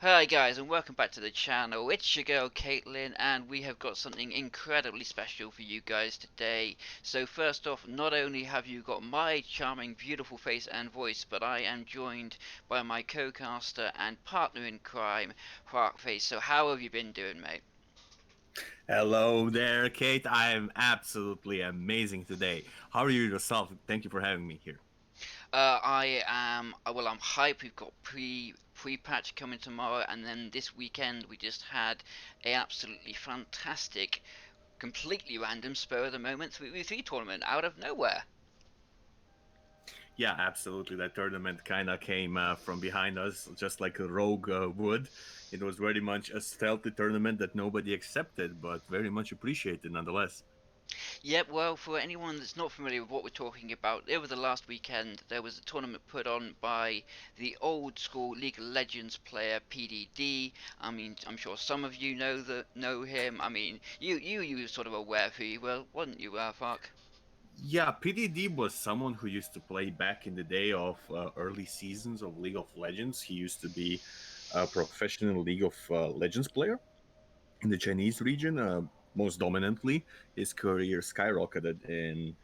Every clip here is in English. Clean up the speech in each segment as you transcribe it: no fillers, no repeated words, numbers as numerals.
Hi guys, and welcome back to the channel. It's your girl Caitlin, and we have got something incredibly special for you guys today. So first off, not only have you got my charming, beautiful face and voice, but I am joined by my co-caster and partner in crime, Farkcafe. So how have you been doing, mate? Hello there, Kate. I am absolutely amazing today. How are you yourself? Thank you for having me here. I am well. I'm hyped. We've got pre-patch coming tomorrow, and then this weekend we just had a absolutely fantastic, completely random spur of the moment 3v3 tournament out of nowhere. Yeah, absolutely. That tournament kind of came from behind us, just like a rogue would. It was very much a stealthy tournament that nobody accepted, but very much appreciated nonetheless. Yep, well, for anyone that's not familiar with what we're talking about, over the last weekend there was a tournament put on by the old school League of Legends player PDD. I mean, I'm sure some of you know him. I mean, you were sort of aware of who he was, wasn't you, Fark? Yeah, PDD was someone who used to play back in the day of early seasons of League of Legends. He used to be a professional League of Legends player in the Chinese region, most dominantly. His career skyrocketed in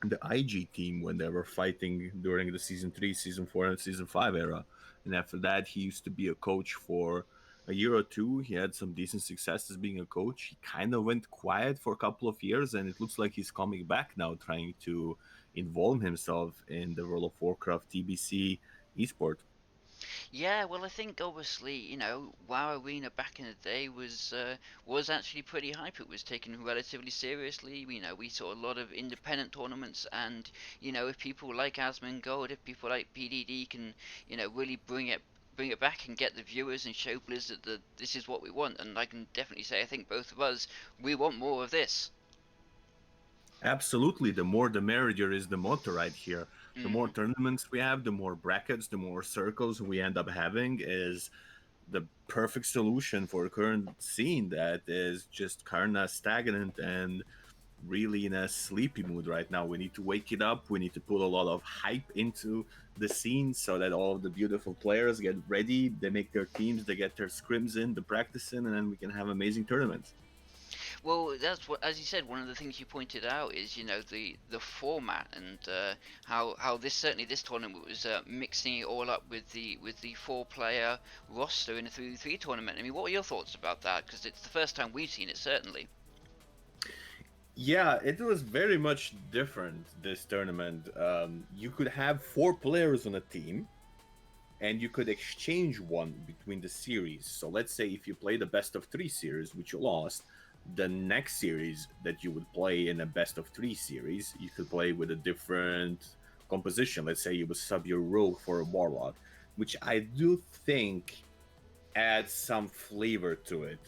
the IG team when they were fighting during the season 3, season 4, and season 5 era. And after that, he used to be a coach for a year or two. He had some decent success as being a coach. He kind of went quiet for a couple of years, and it looks like he's coming back now, trying to involve himself in the World of Warcraft TBC esport. Yeah, well, I think obviously, WoW Arena back in the day was actually pretty hype. It was taken relatively seriously. We saw a lot of independent tournaments, and if people like Asmongold, if people like PDD can, really bring it back and get the viewers and show Blizzard that this is what we want. And I can definitely say, I think both of us, we want more of this. Absolutely. The more the merrier is the motto right here. The more Hmm. tournaments we have, the more brackets, the more circles we end up having is the perfect solution for the current scene that is just kind of stagnant and really in a sleepy mood right now. We need to wake it up. We need to put a lot of hype into the scene so that all of the beautiful players get ready. They make their teams, they get their scrims in, the practice in, and then we can have amazing tournaments. Well, that's what, as you said, one of the things you pointed out is the format and how this certainly this tournament was mixing it all up with the four-player roster in a 3v3 tournament. I mean, what are your thoughts about that? Because it's the first time we've seen it, certainly. Yeah, it was very much different this tournament. You could have four players on a team, and you could exchange one between the series. So let's say if you play the best of three series, which you lost, the next series that you would play in a best of three series, you could play with a different composition. Let's say you would sub your rogue for a warlock, which I do think adds some flavor to it.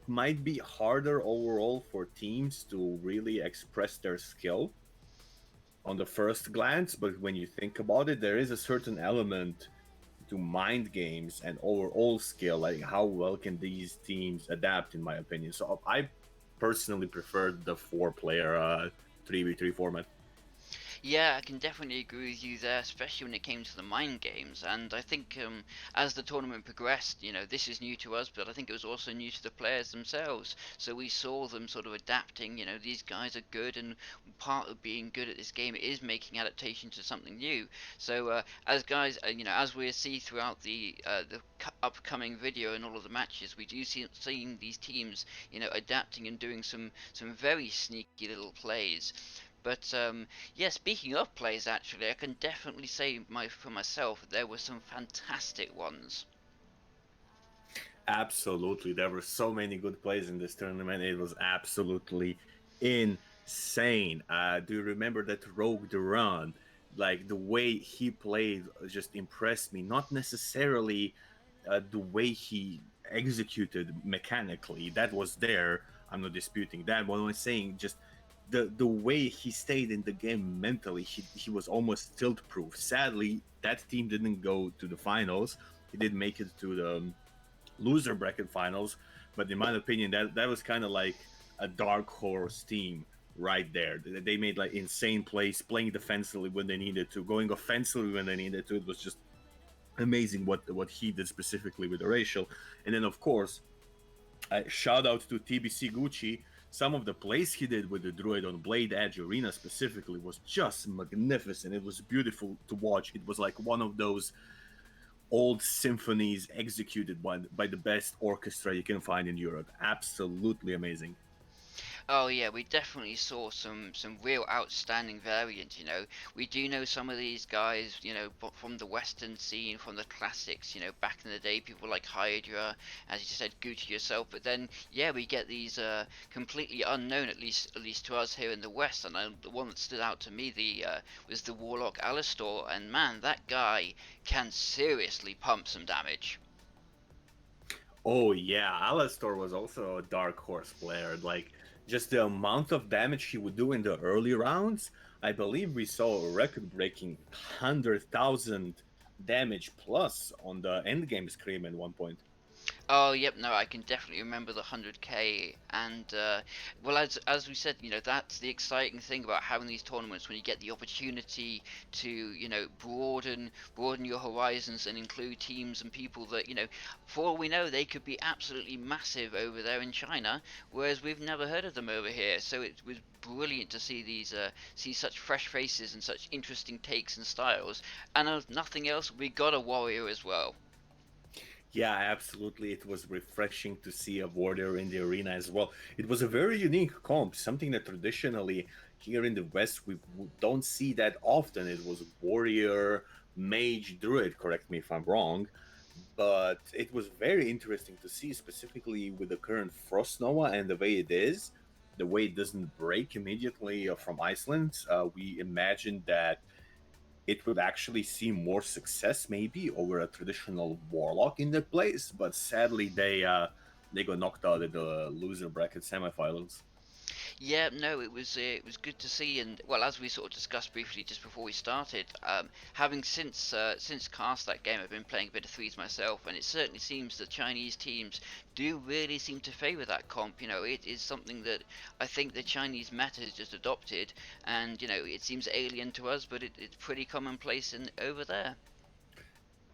Might be harder overall for teams to really express their skill on the first glance, but when you think about it, there is a certain element to mind games and overall skill, like how well can these teams adapt, in my opinion. So I personally prefer the four-player 3v3 format. Yeah, I can definitely agree with you there, especially when it came to the mind games. And I think as the tournament progressed, this is new to us, but I think it was also new to the players themselves. So we saw them sort of adapting. These guys are good, and part of being good at this game is making adaptation to something new. So as guys, as we see throughout the upcoming video and all of the matches, we do see seeing these teams, adapting and doing some very sneaky little plays. But yeah, speaking of plays, actually, I can definitely say for myself there were some fantastic ones. Absolutely, there were so many good plays in this tournament. It was absolutely insane. Do you remember that Rogue Durant? Like the way he played just impressed me. Not necessarily the way he executed mechanically, that was there. I'm not disputing that. What I'm saying, just the way he stayed in the game mentally, he was almost tilt proof. Sadly, that team didn't go to the finals. He did make it to the loser bracket finals, but in my opinion, that was kind of like a dark horse team right there. They made like insane plays, playing defensively when they needed to, going offensively when they needed to. It was just amazing what he did specifically with the racial. And then of course, shout out to TBC Gucci. Some of the plays he did with the Druid on Blade Edge Arena specifically was just magnificent. It was beautiful to watch. It was like one of those old symphonies executed by the best orchestra you can find in Europe. Absolutely amazing. Oh yeah, we definitely saw some real outstanding variant. We do know some of these guys. From the Western scene, from the classics. Back in the day, people like Hydra, as you said, Gucci yourself. But then, yeah, we get these completely unknown, at least to us here in the West. And the one that stood out to me, was the Warlock Alastor. And man, that guy can seriously pump some damage. Oh yeah, Alastor was also a dark horse player. Like just the amount of damage he would do in the early rounds, I believe we saw a record-breaking 100,000 damage plus on the end game scream at one point. Oh, yep, no, I can definitely remember the 100K, and well, as we said, that's the exciting thing about having these tournaments when you get the opportunity to, broaden your horizons and include teams and people that, for all we know, they could be absolutely massive over there in China, whereas we've never heard of them over here. So it was brilliant to see see such fresh faces and such interesting takes and styles. And if nothing else, we got a warrior as well. Yeah, absolutely. It was refreshing to see a warrior in the arena as well. It was a very unique comp, something that traditionally here in the West we don't see that often. It was warrior, mage, druid, correct me if I'm wrong. But it was very interesting to see, specifically with the current Frost Nova and the way it is, the way it doesn't break immediately from Iceland. We imagined that it would actually see more success maybe over a traditional warlock in that place, but sadly they got knocked out at the loser bracket semifinals. Yeah, no, it was good to see, and well, as we sort of discussed briefly just before we started, having since cast that game, I've been playing a bit of threes myself, and it certainly seems that Chinese teams do really seem to favour that comp. It is something that I think the Chinese meta has just adopted, and it seems alien to us, but it's pretty commonplace over there.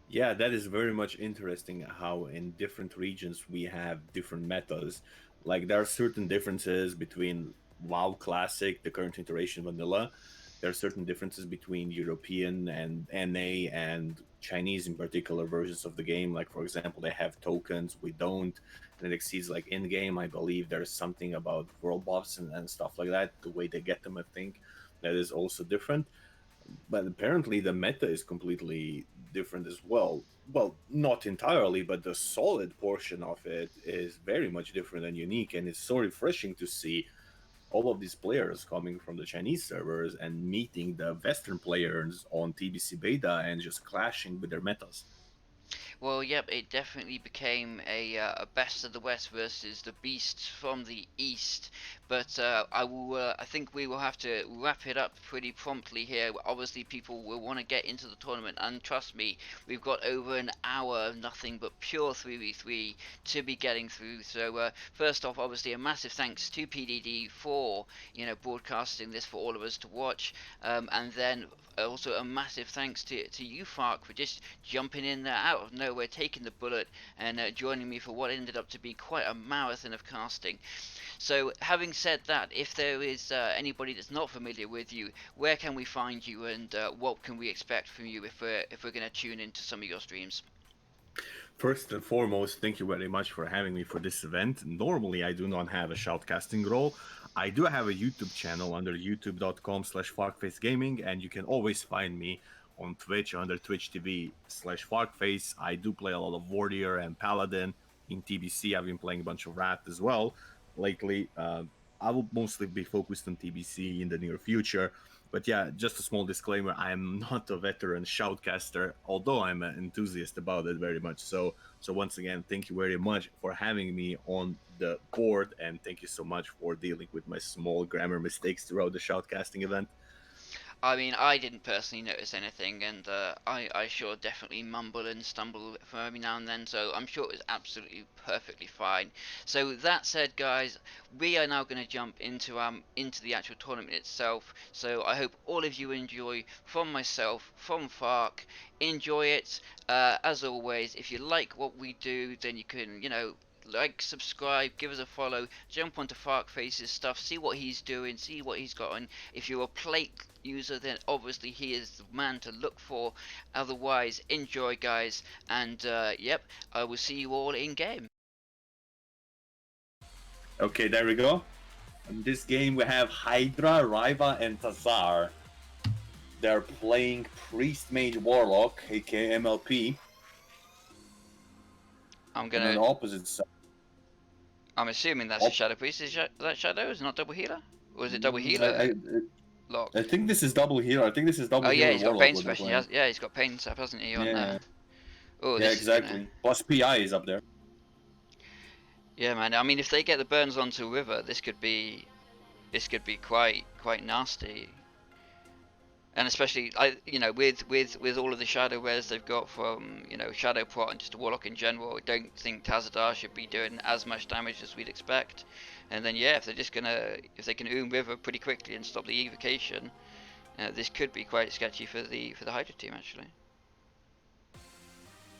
Yeah, that is very much interesting how in different regions we have different metas. Like there are certain differences between WoW Classic, the current iteration vanilla. There are certain differences between European and NA and Chinese in particular versions of the game. Like for example, they have tokens, we don't, and it exceeds like in game. I believe there's something about world buffs and stuff like that. The way they get them, I think, that is also different, but apparently the meta is completely different as well. Well, not entirely, but the solid portion of it is very much different and unique, and it's so refreshing to see all of these players coming from the Chinese servers and meeting the Western players on TBC beta and just clashing with their metas. Well, yep, it definitely became a best of the West versus the beasts from the East. But I think we will have to wrap it up pretty promptly here. Obviously, people will want to get into the tournament, and trust me, we've got over an hour of nothing but pure 3v3 to be getting through. So first off, obviously, a massive thanks to PDD for broadcasting this for all of us to watch, and then also a massive thanks to you, Fark, for just jumping in there out of nowhere, taking the bullet, and joining me for what ended up to be quite a marathon of casting. So, having said that, if there is anybody that's not familiar with you, where can we find you, and what can we expect from you if we're going to tune into some of your streams? First and foremost, thank you very much for having me for this event. Normally, I do not have a shoutcasting role. I do have a YouTube channel under youtube.com/Farkface Gaming, and you can always find me on Twitch under Twitch TV/Farkface. I do play a lot of Warrior and Paladin. In TBC, I've been playing a bunch of Rat as well lately. I will mostly be focused on TBC in the near future. But yeah, just a small disclaimer: I am not a veteran shoutcaster, although I'm an enthusiast about it very much. So once again, thank you very much for having me on the board, and thank you so much for dealing with my small grammar mistakes throughout the shoutcasting event. I mean, I didn't personally notice anything, and I sure definitely mumble and stumble from every now and then, so I'm sure it was absolutely perfectly fine. So that said, guys, we are now going to jump into the actual tournament itself. So I hope all of you enjoy. From myself, from Fark, enjoy it. As always, if you like what we do, then you can, like, subscribe, give us a follow, jump onto Farkcase's stuff, see what he's doing, see what he's got on. If you're a plate user, then obviously he is the man to look for. Otherwise, enjoy, guys, and yep, I will see you all in game. Okay, there we go. In this game we have Hydra, Ryva, and Tazar. They're playing Priest Mage Warlock, aka MLP. I'm And gonna. on the opposite side. I'm assuming that's a Shadow Priest. Is that Shadow? Is it not double healer? Or is it double I, healer? Lock. I think this is double healer. I think this is double Oh yeah, healer he's got Warlock. pain suppression. Yeah, he's got pain stuff, hasn't he? On Yeah, Oh, yeah, this exactly. is gonna. Plus PI is up there. Yeah, man. I mean, if they get the burns onto River, this could be quite nasty. And especially, with all of the shadow rares they've got from Shadow Prot and just a Warlock in general, I don't think Tazadar should be doing as much damage as we'd expect. And then yeah, if they can oom River pretty quickly and stop the evocation, this could be quite sketchy for the Hydra team actually.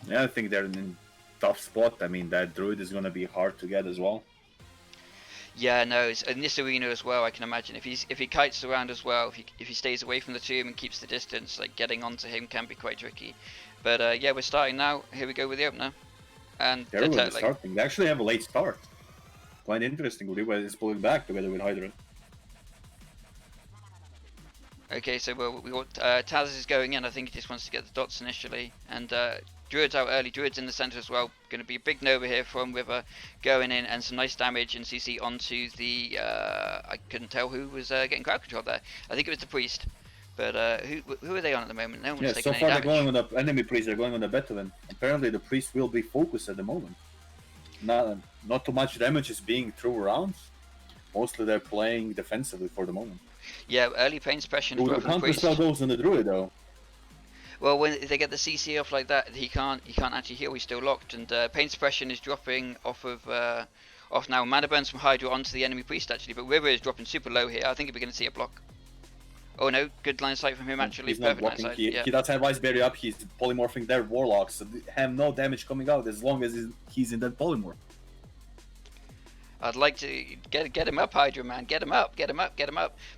Yeah, I think they're in a tough spot. I mean, that Druid is gonna be hard to get as well. Yeah, no, in this arena as well, I can imagine if he kites around as well, if he stays away from the tomb and keeps the distance, like getting onto him can be quite tricky. But yeah, we're starting now. Here we go with the opener, and They're really starting. They actually have a late start. Quite interesting. Riva is pulling back together with Hydra. Okay, so we got Taz is going in. I think he just wants to get the dots initially, and Druid's out early. Druid's in the center as well. Going to be a big Nova here from River going in, and some nice damage and CC onto the. I couldn't tell who was getting crowd control there. I think it was the priest, but who are they on at the moment? No one's taking so far any they're damage. going on the enemy priest. They're going on the veteran. Apparently, the priest will be focused at the moment. Not too much damage is being thrown around. Mostly they're playing defensively for the moment. Yeah, early pain suppression The from the counter priest. spell goes on the Druid though. Well, when they get the CC off like that, he can't actually heal. He's still locked, and pain suppression is dropping off now. Mana burns from Hydra onto the enemy priest actually, but River is dropping super low here. I think we're going to see a block. Oh no, good line of sight from him actually. He's not Perfect line blocking. of sight. He does have Ice Barrier up. He's polymorphing their Warlocks, so they have no damage coming out as long as he's in that polymorph. I'd like to get him up, Hydra man. Get him up.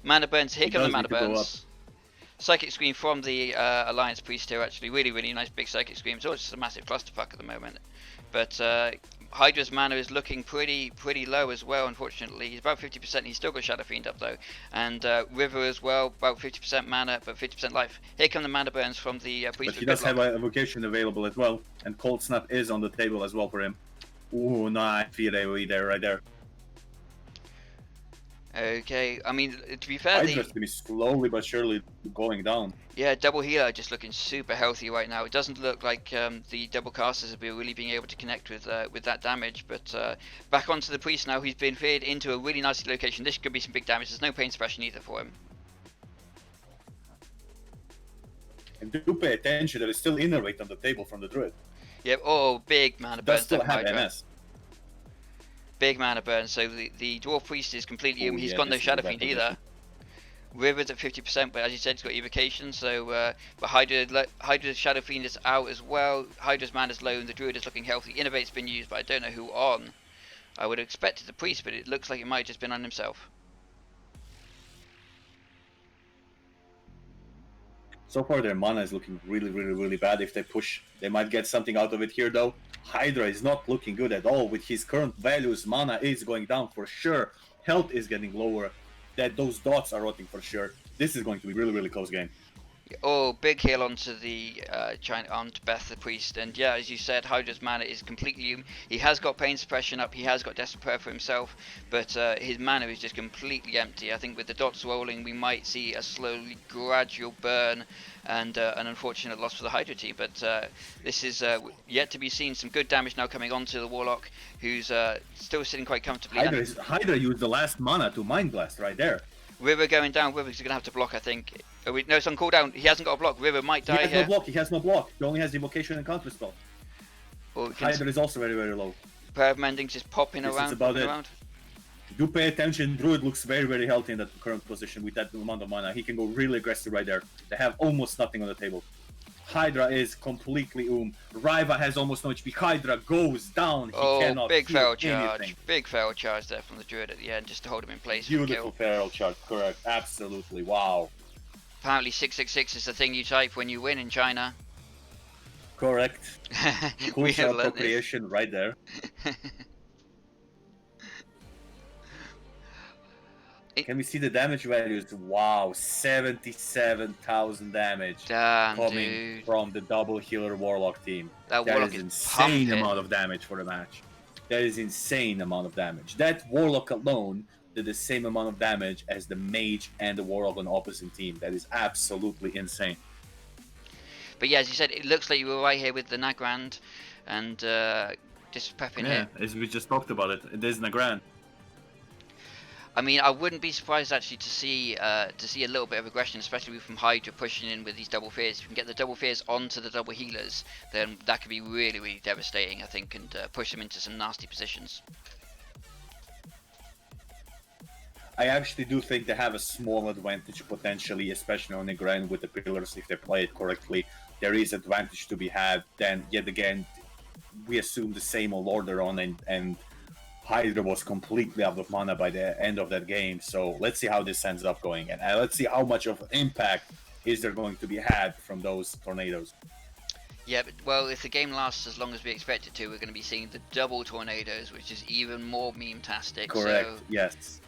Mana burns. Here come the mana burns. Psychic Scream from the Alliance Priest here actually. Really, really nice big Psychic Scream. It's all just a massive clusterfuck at the moment. But Hydra's mana is looking pretty low as well, unfortunately. He's about 50%. He's still got Shadow Fiend up though. And River as well, about 50% mana, but 50% life. Here come the mana burns from the Priest. But he does have a evocation available as well. And Cold Snap is on the table as well for him. Ooh, nice feed AoE there, right there. Okay, I mean, to be fair, Hydra's gonna be slowly but surely going down. Yeah, double healer just looking super healthy right now. It doesn't look like the double casters have been really being able to connect with that damage. But back onto the priest now. He's been feared into a really nice location. This could be some big damage. There's no pain suppression either for him. And do pay attention. There is still Innervate on the table from the Druid. Yep. Oh, big mana burn. Does still have MS. Big mana burn. So the dwarf priest is completely. He's got no Shadow Fiend either. River's at 50%, but as you said, he's got evocation. So, but Hydra's Shadow Fiend is out as well. Hydra's mana's low, and the Druid is looking healthy. Innovate's been used, but I don't know who on. I would have expected the priest, but it looks like it might have just been on himself. So far, their mana is looking really bad. If they push, they might get something out of it here, though. Hydra is not looking good at all. With his current values, mana is going down for sure. Health is getting lower. Those dots are rotting for sure. This is going to be really close game. Oh, big heal onto the onto Beth the priest, and yeah, as you said, Hydra's mana is completely. He has got pain suppression up. He has got Desperate Prayer for himself, but his mana is just completely empty. I think with the dots rolling, we might see a slowly gradual burn, and an unfortunate loss for the Hydra team. But this is yet to be seen. Some good damage now coming onto the Warlock, who's still sitting quite comfortably. Hydra used the last mana to Mind Blast right there. River going down. River's going to have to block, I think. No, it's on cooldown. He hasn't got a block. River might die He has here. no block. He has no block. He only has invocation and counter spell. Hydra is also very, very low. Pair of mendings just popping This around. is about popping it. around. Do pay attention. Druid looks very, very healthy in that current position with that amount of mana. He can go really aggressive right there. They have almost nothing on the table. Hydra is completely Riva has almost no HP. Hydra goes down. He cannot big do feral charge. anything. Big feral charge there from the Druid at the end just to hold him in place. Beautiful feral charge, correct. Absolutely, wow. Apparently 666 is the thing you type when you win in China. Correct. We have Cultural learned appropriation right there. Can we see the damage values? Wow, 77,000 damage. Damn, coming dude. from the double healer Warlock team. That Warlock is insane pumping. amount of damage for the match. That is insane amount of damage. That Warlock alone did the same amount of damage as the Mage and the Warlock on the opposite team. That is absolutely insane. But yeah, as you said, it looks like you were right here with the Nagrand and just prepping it. Yeah, as we just talked about it, it is Nagrand. I mean, I wouldn't be surprised actually to see a little bit of aggression, especially from Hydra pushing in with these double fears. If we can get the double fears onto the double healers, then that could be really, really devastating, I think, and push them into some nasty positions. I actually do think they have a small advantage potentially, especially on the ground with the pillars if they play it correctly. There is advantage to be had. Then yet again, we assume the same on Lordaeron and Hydra was completely out of mana by the end of that game. So let's see how this ends up going, and let's see how much of impact is there going to be had from those tornadoes. Yeah, but, well, if the game lasts as long as we expect it to, we're going to be seeing the double tornadoes, which is even more meme-tastic. Correct, so, yes.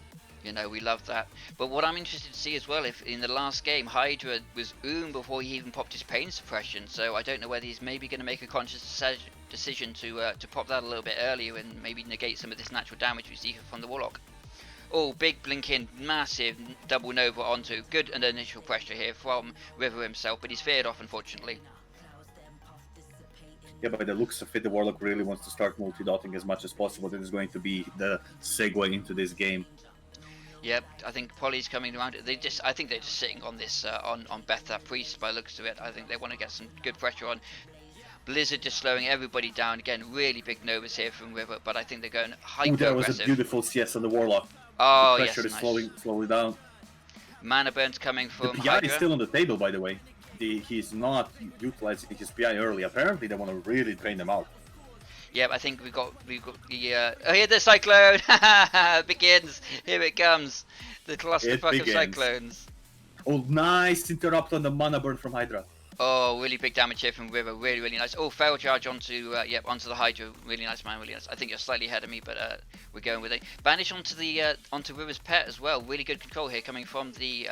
You know, we love that. But what I'm interested to see as well, if in the last game, Hydra was before he even popped his pain suppression, so I don't know whether he's maybe going to make a conscious decision to pop that a little bit earlier and maybe negate some of this natural damage we see from the Warlock. Oh, big blinking, massive double Nova onto. Good and initial pressure here from River himself, but he's feared off, unfortunately. Yeah, by the looks of it, the Warlock really wants to start multi-dotting as much as possible. That is going to be the segue into this game. Yep, I think Polly's coming around. I think they're just sitting on this on Beth that Priest by the looks of it. I think they want to get some good pressure on. Blizzard just slowing everybody down again. Really big Novas here from River, but I think they're going hyper There was aggressive. a beautiful CS on the Warlock. Oh, the pressure yes, is nice. slowly down. Mana burns coming from The PI Hydra. is still on the table, by the way. He's not utilizing his PI early. Apparently, they want to really drain them out. Yep, I think we've got the oh, here the cyclone begins. Here it comes, the clusterfuck of cyclones. Oh, nice interrupt on the mana burn from Hydra. Oh, really big damage here from River. Really, really nice. Oh, fail charge onto onto the Hydra. Really nice, man. Really nice. I think you're slightly ahead of me, but we're going with it. Banish onto the onto River's pet as well. Really good control here coming from the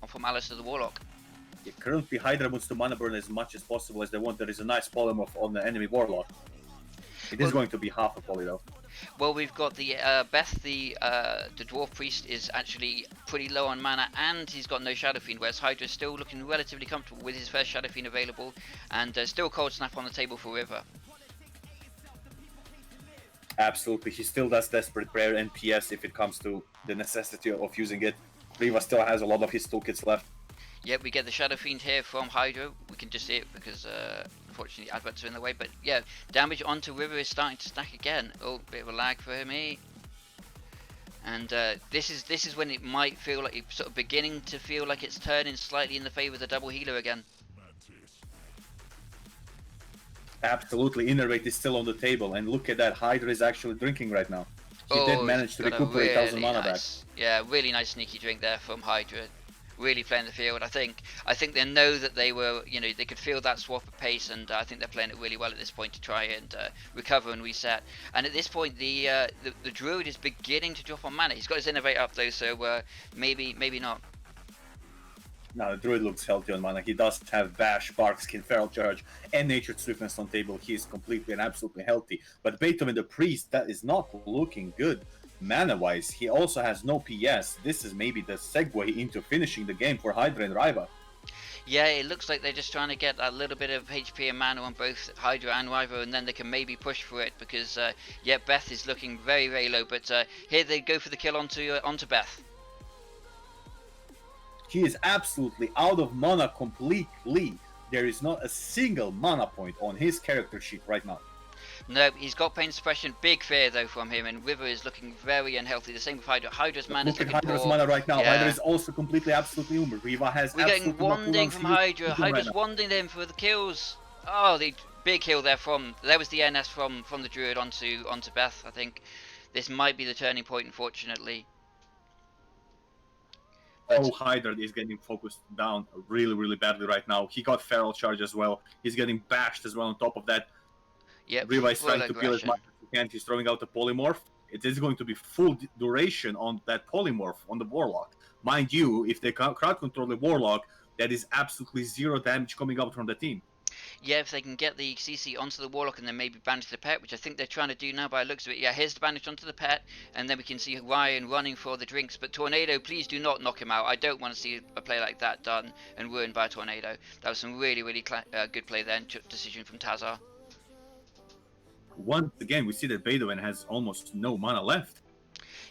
from Alastor the Warlock. Yeah, currently, Hydra wants to mana burn as much as possible as they want. There is a nice polymorph on the enemy Warlock. It is going to be half a poly though. Well, we've got the Beth, the Dwarf Priest is actually pretty low on mana, and he's got no Shadow Fiend, whereas Hydra is still looking relatively comfortable with his first Shadow Fiend available, and still Cold Snap on the table for River. Absolutely, he still does Desperate Prayer and PS if it comes to the necessity of using it. Riva still has a lot of his toolkits left. Yep, we get the Shadow Fiend here from Hydra. We can just see it because unfortunately adverts are in the way, but yeah, damage onto River is starting to stack again. Oh, bit of a lag for me. And this is when it might feel like it's sort of beginning to feel like it's turning slightly in the favour of the double healer again. Absolutely, Innervate is still on the table, and look at that, Hydra is actually drinking right now. He did manage to recuperate 1,000 mana back. Yeah, really nice sneaky drink there from Hydra. Really playing the field. I think they know that they were, they could feel that swap of pace, and I think they're playing it really well at this point to try and recover and reset. And at this point, the Druid is beginning to drop on mana. He's got his Innovate up though, so maybe not. No, the Druid looks healthy on mana. He does have Bash, Bark Skin, Feral Charge, and Natured Swiftness on table. He is completely and absolutely healthy. But Beethoven the Priest, that is not looking good. Mana-wise, he also has no PS. This is maybe the segue into finishing the game for Hydra and Riva. Yeah, it looks like they're just trying to get a little bit of HP and mana on both Hydra and Riva, and then they can maybe push for it because, Beth is looking very, very low. But here they go for the kill onto Beth. He is absolutely out of mana completely. There is not a single mana point on his character sheet right now. No, he's got pain suppression. Big fear though from him, and River is looking very unhealthy. The same with Hydra. Hydra's mana Look at looking Hydra's poor. mana right now. Yeah. Hydra is also completely, absolutely umber. Riva has We're getting absolutely no wanding cooldowns. from He is Hydra. looking right Hydra's now. wanding them for the kills. Oh, the big kill there from. There was the NS from the Druid onto Beth. I think this might be the turning point, unfortunately. But Oh, Hydra is getting focused down really, really badly right now. He got feral charge as well. He's getting bashed as well on top of that. yeah, Riva is full trying to kill as aggression. much as he can. He's throwing out the polymorph. It is going to be full duration on that polymorph on the Warlock. Mind you, if they crowd control the Warlock, that is absolutely zero damage coming out from the team. Yeah, if they can get the CC onto the Warlock and then maybe banish the pet, which I think they're trying to do now by the looks of it. Yeah, here's the banish onto the pet, and then we can see Ryan running for the drinks. But Tornado, please do not knock him out. I don't want to see a play like that done and ruined by a Tornado. That was some really, really good play there and decision from Tazar. Once again, we see that Beethoven has almost no mana left.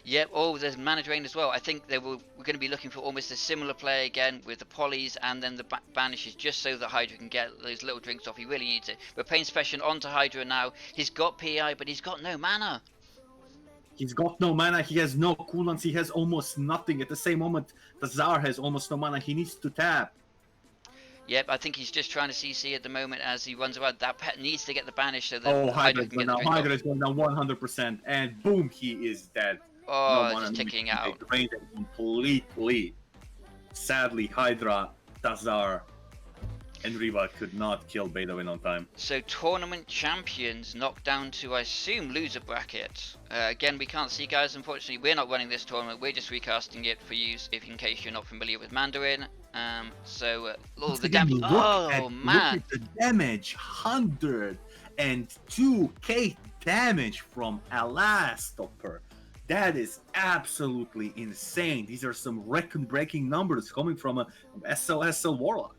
Yep, oh, there's mana drain as well. I think we're going to be looking for almost a similar play again with the polys and then the banishes, just so that Hydra can get those little drinks off. He really needs it. But Pain Suppression onto Hydra now. He's got PI, but he's got no mana. He's got no mana. He has no cooldowns. He has almost nothing. At the same moment, Tazar has almost no mana. He needs to tap. Yep, I think he's just trying to CC at the moment as he runs around. That pet needs to get the banish so that Hydra can get the drink Hydra off. is going down 100%, and boom, he is dead. Oh, no just ticking out. Drained completely. Sadly, Hydra, Tazar, and Riva could not kill Beethoven on time. So tournament champions knocked down to, I assume, loser bracket. Again, we can't see, guys. Unfortunately, we're not running this tournament. We're just recasting it for use, if in case you're not familiar with Mandarin. The damage. Oh man! Look at the damage. 102k damage from Alastor. That is absolutely insane. These are some record-breaking numbers coming from a SLSL Warlock.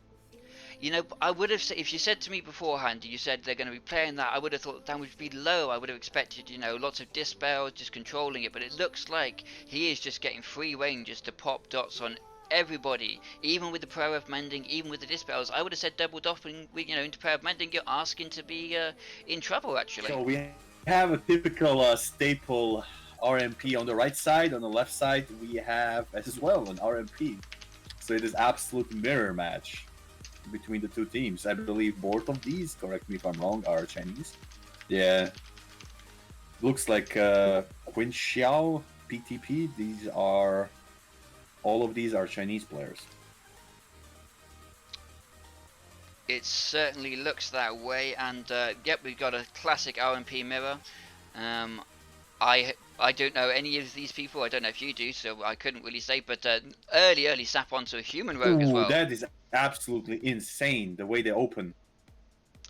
You know, I would have said, if you said to me beforehand, you said they're going to be playing that, I would have thought that would be low. I would have expected, lots of dispels, just controlling it. But it looks like he is just getting free reign just to pop dots on everybody, even with the prayer of mending, even with the dispels. I would have said double dopping, into prayer of mending. You're asking to be in trouble, actually. So we have a typical staple RMP on the right side. On the left side, we have as well an RMP. So it is absolute mirror match between the two teams. I believe both of these, correct me if I'm wrong, are Chinese. Yeah. Looks like Qin Xiao, PTP. All of these are Chinese players. It certainly looks that way, and yep, we've got a classic RMP mirror. I don't know any of these people. I don't know if you do, so I couldn't really say. But early sap onto a human rogue as well. That is absolutely insane, the way they open.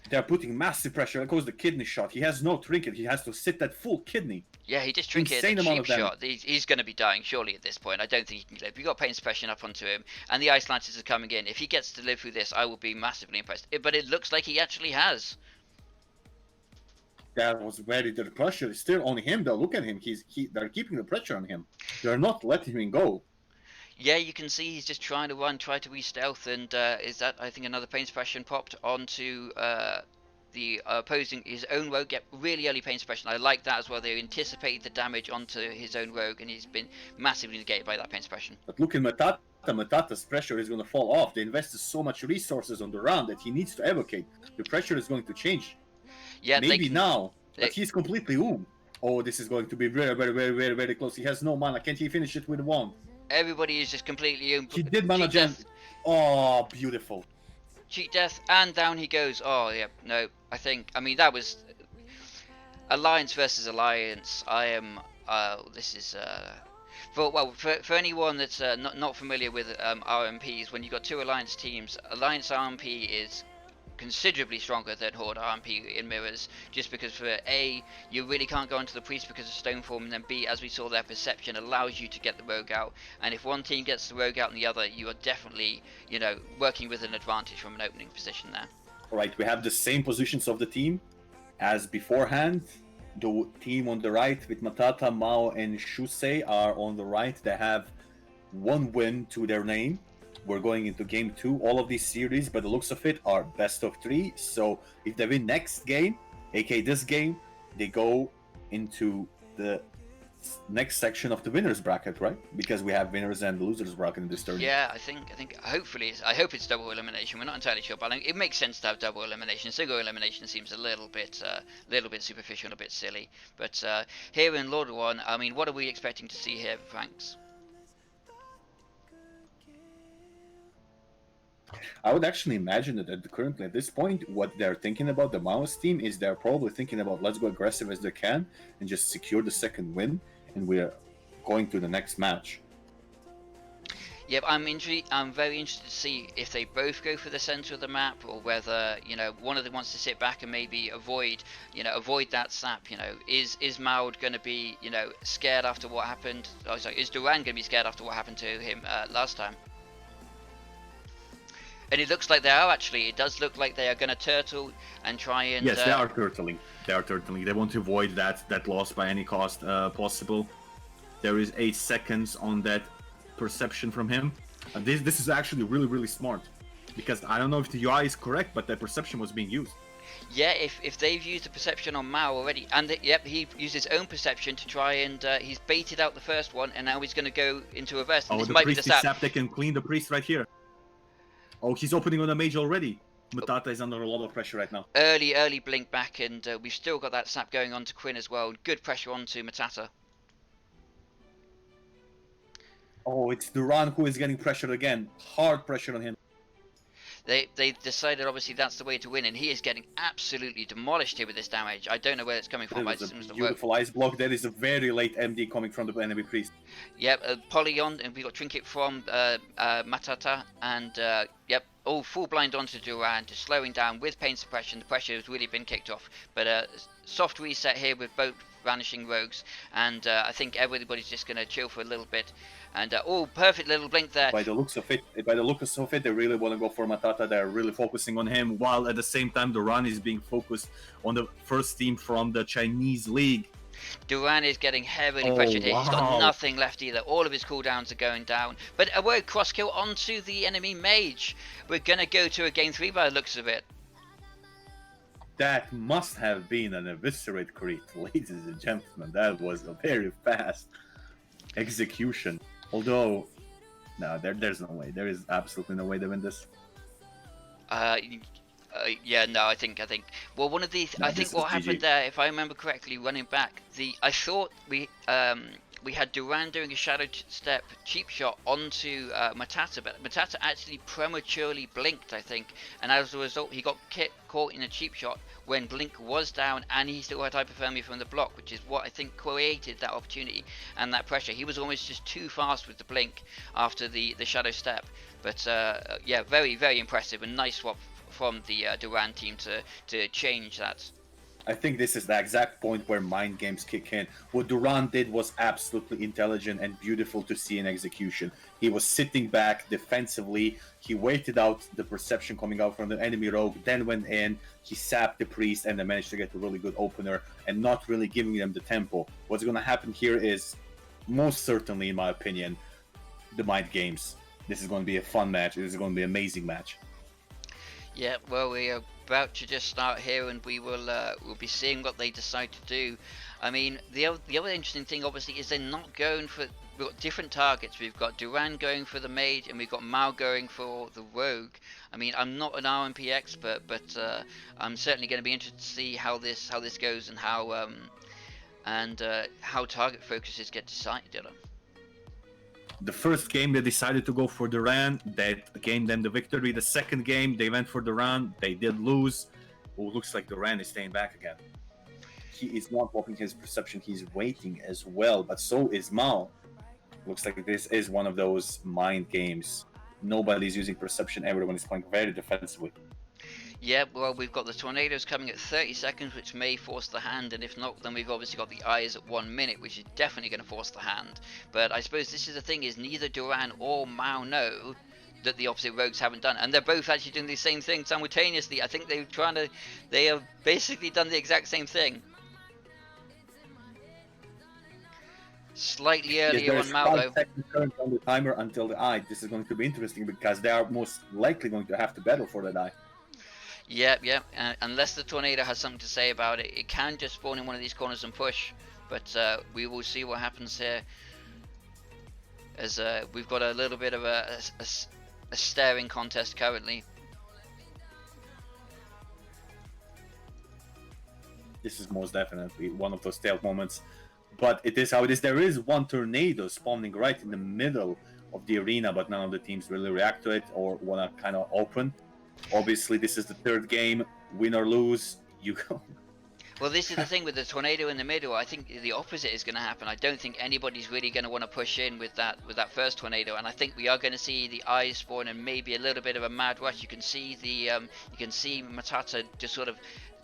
They're putting massive pressure. It goes the kidney shot. He has no trinket. He has to sit that full kidney. Yeah, he just trinketed a cheap shot. He's going to be dying surely at this point. I don't think he can live. We've got pain suppression up onto him, and the ice lances are coming in. If he gets to live through this, I will be massively impressed. But it looks like he actually has. That was very the pressure is still on him though. Look at him. They're keeping the pressure on him. They're not letting him go. Yeah, you can see he's just trying to run, try to re-stealth, and is that, I think, another pain suppression popped onto the opposing, his own rogue. Get really early pain suppression. I like that as well. They anticipate the damage onto his own rogue, and he's been massively negated by that pain suppression. But look at Matata. Matata's pressure is going to fall off. They invested so much resources on the round that he needs to evocate. The pressure is going to change. Yeah, maybe now, but he's completely oom. Oh, this is going to be very, very, very, very, very close. He has no mana. Can't he finish it with one? Everybody is just completely oom. He did mana gem. Oh, beautiful. Cheat death, and down he goes. Oh, yeah, no, I mean, that was Alliance versus Alliance. This is, for anyone that's not familiar with RMPs, when you've got two Alliance teams, Alliance RMP is considerably stronger than Horde RMP in mirrors, just because for A, you really can't go into the priest because of stone form, and then B, as we saw, their perception allows you to get the rogue out, and if one team gets the rogue out and the other, you are definitely, working with an advantage from an opening position there. Alright, we have the same positions of the team as beforehand. The team on the right with Matata, Mao, and Shusei are on the right. They have one win to their name. we're going into game 2. All of these series, by the looks of it, are best of 3. So if they win next game, aka this game, they go into the next section of the winners bracket, right? Because we have winners and losers bracket in this tournament. Yeah, I think hopefully I hope it's double elimination. We're not entirely sure, but it makes sense to have double elimination. Single elimination seems a little bit superficial, a bit silly. But here in Lord 1, I mean, what are we expecting to see here, Franks? I would actually imagine that currently at this point, what they're thinking about the Mouse team is they're probably thinking about let's go aggressive as they can and just secure the second win, and we're going to the next match. Yep, I'm very interested to see if they both go for the center of the map, or whether one of them wants to sit back and maybe avoid that sap. Is Maodou going to be scared after what happened? Oh, sorry, is Durant going to be scared after what happened to him last time? And it looks like they are actually. It does look like they are going to turtle and try and. Yes, they are turtling. They are turtling. They want to avoid that loss by any cost possible. There is 8 seconds on that perception from him. This is actually really smart, because I don't know if the UI is correct, but that perception was being used. Yeah, if they've used the perception on Mao already, and yep, he used his own perception to try and he's baited out the first one, and now he's going to go into reverse. And oh, this might priest be the is sap. They can clean the priest right here. Oh, he's opening on a mage already. Matata is under a lot of pressure right now. Early blink back, and we've still got that sap going on to Quinn as well. Good pressure onto Matata. Oh, it's Durant who is getting pressured again. Hard pressure on him. They decided obviously that's the way to win, and he is getting absolutely demolished here with this damage. I don't know where it's coming from. That is a beautiful ice block. That is a very late MD coming from the enemy priest. Yep, Polyon, and we got trinket from Matata, and yep, all full blind onto Durant, just slowing down with pain suppression. The pressure has really been kicked off, but soft reset here with both vanishing rogues, and I think everybody's just going to chill for a little bit. And perfect little blink there. By the looks of it, they really want to go for Matata. They're really focusing on him, while at the same time Durant is being focused on the first team from the Chinese league. Durant is getting heavily pressured here. Wow. He's got nothing left either. All of his cooldowns are going down. But a word cross kill onto the enemy mage. We're going to go to a game 3 by the looks of it. That must have been an eviscerate crit, ladies and gentlemen. That was a very fast execution. Although, no, there's no way. There is absolutely no way to win this. Yeah, no, I think. Well, one of these. No, I think what happened there, if I remember correctly, running back, I thought we had Durant doing a shadow step cheap shot onto Matata, but Matata actually prematurely blinked, I think, and as a result, he got caught in a cheap shot when blink was down, and he still had hypothermia from the block, which is what I think created that opportunity and that pressure. He was almost just too fast with the blink after the shadow step. But yeah, very impressive and nice swap from the Durant team to change that. I think this is the exact point where mind games kick in. What Durant did was absolutely intelligent and beautiful to see in execution. He was sitting back defensively. He waited out the perception coming out from the enemy rogue, then went in. He sapped the priest and then managed to get a really good opener and not really giving them the tempo. What's going to happen here is, most certainly, in my opinion, the mind games. This is going to be a fun match. This is going to be an amazing match. Yeah, well, we are about to just start here, and we will we'll be seeing what they decide to do. I mean, the other interesting thing, obviously, is they're not going for. We've got different targets. We've got Durant going for the mage, and we've got Mao going for the rogue. I mean, I'm not an RMP expert, but I'm certainly going to be interested to see how this goes and how target focuses get decided. The first game, they decided to go for Durant. That gained them the victory. The second game, they went for Durant. They did lose. Oh, looks like Durant is staying back again. He is not blocking his perception. He's waiting as well, but so is Mao. Looks like this is one of those mind games. Nobody's using perception. Everyone is playing very defensively. Yeah, well, we've got the tornadoes coming at 30 seconds, which may force the hand, and if not, then we've obviously got the eyes at 1 minute, which is definitely going to force the hand. But I suppose this is the thing, is neither Durant or Mao know that the opposite rogues haven't done, and they're both actually doing the same thing simultaneously. I think they have basically done the exact same thing. Slightly Yes, earlier on there's 5 Maodou. seconds current on the timer until the eye. This is going to be interesting because they are most likely going to have to battle for that eye. Yep, yep. Unless the tornado has something to say about it, it can just spawn in one of these corners and push. But we will see what happens here. As we've got a little bit of a staring contest currently. This is most definitely one of those stealth moments. But it is how it is. There is one tornado spawning right in the middle of the arena, but none of the teams really react to it or want to kind of open. Obviously, this is the third game. Win or lose, you go. Well, this is the thing with the tornado in the middle. I think the opposite is going to happen. I don't think anybody's really going to want to push in with that first tornado, and I think we are going to see the eyes spawn and maybe a little bit of a mad rush. You can see Matata just sort of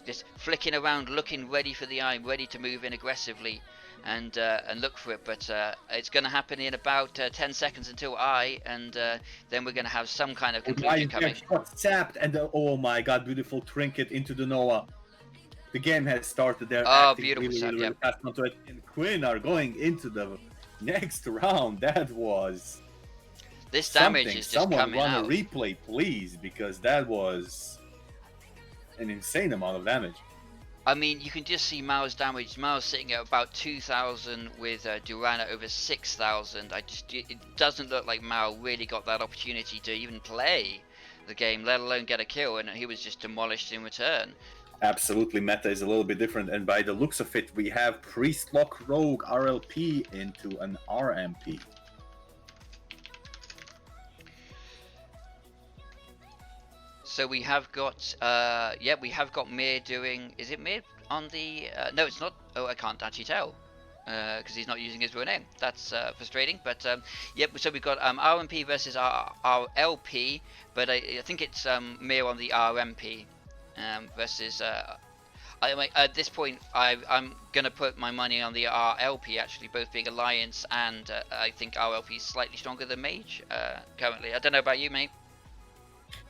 just flicking around, looking ready for the eye, ready to move in aggressively and look for it. But it's going to happen in about 10 seconds until eye, and then we're going to have some kind of conclusion coming. Got sapped, and oh my god, beautiful trinket into the Noah. The game has started there. Oh, beautiful really fast onto it. And Quinn are going into the next round. That was this damage is just coming out. Someone run a replay, please, because that was an insane amount of damage. I mean, you can just see Mao's damage. Mao's sitting at about 2,000 with Durant at over 6,000. It doesn't look like Mao really got that opportunity to even play the game, let alone get a kill, and he was just demolished in return. Absolutely, meta is a little bit different, and by the looks of it, we have Priest Lock Rogue RLP into an RMP. So we have got, we have got Mirr doing. Is it Mirr on the? No, it's not. Oh, I can't actually tell because he's not using his real name. That's frustrating. But yep. So we've got RMP versus RLP, but I think it's Mirr on the RMP. Versus at this point I'm gonna put my money on the RLP, actually, both being Alliance and I think RLP is slightly stronger than Mage currently. I don't know about you, mate.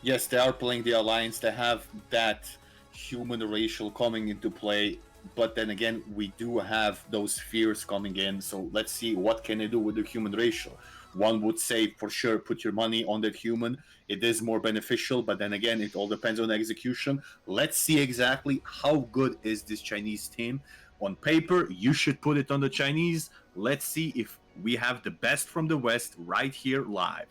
Yes, they are playing the Alliance. They have that human racial coming into play, but then again we do have those fears coming in, so let's see what can they do with the human racial. One would say for sure put your money on that human. It is more beneficial, but then again, it all depends on the execution. Let's see exactly how good is this Chinese team. On paper, you should put it on the Chinese. Let's see if we have the best from the West right here live.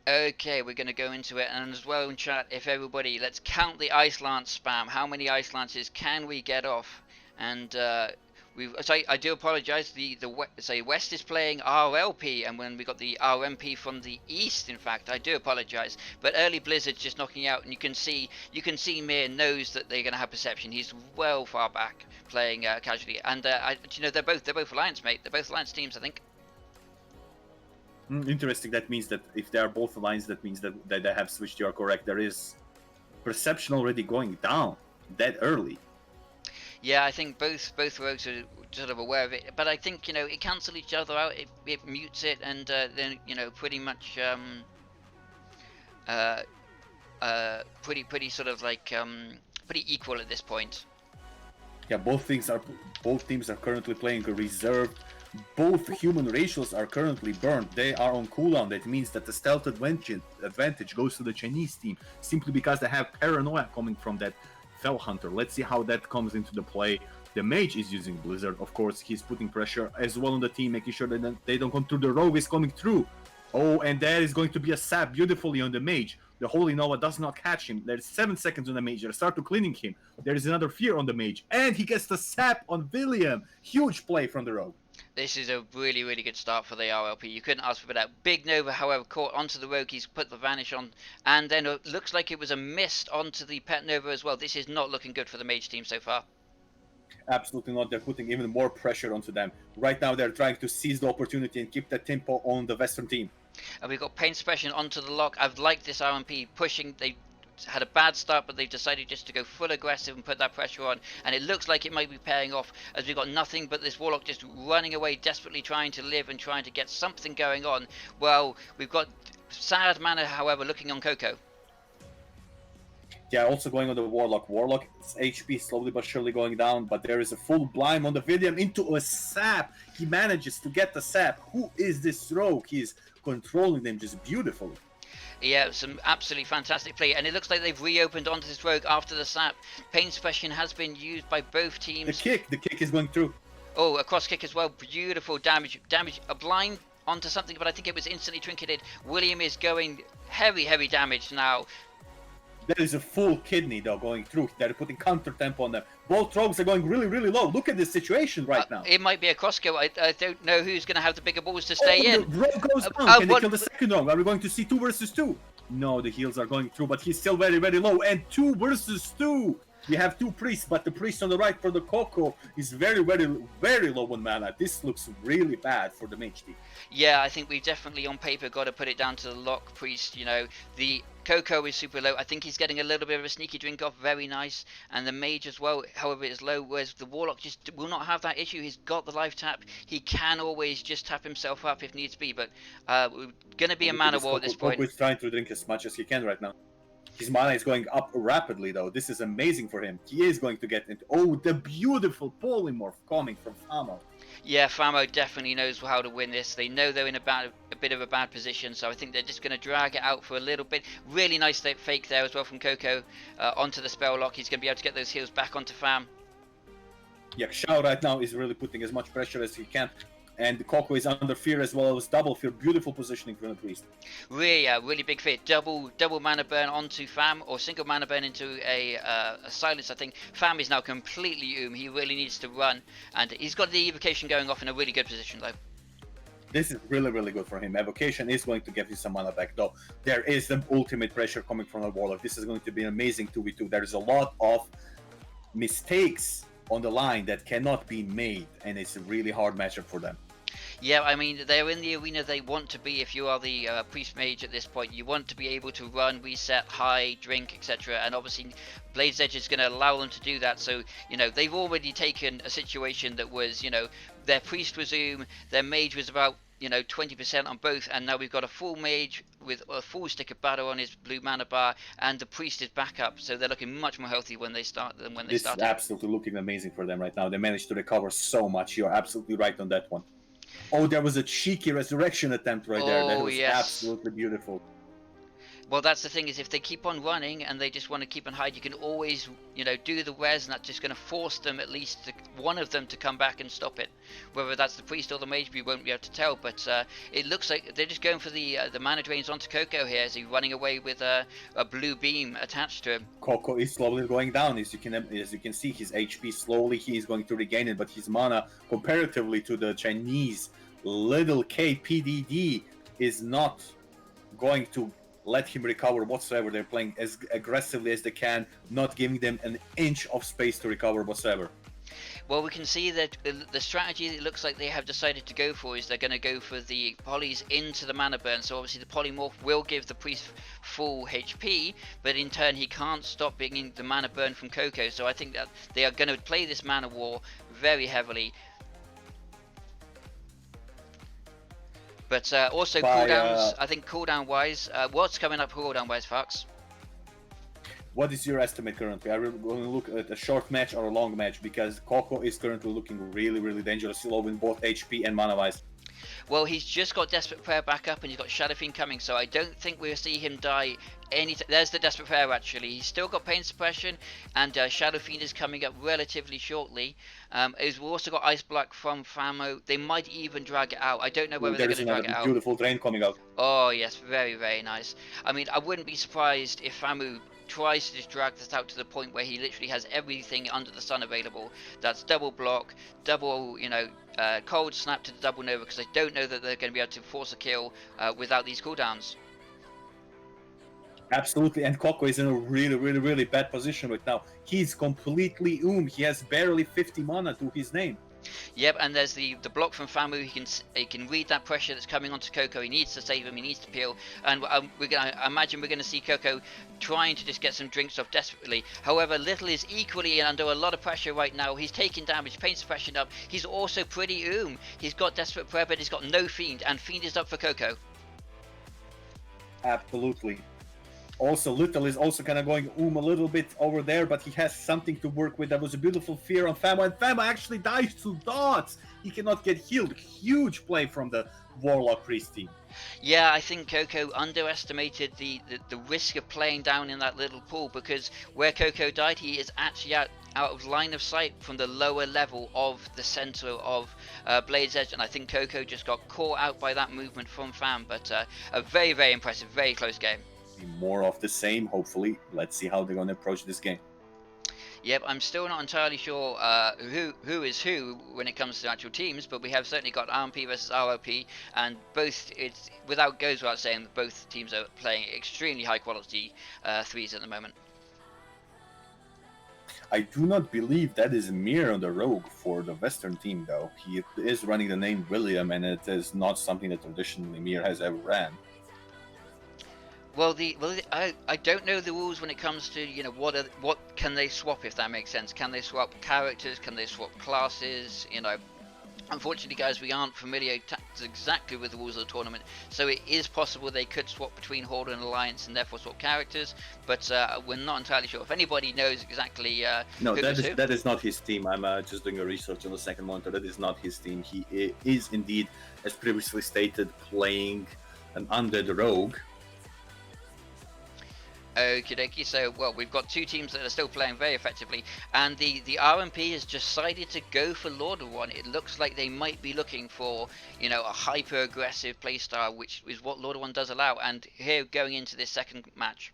Okay, we're going to go into it, and as well in chat, if everybody, let's count the Ice Lance spam. How many Ice Lances can we get off? And I do apologise. The West is playing RLP, and when we got the RMP from the East, in fact, I do apologise. But early Blizzard's just knocking out, and you can see Mirr knows that they're going to have perception. He's well far back playing casually, and they're both Alliance, mate. They're both Alliance teams, I think. Interesting. That means that if they are both Alliance, that means that they have switched. You are correct. There is perception already going down that early. Yeah, I think both rogues are sort of aware of it, but I think it cancels each other out. It mutes it, and then pretty much pretty sort of like pretty equal at this point. Yeah, both teams are currently playing a reserved. Both human racials are currently burned. They are on cooldown. That means that the stealth advantage goes to the Chinese team simply because they have paranoia coming from that Fell Hunter. Let's see how that comes into the play. The Mage is using Blizzard, of course. He's putting pressure as well on the team, making sure that they don't come through. The Rogue is coming through. Oh, and there is going to be a sap beautifully on the Mage. The Holy Nova does not catch him. There's 7 seconds on the Mage. They start to cleaning him. There is another fear on the Mage, and he gets the sap on William. Huge play from the Rogue. This is a really, really good start for the RLP. You couldn't ask for that. Big Nova, however, caught onto the Rogue. He's put the Vanish on, and then it looks like it was a mist onto the Pet Nova as well. This is not looking good for the Mage team so far. Absolutely not. They're putting even more pressure onto them. Right now, they're trying to seize the opportunity and keep the tempo on the Western team. And we've got Pain Suppression onto the lock. I've liked this RMP pushing. They had a bad start, but they've decided just to go full aggressive and put that pressure on, and it looks like it might be paying off, as we've got nothing but this Warlock just running away, desperately trying to live and trying to get something going on. Well, we've got sad mana, however, looking on Coco. Yeah, also going on the Warlock. Warlock's HP slowly but surely going down, but there is a full blind on the Vidium into a sap. He manages to get the sap. Who is this rogue? He's controlling them just beautifully. Yeah, some absolutely fantastic play, and it looks like they've reopened onto this rogue after the sap. Pain suppression has been used by both teams. The kick is going through. Oh, a cross kick as well. Beautiful damage. A blind onto something, but I think it was instantly trinketed. William is going heavy damage now. There is a full kidney though going through. They're putting counter tempo on them. Both rogues are going really low. Look at this situation right now. It might be a cross kill. I don't know who's going to have the bigger balls to stay in. The rogue goes down. Can they kill the second rogue? Are we going to see 2 versus 2? No, the heals are going through, but he's still very low. And 2 versus 2. You have 2 priests, but the priest on the right for the Coco is very low on mana. This looks really bad for the mage team. Yeah, I think we've definitely on paper got to put it down to the lock priest. You know, the Coco is super low. I think he's getting a little bit of a sneaky drink off, very nice. And the mage as well, however, is low, whereas the Warlock just will not have that issue. He's got the life tap. He can always just tap himself up if needs be, but we're going to be a mana war at this point. Coco is trying to drink as much as he can right now. His mana is going up rapidly, though. This is amazing for him. He is going to get into... Oh, the beautiful polymorph coming from Famo. Yeah, Famo definitely knows how to win this. They know they're in a bit of a bad position, so I think they're just going to drag it out for a little bit. Really nice fake there as well from Coco onto the spell lock. He's going to be able to get those heals back onto Fam. Yeah, Xiao right now is really putting as much pressure as he can. And Coco is under fear as well as double fear. Beautiful positioning from the priest. Really big fear. Double mana burn onto Fam, or single mana burn into a silence. I think Fam is now completely He really needs to run, and he's got the evocation going off in a really good position though. This is really good for him. Evocation is going to give you some mana back, though. There is the ultimate pressure coming from the Warlock. This is going to be an amazing 2v2. There is a lot of mistakes on the line that cannot be made, and it's a really hard matchup for them. Yeah, I mean, they're in the arena they want to be. If you are the priest mage at this point, you want to be able to run, reset, high, drink, etc. And obviously, Blade's Edge is going to allow them to do that. So, you know, they've already taken a situation that was, you know, their priest was their mage was about, you know, 20% on both, and now we've got a full mage with a full stick of battle on his blue mana bar, and the priest is back up, so they're looking much more healthy when they start than when they started. This is absolutely looking amazing for them right now. They managed to recover so much. You're absolutely right on that one. Oh, there was a cheeky resurrection attempt right there. That was absolutely beautiful. Well, that's the thing, is if they keep on running and they just want to keep on hide, you can always, you know, do the res, and that's just going to force them, at least one of them, to come back and stop it. Whether that's the priest or the mage, we won't be able to tell, but it looks like they're just going for the mana drains onto Coco here, as he's running away with a blue beam attached to him. Coco is slowly going down, as you can see. His HP slowly, he is going to regain it, but his mana, comparatively to the Chinese littleKe PDD, is not going to let him recover whatsoever. They're playing as aggressively as they can, not giving them an inch of space to recover whatsoever. Well, we can see that the strategy it looks like they have decided to go for is they're going to go for the polys into the mana burn. So obviously the polymorph will give the priest full HP, but in turn he can't stop bringing the mana burn from Coco. So I think that they are going to play this mana war very heavily. But also cooldowns, I think cooldown wise, what's coming up cooldown wise, Farks? What is your estimate currently? Are we going to look at a short match or a long match? Because Coco is currently looking really dangerous, low in both HP and mana wise. Well, he's just got Desperate Prayer back up, and he's got Shadow Fiend coming, so I don't think we'll see him die there's the Desperate Prayer, actually. He's still got Pain Suppression, and Shadow Fiend is coming up relatively shortly. We've also got Ice Block from Famo. They might even drag it out. I don't know whether they're going to drag it out. Beautiful drain coming out. Oh, yes, very nice. I mean, I wouldn't be surprised if Famo tries to just drag this out to the point where he literally has everything under the sun available. That's double block, double, you know, cold snap to the double nova, because I don't know that they're going to be able to force a kill without these cooldowns. Absolutely, and Coco is in a really bad position right now. He's completely He has barely 50 mana to his name. Yep, and there's the block from Famu. He can read that pressure that's coming onto Coco. He needs to save him. He needs to peel. And I imagine we're going to see Coco trying to just get some drinks off desperately. However, Little is equally under a lot of pressure right now. He's taking damage, pain suppression up. He's also pretty He's got Desperate Prayer, but he's got no Fiend, and Fiend is up for Coco. Absolutely. Also, Little is also kind of going a little bit over there, but he has something to work with. That was a beautiful fear on Fama, and Fama actually dies to dots. He cannot get healed. Huge play from the Warlock Priest team. Yeah, I think Coco underestimated the risk of playing down in that little pool, because where Coco died, he is actually out of line of sight from the lower level of the center of Blade's Edge, and I think Coco just got caught out by that movement from Fam. But a very, very impressive, very close game. More of the same, hopefully. Let's see how they're going to approach this game. Yep, I'm still not entirely sure who is who when it comes to actual teams, but we have certainly got RMP versus ROP, and both, it's goes without saying that both teams are playing extremely high quality threes at the moment. I do not believe that is Mirr on the Rogue for the Western team, though. He is running the name William, and it is not something that traditionally Mirr has ever ran. Well, I don't know the rules when it comes to, you know, what can they swap, if that makes sense. Can they swap characters? Can they swap classes? You know, unfortunately, guys, we aren't familiar exactly with the rules of the tournament, so it is possible they could swap between Horde and Alliance and therefore swap characters, but we're not entirely sure. If anybody knows exactly no, that is not his team. I'm just doing a research on the second monitor. That is not his team. He is indeed, as previously stated, playing an undead rogue. Okie dokie, so well, we've got two teams that are still playing very effectively, and the RMP has decided to go for Lord of One. It looks like they might be looking for, you know, a hyper aggressive playstyle, which is what Lord of One does allow, and here going into this second match.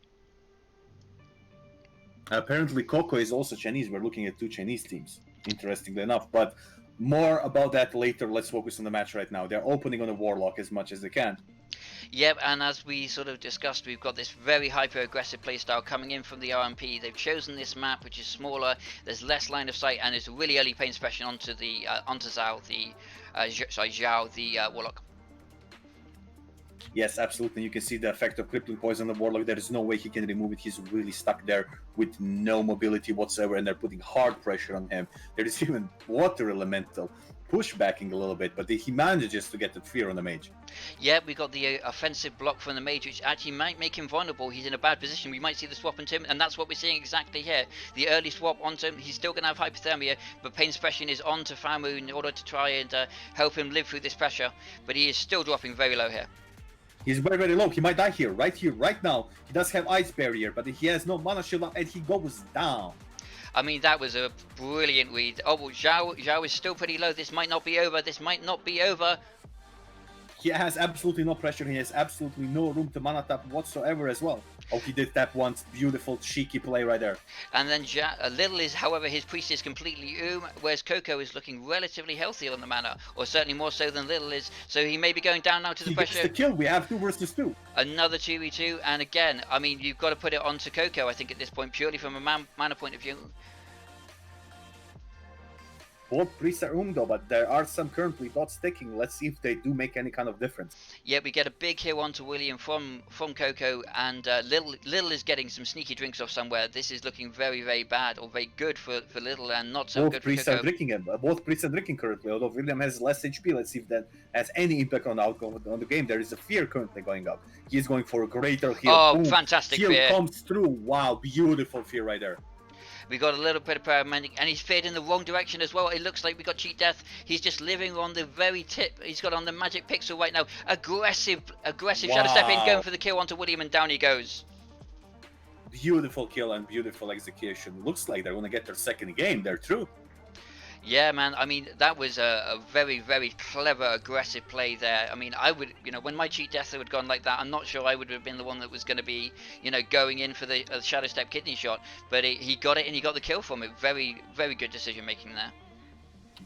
Apparently Coco is also Chinese. We're looking at two Chinese teams, interestingly enough, but more about that later. Let's focus on the match right now. They're opening on a Warlock as much as they can. Yep, and as we sort of discussed, we've got this very hyper-aggressive playstyle coming in from the RMP. They've chosen this map, which is smaller. There's less line of sight, and it's a really early pain suppression onto the Zhao, the Warlock. Yes, absolutely. You can see the effect of crippling poison on the Warlock. There is no way he can remove it. He's really stuck there with no mobility whatsoever, and they're putting hard pressure on him. There is even water elemental pushbacking a little bit, but he manages to get the fear on the mage. Yeah, we got the offensive block from the mage, which actually might make him vulnerable. He's in a bad position. We might see the swap onto him, and that's what we're seeing exactly here. The early swap onto him. He's still going to have hypothermia, but pain suppression is on to Famu in order to try and help him live through this pressure, but he is still dropping very low here. He's very, very low. He might die here, right now. He does have ice barrier, but he has no mana shield up, and he goes down. I mean, that was a brilliant read. Oh, well, Zhao is still pretty low. This might not be over. This might not be over. He has absolutely no pressure. He has absolutely no room to mana tap whatsoever as well. Oh, he did tap once. Beautiful, cheeky play right there. And then Little is, however, his priest is completely whereas Coco is looking relatively healthy on the mana, or certainly more so than Little is. So he may be going down now to the pressure. He gets the kill. We have 2 versus 2. Another 2v2, and again, I mean, you've got to put it onto Coco, I think, at this point, purely from a mana point of view. Both priests are though, but there are some currently dots sticking. Let's see if they do make any kind of difference. Yeah, we get a big kill onto William from Coco, and Little is getting some sneaky drinks off somewhere. This is looking very, very bad, or very good for Little, and not so good for Coco. Both priests are drinking currently, although William has less HP. Let's see if that has any impact on the outcome on the game. There is a fear currently going up. He is going for a greater heal. Oh, boom. Fantastic heal fear. Comes through. Wow, beautiful fear right there. We got a little bit of paramedic, and he's feared in the wrong direction as well. It looks like we got cheat death. He's just living on the very tip. He's got on the magic pixel right now. Aggressive wow. Shadow Step in, going for the kill onto William, and down he goes. Beautiful kill and beautiful execution. Looks like they're going to get their second game. They're through. Yeah, man. I mean, that was a very, very clever, aggressive play there. I mean, I would, you know, when my cheat death had gone like that, I'm not sure I would have been the one that was going to be, you know, going in for the Shadow Step kidney shot. But he got it, and he got the kill from it. Very, very good decision making there.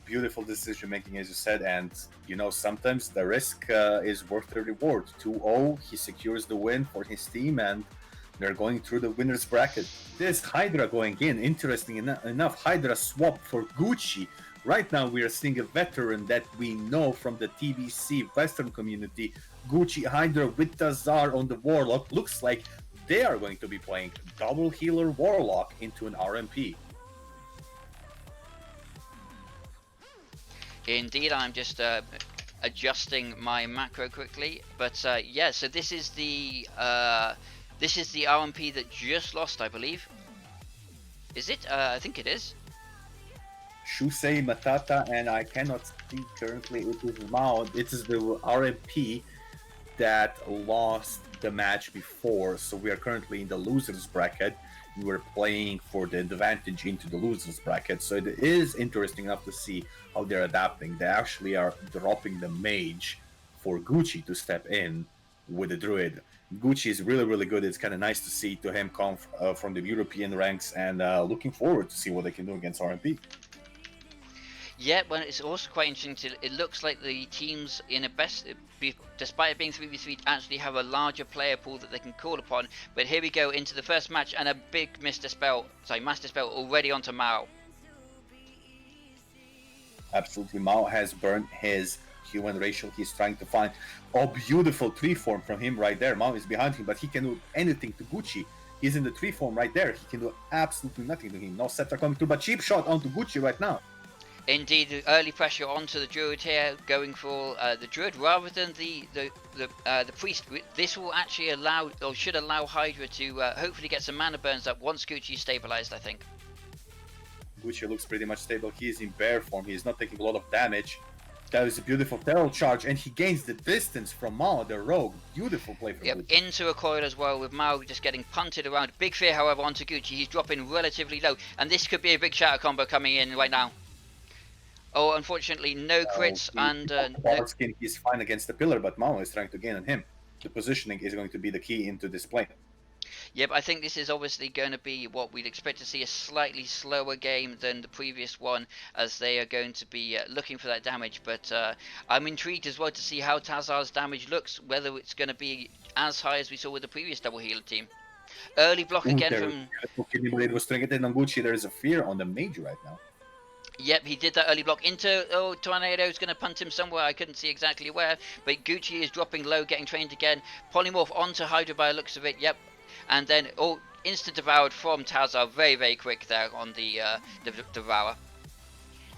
Beautiful decision making, as you said, and you know, sometimes the risk is worth the reward. 2-0, he secures the win for his team, and they're going through the winner's bracket. This Hydra going in, interesting enough, Hydra swap for Gucci. Right now we are seeing a veteran that we know from the TBC Western community. Gucci Hydra with Tazar on the Warlock. Looks like they are going to be playing double healer Warlock into an RMP. Indeed, I'm just adjusting my macro quickly. But yeah, so this is the This is the RMP that just lost, I believe. Is it? I think it is. Shusei Matata, and I cannot see currently. It is Mao. It is the RMP that lost the match before, so we are currently in the losers bracket. We're playing for the advantage into the losers bracket, so it is interesting enough to see how they're adapting. They actually are dropping the mage for Gucci to step in with the druid. Gucci is really, really good. It's kind of nice to see to him come from the European ranks, and looking forward to see what they can do against RMP. Yeah, well, it's also quite interesting. It looks like the teams in a despite it being 3v3, actually have a larger player pool that they can call upon. But here we go into the first match, and a big master spell already onto Mao. Absolutely, Mao has burned his human racial. He's trying to find a beautiful tree form from him right there. Mao is behind him, but he can do anything to Gucci. He's in the tree form right there. He can do absolutely nothing to him. No scepter coming through, but cheap shot onto Gucci right now. Indeed, the early pressure onto the Druid here, going for the Druid rather than the Priest. This will actually allow, or should allow, Hydra to hopefully get some mana burns up once Gucci is stabilized, I think. Gucci looks pretty much stable. He is in bear form. He is not taking a lot of damage. That is a beautiful feral charge, and he gains the distance from Mao, the rogue. Beautiful play from Gucci. Into a coil as well, with Mao just getting punted around. Big fear, however, onto Gucci. He's dropping relatively low, and this could be a big shatter combo coming in right now. Oh, unfortunately, no crits and no... Skin, he's fine against the pillar, but Mao is trying to gain on him. The positioning is going to be the key into this play. Yep, I think this is obviously going to be what we'd expect to see, a slightly slower game than the previous one, as they are going to be looking for that damage. But I'm intrigued as well to see how Tazar's damage looks, whether it's going to be as high as we saw with the previous double healer team. Early block again from... It was trying to get on Gucci. There is a fear on the mage right now. Yep, he did that early block into... Oh, Tornado's going to punt him somewhere. I couldn't see exactly where. But Gucci is dropping low, getting trained again. Polymorph onto Hydra by the looks of it. Yep. And then, instant devoured from Tazar. Very, very quick there on the Devourer.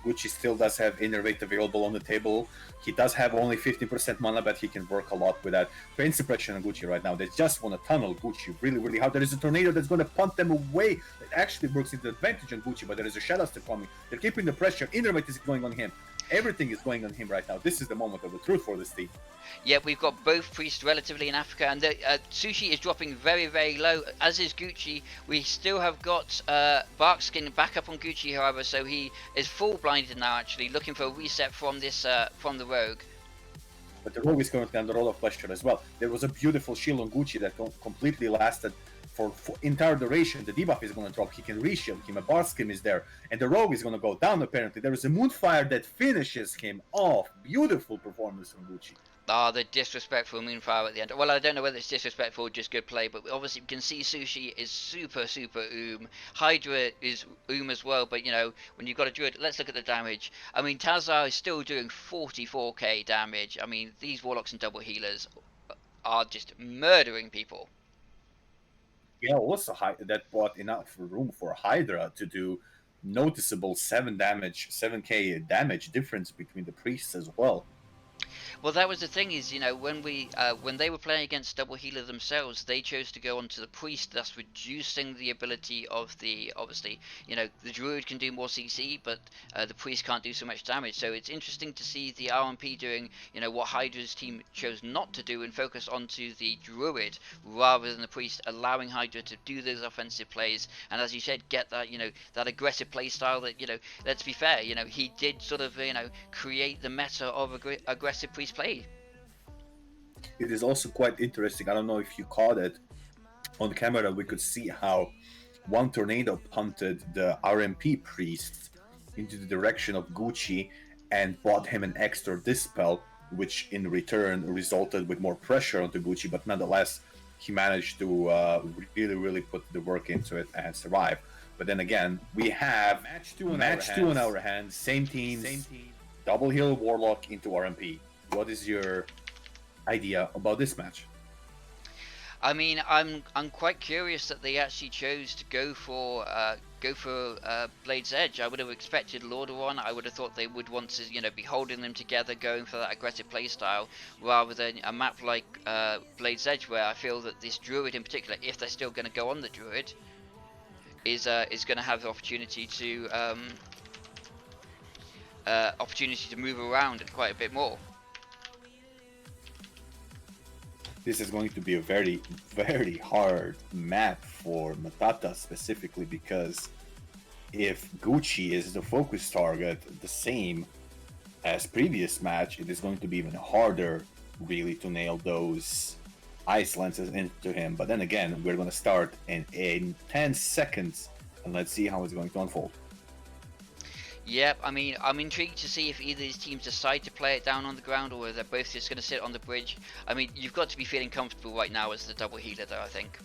Gucci still does have Innervate available on the table. He does have only 50% mana, but he can work a lot with that. Pain suppression on Gucci right now. They just want to tunnel Gucci really, really hard. There is a tornado that's going to punt them away. It actually works into advantage on Gucci, but there is a Shadow Step coming. They're keeping the pressure. Innervate is going on him. Everything is going on him right now. This is the moment of the truth for this team. Yeah, we've got both priests relatively in Africa, and Sushi is dropping very, very low, as is Gucci. We still have got Barkskin back up on Gucci, however, so he is full blinded now, actually, looking for a reset from this from the Rogue. But the Rogue is currently under roll of pressure as well. There was a beautiful shield on Gucci that completely lasted for entire duration. The debuff is going to drop. He can reshield him. A Barskim is there. And the Rogue is going to go down, apparently. There is a Moonfire that finishes him off. Beautiful performance from Gucci. Ah, the disrespectful Moonfire at the end. Well, I don't know whether it's disrespectful or just good play, but obviously we can see Sushi is super, super Hydra is as well, but, you know, when you've got a Druid, let's look at the damage. I mean, Tazar is still doing 44k damage. I mean, these Warlocks and double healers are just murdering people. Yeah, also that brought enough room for Hydra to do noticeable 7k damage difference between the priests as well. Well, that was the thing, is, you know, when they were playing against double healer themselves, they chose to go onto the priest, thus reducing the ability of the, obviously, you know, the Druid can do more CC, but the priest can't do so much damage. So it's interesting to see the RMP doing, you know, what Hydra's team chose not to do and focus onto the Druid rather than the priest, allowing Hydra to do those offensive plays. And as you said, get that, you know, that aggressive play style that, you know, let's be fair, you know, he did sort of, you know, create the meta of aggressive priest play. It is also quite interesting. I don't know if you caught it on camera. We could see how one tornado punted the RMP priest into the direction of Gucci and brought him an extra dispel, which in return resulted with more pressure onto Gucci. But nonetheless, he managed to really put the work into it and survive. But then again, we have match two on our hands. Same team. Double heal Warlock into RMP. What is your idea about this match? I mean, I'm quite curious that they actually chose to go for go for Blade's Edge. I would have expected Lordaeron. I would have thought they would want to, be holding them together, going for that aggressive playstyle, rather than a map like Blade's Edge, where I feel that this Druid in particular, if they're still going to go on the Druid, is going to have the opportunity to move around quite a bit more. This is going to be a very, very hard map for Matata specifically, because if Gucci is the focus target, the same as previous match, it is going to be even harder really to nail those ice lances into him. But then again, we're going to start in 10 seconds, and let's see how it's going to unfold. Yep, I mean, I'm intrigued to see if either of these teams decide to play it down on the ground, or whether they're both just going to sit on the bridge. I mean, you've got to be feeling comfortable right now as the double healer, though, I think.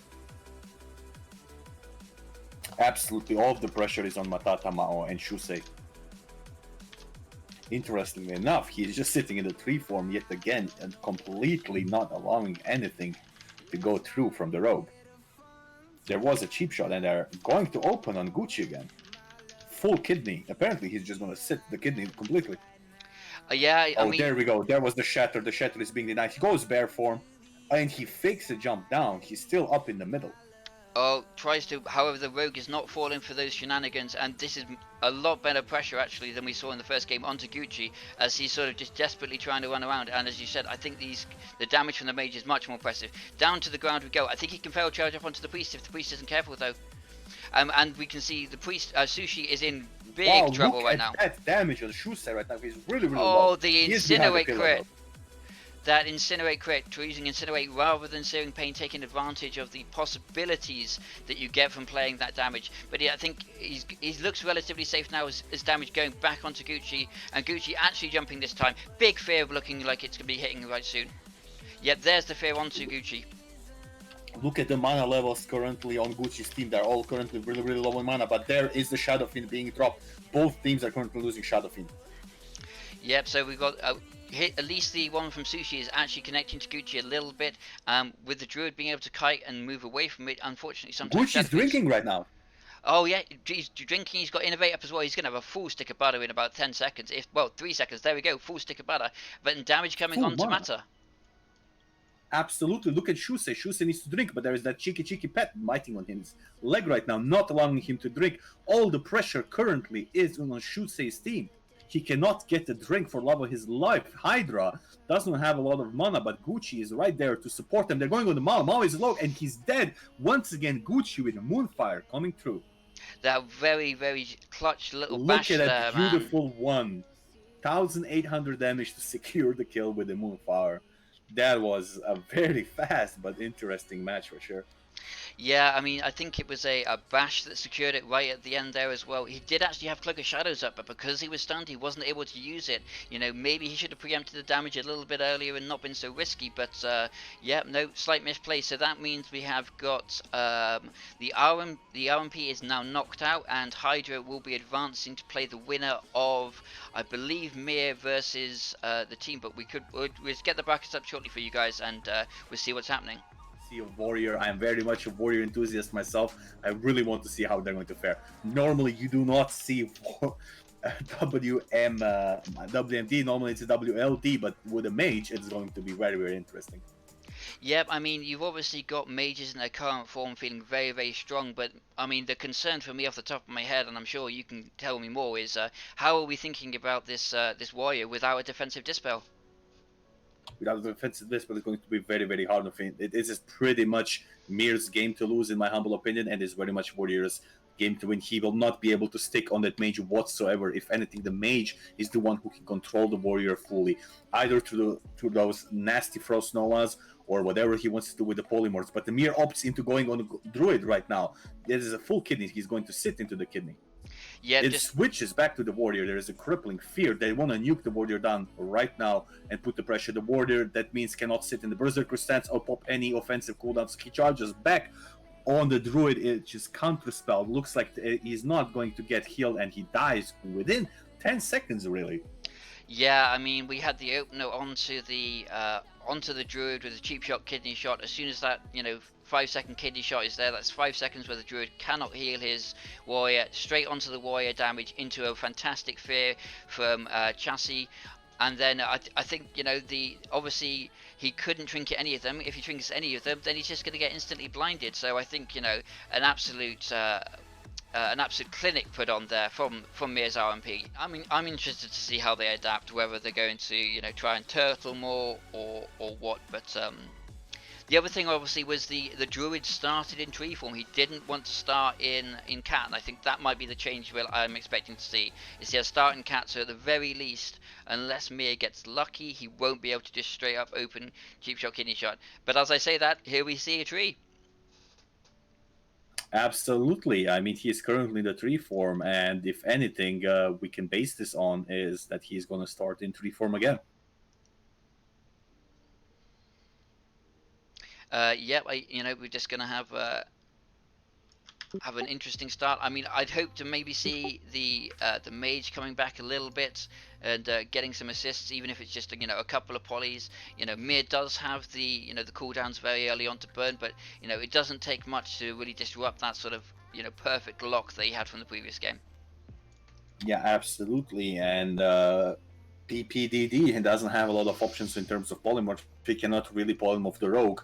Absolutely, all of the pressure is on Matata, Mao, and Shusei. Interestingly enough, he's just sitting in the tree form yet again, and completely not allowing anything to go through from the rogue. There was a cheap shot, and they're going to open on Gucci again. Full kidney. Apparently, he's just going to sit the kidney completely. Yeah, I mean, there we go. There was the shatter. The shatter is being denied. He goes bear form, and he fakes a jump down. He's still up in the middle. Oh, tries to. However, the rogue is not falling for those shenanigans, and this is a lot better pressure actually than we saw in the first game onto Gucci, as he's sort of just desperately trying to run around. And as you said, I think the damage from the mage is much more impressive. Down to the ground we go. I think he can fail charge up onto the priest if the priest isn't careful though. And we can see the priest Sushi is in big trouble right now. Look at that damage on Shusei right now. He's really low. Oh, the incinerate crit. That incinerate crit, using incinerate rather than searing pain, taking advantage of the possibilities that you get from playing that damage. But yeah, I think he looks relatively safe now as damage going back onto Gucci, and Gucci actually jumping this time. Big fear of looking like it's going to be hitting right soon. Yep, there's the fear onto Gucci. Look at the mana levels currently on Gucci's team. They're all currently really low in mana, but there is the Shadow Fiend being dropped. Both teams are currently losing Shadow Fiend. Yep, so we've got at least the one from Sushi is actually connecting to Gucci a little bit, with the Druid being able to kite and move away from it. Unfortunately, sometimes Gucci's drinking right now. Oh yeah, he's drinking. He's got Innovate up as well. He's going to have a full stick of butter in about 10 seconds. 3 seconds. There we go, full stick of butter. But then damage coming on to Mata. Absolutely. Look at Shusei. Shusei needs to drink, but there is that cheeky pet biting on his leg right now, not allowing him to drink. All the pressure currently is on Shusei's team. He cannot get a drink for love of his life. Hydra doesn't have a lot of mana, but Gucci is right there to support them. They're going on the Mao. Mao is low, and he's dead. Once again, Gucci with a Moonfire coming through. That very clutch little bash there, man. Look at that beautiful 1,800 damage to secure the kill with the Moonfire. That was a very fast but interesting match for sure. Yeah, I mean, I think it was a bash that secured it right at the end there as well. He did actually have Cloak of Shadows up, but because he was stunned, he wasn't able to use it. You know, maybe he should have preempted the damage a little bit earlier and not been so risky, but yeah, no, slight misplay. So that means we have got the RMP is now knocked out, and Hydra will be advancing to play the winner of, I believe, Mirr versus the team, but we'll get the brackets up shortly for you guys, and we'll see what's happening. Of Warrior. I am very much a Warrior enthusiast myself. I really want to see how they're going to fare. Normally, you do not see WMD. Normally, it's a WLD, but with a mage, it's going to be very interesting. Yep, I mean, you've obviously got mages in their current form feeling very strong, but I mean, the concern for me off the top of my head, and I'm sure you can tell me more, is how are we thinking about this Warrior without a defensive dispel? Without the defensive dispel, it's going to be very hard. It is pretty much Mirr's game to lose, in my humble opinion, and is very much Warrior's game to win. He will not be able to stick on that mage whatsoever. If anything, the mage is the one who can control the Warrior fully, either through those nasty Frost Novas or whatever he wants to do with the polymorphs. But the Mirr opts into going on the Druid right now. There is a full kidney. He's going to sit into the kidney. Yeah, it switches back to the Warrior. There is a crippling fear. They want to nuke the Warrior down right now and put the pressure. The Warrior, that means, cannot sit in the Berserker stance or pop any offensive cooldowns. He charges back on the Druid. It just counterspell. Looks like he's not going to get healed, and he dies within 10 seconds, really. Yeah, I mean, we had the opener onto the Druid with a cheap shot, kidney shot. As soon as that, 5-second kidney shot is there. That's 5 seconds where the Druid cannot heal his warrior. Straight onto the warrior damage into a fantastic fear from Chassis. And then I think, you know, obviously he couldn't trinket any of them. If he trinkets any of them, then he's just going to get instantly blinded. So I think, you know, an absolute clinic put on there from Mirr's RMP. I mean, I'm interested to see how they adapt, whether they're going to, you know, try and turtle more or what. But the other thing obviously was the Druid started in tree form. He didn't want to start in cat, and I think that might be the change I'm expecting to see. Is he'll start in cat, so at the very least, unless Mirr gets lucky, he won't be able to just straight up open cheap shot kidney shot. But as I say that, here we see a tree. Absolutely. I mean, he is currently in the tree form, and if anything, we can base this on is that he's going to start in tree form again. Yep, you know, we're just going to have an interesting start. I mean, I'd hope to maybe see the mage coming back a little bit and getting some assists, even if it's just, you know, a couple of polys. You know, Mirr does have the, you know, the cooldowns very early on to burn, but, you know, it doesn't take much to really disrupt that sort of, you know, perfect lock that he had from the previous game. Yeah, absolutely. And PDD doesn't have a lot of options in terms of polymorph. He cannot really polymorph the rogue,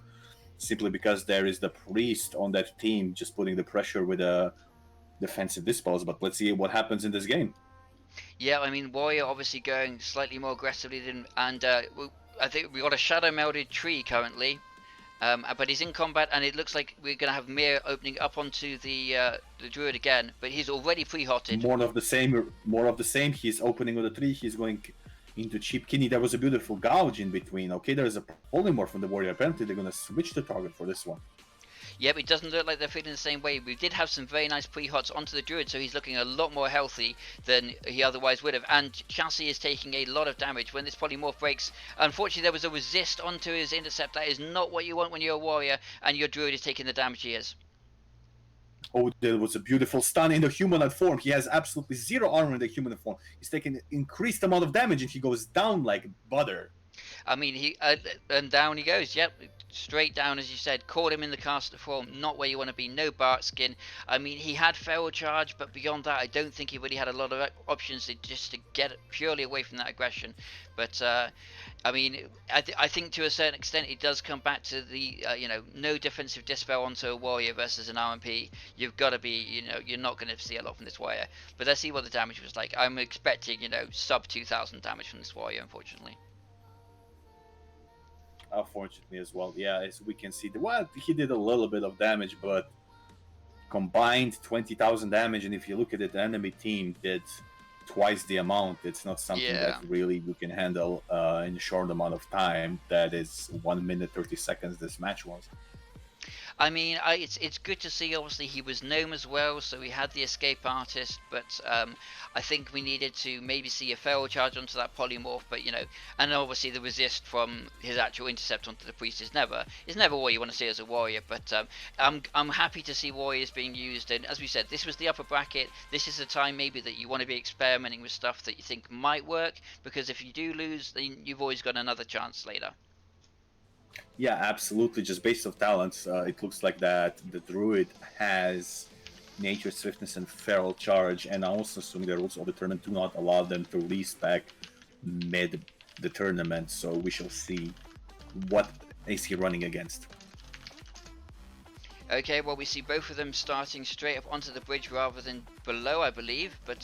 simply because there is the priest on that team just putting the pressure with a defensive dispose. But let's see what happens in this game. Yeah, I mean, warrior obviously going slightly more aggressively than, and I think we got a shadow melded tree currently, but he's in combat, and it looks like we're gonna have Mirr opening up onto the Druid again, but he's already pre-hotted. More of the same. More of the same. He's opening with a tree. He's going into cheap kidney. There was a beautiful gouge in between. Okay, there's a polymorph from the warrior. Apparently, they're gonna switch the target for this one. Yep, it doesn't look like they're feeling the same way. We did have some very nice pre-hots onto the Druid, so he's looking a lot more healthy than he otherwise would have. And Chassis is taking a lot of damage when this polymorph breaks. Unfortunately, there was a resist onto his intercept. That is not what you want when you're a warrior, and your Druid is taking the damage he is. Oh, there was a beautiful stun in the humanoid form. He has absolutely zero armor in the humanoid form. He's taking an increased amount of damage, and he goes down like butter. I mean, and down he goes. Yep, straight down, as you said. Caught him in the caster form, not where you want to be. No bark skin. I mean, he had feral charge, but beyond that, I don't think he really had a lot of options to get purely away from that aggression. But I mean, I think to a certain extent, it does come back to the you know, no defensive dispel onto a warrior versus an RMP. You've got to be, you know, you're not going to see a lot from this warrior. But let's see what the damage was like. I'm expecting, you know, sub 2,000 damage from this warrior, unfortunately. Unfortunately as well. Yeah, as we can see, he did a little bit of damage, but combined 20,000 damage, and if you look at it, the enemy team did twice the amount. It's not something that really you can handle in a short amount of time. That is 1 minute 30 seconds this match was. I mean, it's good to see. Obviously, he was gnome as well, so we had the escape artist. But I think we needed to maybe see a feral charge onto that polymorph. But you know, and obviously the resist from his actual intercept onto the priest is never what you want to see as a warrior. But I'm happy to see warriors being used. And as we said, this was the upper bracket. This is the time maybe that you want to be experimenting with stuff that you think might work. Because if you do lose, then you've always got another chance later. Yeah, absolutely. Just based on talents, it looks like that the Druid has nature, swiftness, and feral charge, and I also assume the rules of the tournament do not allow them to respec mid the tournament. So we shall see what is he running against. Okay, well, we see both of them starting straight up onto the bridge rather than below, I believe. But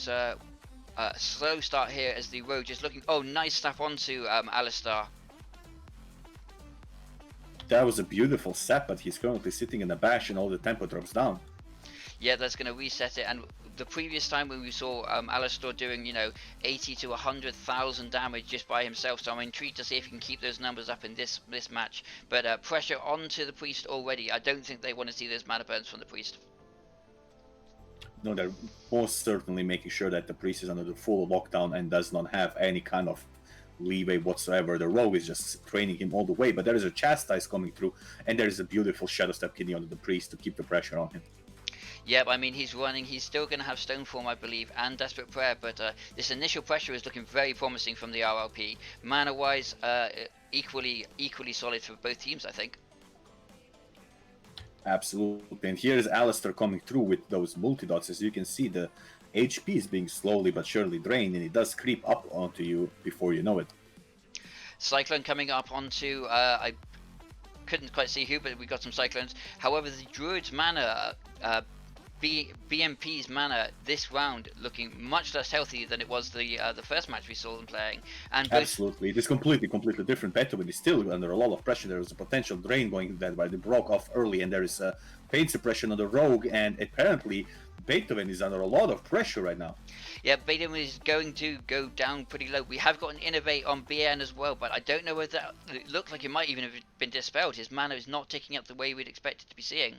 slow start here as the rogue is looking. Oh, nice stuff onto Alastor. That was a beautiful set, but he's currently sitting in a bash and all the tempo drops down. Yeah, that's going to reset it. And the previous time when we saw Alastor doing, you know, 80 to 100,000 damage just by himself, so I'm intrigued to see if he can keep those numbers up in this match. But pressure onto the priest already. I don't think they want to see those mana burns from the priest. No, they're most certainly making sure that the priest is under the full lockdown and does not have any kind of leeway whatsoever. The rogue is just training him all the way, but there is a chastise coming through, and there is a beautiful shadow step kidney under the priest to keep the pressure on him. Yep, I mean, he's running. He's still going to have Stone Form, I believe, and Desperate Prayer, but this initial pressure is looking very promising from the RLP. Mana-wise, equally solid for both teams, I think. Absolutely. And here's Alastor coming through with those multi-dots. As you can see, the HP is being slowly but surely drained, and it does creep up onto you before you know it. Cyclone coming up onto, I couldn't quite see who, but we got some Cyclones. However, the Druid's mana, BMP's mana this round looking much less healthy than it was the first match we saw them playing. And absolutely, it is completely different. Beethoven is still under a lot of pressure. There is a potential drain going that way. They broke off early, and there is a pain suppression on the Rogue, and apparently Beethoven is under a lot of pressure right now. Yeah, Beethoven is going to go down pretty low. We have got an Innovate on BN as well, but I don't know whether it looked like it might even have been dispelled. His mana is not ticking up the way we'd expect it to be seeing.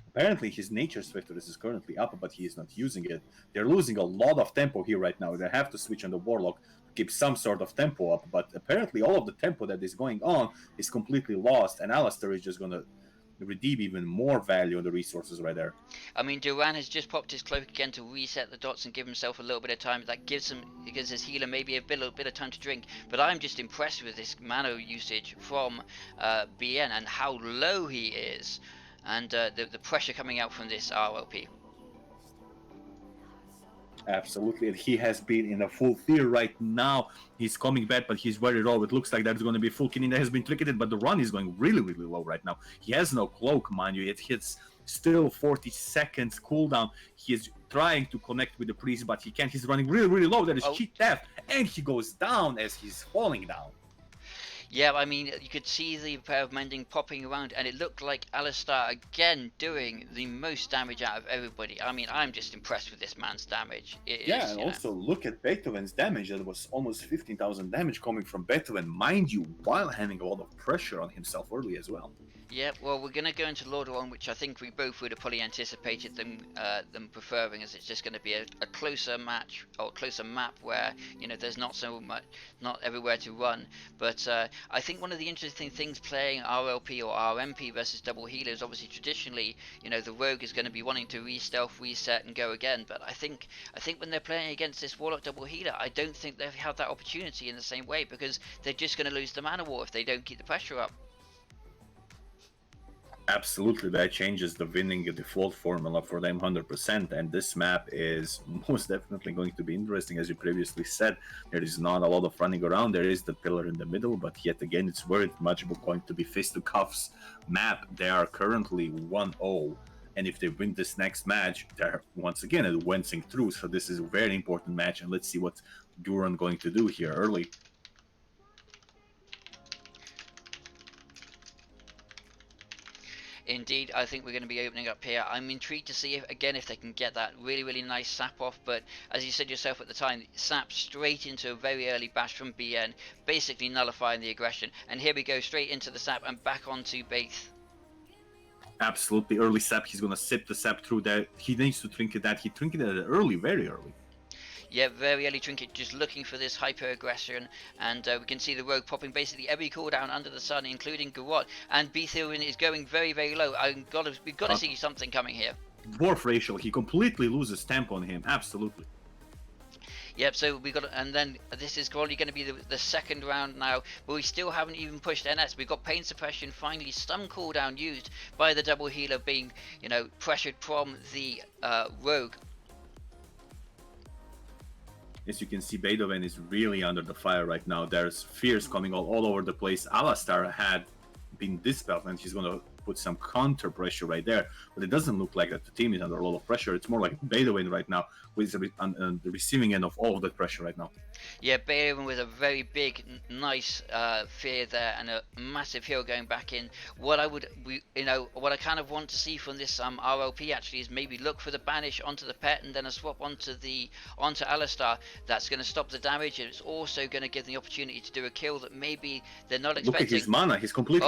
Apparently his Nature's Victories is currently up, but he is not using it. They're losing a lot of tempo here right now. They have to switch on the Warlock to keep some sort of tempo up, but apparently all of the tempo that is going on is completely lost, and Alastor is just going to redeem even more value on the resources right there. I mean, Durant has just popped his cloak again to reset the dots and give himself a little bit of time. That gives his healer maybe a little bit of time to drink. But I'm just impressed with this mana usage from BN and how low he is, and the pressure coming out from this RLP. Absolutely, and he has been in a full fear right now. He's coming back, but he's very low. It looks like there's going to be full killing that has been triggered, but the run is going really low right now. He has no cloak, mind you. It hits still 40 seconds cooldown. He is trying to connect with the priest, but he can't. He's running really low. That is cheat theft, and he goes down as he's falling down. Yeah, I mean, you could see the pair of mending popping around, and it looked like Alastor again doing the most damage out of everybody. I mean, I'm just impressed with this man's damage. And also look at Beethoven's damage. That was almost 15,000 damage coming from Beethoven, mind you, while having a lot of pressure on himself early as well. Yeah, well, we're going to go into Lordaeron, which I think we both would have probably anticipated them preferring, as it's just going to be a closer match, or closer map where, you know, there's not everywhere to run. But I think one of the interesting things playing RLP or RMP versus double healer is obviously traditionally, you know, the rogue is going to be wanting to re-stealth, reset, and go again. But I think when they're playing against this warlock double healer, I don't think they've had that opportunity in the same way, because they're just going to lose the mana war if they don't keep the pressure up. Absolutely, that changes the winning default formula for them 100%, and this map is most definitely going to be interesting. As you previously said, there is not a lot of running around. There is the pillar in the middle, but yet again, it's very much going to be fisticuffs map. They are currently 1-0, and if they win this next match, they're once again advancing through. So this is a very important match, and let's see what Durant going to do here early. Indeed, I think we're going to be opening up here. I'm intrigued to see if they can get that really nice sap off, but as you said yourself at the time, sap straight into a very early bash from BN, basically nullifying the aggression. And here we go, straight into the sap and back onto Baith. Absolutely, early sap. He's going to sip the sap through there. He needs to trinket that. He trinketed it early, very early. Yeah, very early trinket, just looking for this hyper-aggression, and we can see the rogue popping basically every cooldown under the sun, including Garrot, and Beethoven is going very low. We've got to see something coming here. Dwarf racial, he completely loses tempo on him, absolutely. Yep, so we got, and then this is probably going to be the second round now, but we still haven't even pushed NS. We've got pain suppression, finally stun cooldown used by the double healer being, you know, pressured from the rogue. As you can see, Beethoven is really under the fire right now. There's fears coming all over the place. Alastor had been dispelled, and he's going to put some counter pressure right there. But it doesn't look like that the team is under a lot of pressure. It's more like Beethoven right now, who is on the receiving end of all of that pressure right now. Yeah, Beethoven with a very big, nice fear there, and a massive heal going back in. What I kind of want to see from this RLP actually is maybe look for the banish onto the pet, and then a swap onto Alastor. That's going to stop the damage, and it's also going to give them the opportunity to do a kill that maybe they're not expecting. Look at his mana; he's completely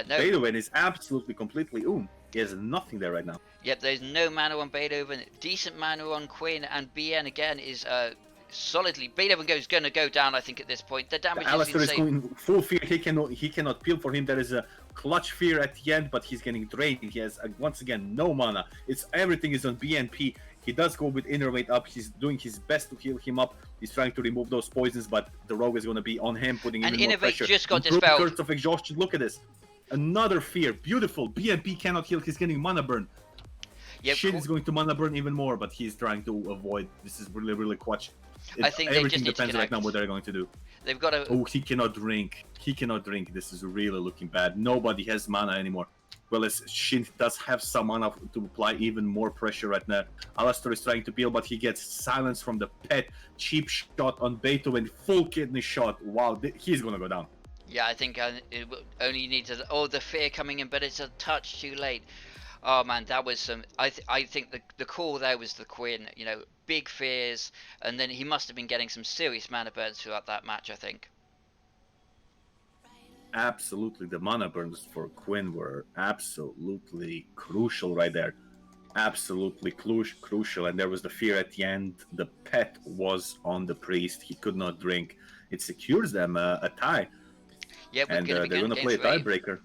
Beethoven is absolutely completely He has nothing there right now. Yep, there's no mana on Beethoven. Decent mana on Quinn, and BN again is solidly. Beethoven going to go down, I think, at this point. The damage is insane. Is going full fear. He cannot peel for him. There is a clutch fear at the end, but he's getting drained. He has once again no mana. Everything is on BNP. He does go with innervate up. He's doing his best to heal him up. He's trying to remove those poisons, but the rogue is going to be on him, putting in more pressure. And innervate just got dispelled. Curse of exhaustion. Look at this. Another fear. Beautiful. BNP cannot heal. He's getting mana burn. Yep, Shin is going to mana burn even more, but he's trying to avoid. This is really, really clutch. I think they Everything just need to depends right connect. now what they're going to do. They've got to. Oh, he cannot drink. He cannot drink. This is really looking bad. Nobody has mana anymore. Well, as Shin does have some mana to apply even more pressure right now. Alastor is trying to peel, but he gets silence from the pet. Cheap shot on Beethoven. Full kidney shot. Wow, he's going to go down. Yeah, I think it only needs to. Oh, the fear coming in, but it's a touch too late. Oh man, that was some. I think the call there was the Quinn. You know, big fears, and then he must have been getting some serious mana burns throughout that match. I think. Absolutely, the mana burns for Quinn were absolutely crucial right there. Absolutely crucial, and there was the fear at the end. The pet was on the priest. He could not drink. It secures them a tie. Yeah, and they're going to play a tiebreaker.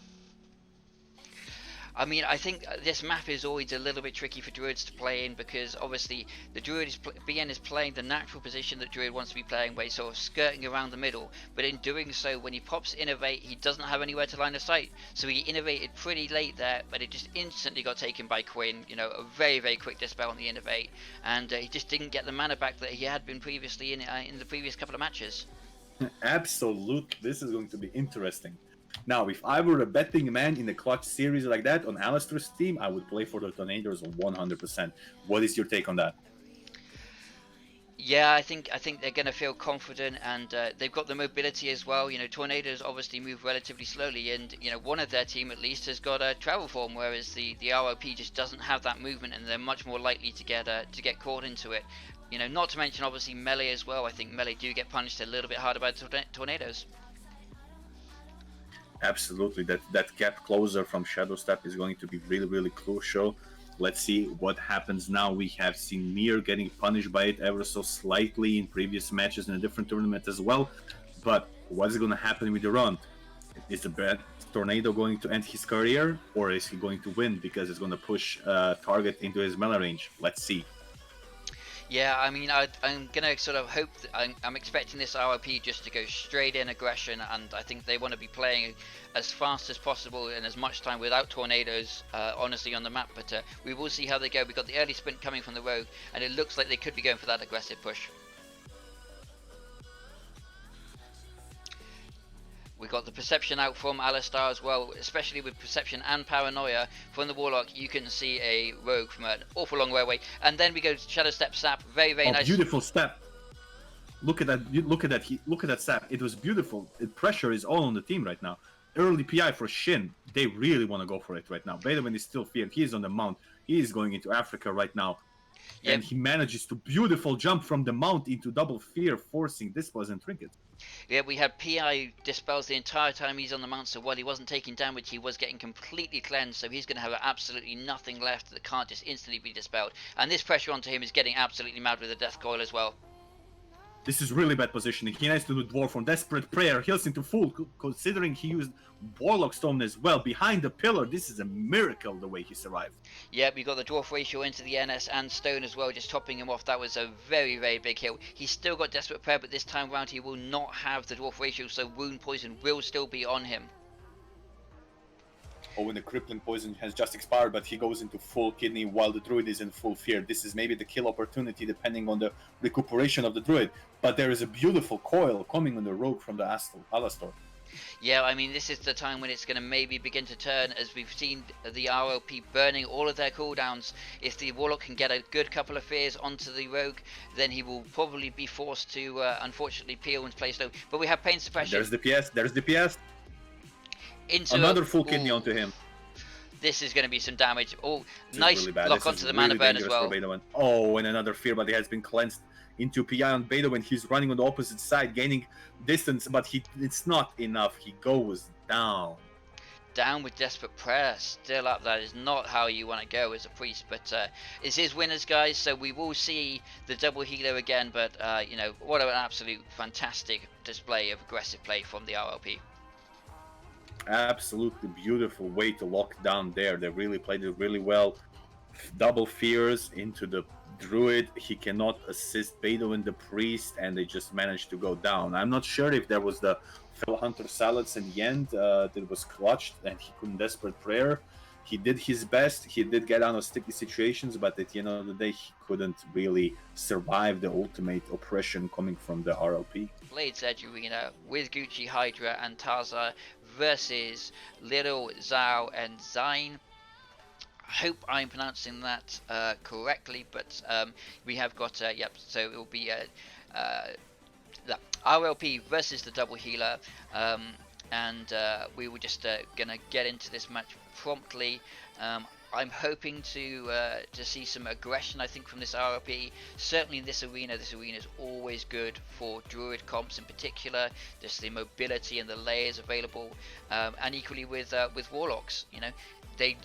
I mean, I think this map is always a little bit tricky for Druids to play in because obviously the Druid is BN is playing the natural position that Druid wants to be playing, where he's sort of skirting around the middle. But in doing so, when he pops Innovate, he doesn't have anywhere to line of sight. So he innovated pretty late there, but it just instantly got taken by Quinn. You know, a very, very quick dispel on the Innovate, and he just didn't get the mana back that he had been previously in the previous couple of matches. Absolutely, this is going to be interesting. Now, if I were a betting man in a clutch series like that on Alastor's team, I would play for the Tornadoes 100%. What is your take on that? Yeah, I think they're going to feel confident, and they've got the mobility as well. You know, Tornadoes obviously move relatively slowly, and you know, one of their team at least has got a travel form, whereas the ROP just doesn't have that movement, and they're much more likely to get caught into it. You know, not to mention obviously melee as well. I think melee do get punished a little bit harder by Tornadoes. Absolutely, that gap closer from Shadow Step is going to be really, really crucial. Let's see what happens now. We have seen Mirr getting punished by it ever so slightly in previous matches in a different tournament as well. But what is going to happen with Durant? Is the bad Tornado going to end his career, or is he going to win because it's going to push target into his melee range? Let's see. Yeah, I mean, I'm going to sort of hope that I'm expecting this ROP just to go straight in aggression, and I think they want to be playing as fast as possible and as much time without Tornadoes, honestly, on the map. But we will see how they go. We've got the early sprint coming from the Rogue, and it looks like they could be going for that aggressive push. We got the Perception out from Alastor as well, especially with Perception and Paranoia from the Warlock. You can see a Rogue from an awful long way away, and then we go to Shadow Step Sap. Very, very nice. Beautiful step. Look at that! Look at that Sap. It was beautiful. The pressure is all on the team right now. Early PI for Shin. They really want to go for it right now. Beethoven is still feared. He is on the mount. He is going into Africa right now. Yep. And he manages to beautiful jump from the mount into double fear, forcing this pleasant trinket. Yeah, we had PI dispels the entire time he's on the mount, so while he wasn't taking damage, he was getting completely cleansed, so he's going to have absolutely nothing left that can't just instantly be dispelled. And this pressure onto him is getting absolutely mad with the Death Coil as well. This is really bad positioning. He needs to do Dwarf from Desperate Prayer, heals into full, considering he used Warlock Stone as well. Behind the pillar, this is a miracle the way he survived. Yeah, we got the Dwarf ratio into the NS and Stone as well, just topping him off. That was a very, very big heal. He's still got Desperate Prayer, but this time around he will not have the Dwarf ratio, so Wound Poison will still be on him. Oh, and the Crippling Poison has just expired, but he goes into full kidney while the Druid is in full fear. This is maybe the kill opportunity depending on the recuperation of the Druid. But there is a beautiful coil coming on the Rogue from the Alastor. Yeah, I mean, this is the time when it's going to maybe begin to turn, as we've seen the RLP burning all of their cooldowns. If the Warlock can get a good couple of fears onto the Rogue, then he will probably be forced to, unfortunately, peel and play slow. But we have Pain Suppression. There's the PS. Into another full kidney onto him. This is going to be some damage. Oh, nice really block onto the mana burn as well. Oh, and another fear, but he has been cleansed into PI on Beethoven. He's running on the opposite side, gaining distance, but it's not enough. He goes down. Down with Desperate Prayer, still up. That is not how you want to go as a priest, but it's his winners, guys, so we will see the double healer again, but you know, what an absolute fantastic display of aggressive play from the RLP. Absolutely beautiful way to lock down there. They really played it really well. Double fears into the Druid, he cannot assist Beidou and the Priest, and they just managed to go down. I'm not sure if there was the Fell Hunter Salads in the end that was clutched and he couldn't Desperate Prayer. He did his best, he did get out of sticky situations, but at the end of the day, he couldn't really survive the ultimate oppression coming from the RLP. Blades Edge Arena with Gucci, Hydra, and Taza versus Little, Zhao, and Zine. I hope I'm pronouncing that correctly, but we have got, so it will be the RLP versus the double healer, and we were just gonna get into this match promptly. I'm hoping to see some aggression, I think, from this RLP. Certainly in this arena is always good for Druid comps in particular. Just the mobility and the layers available, and equally with Warlocks. You know, they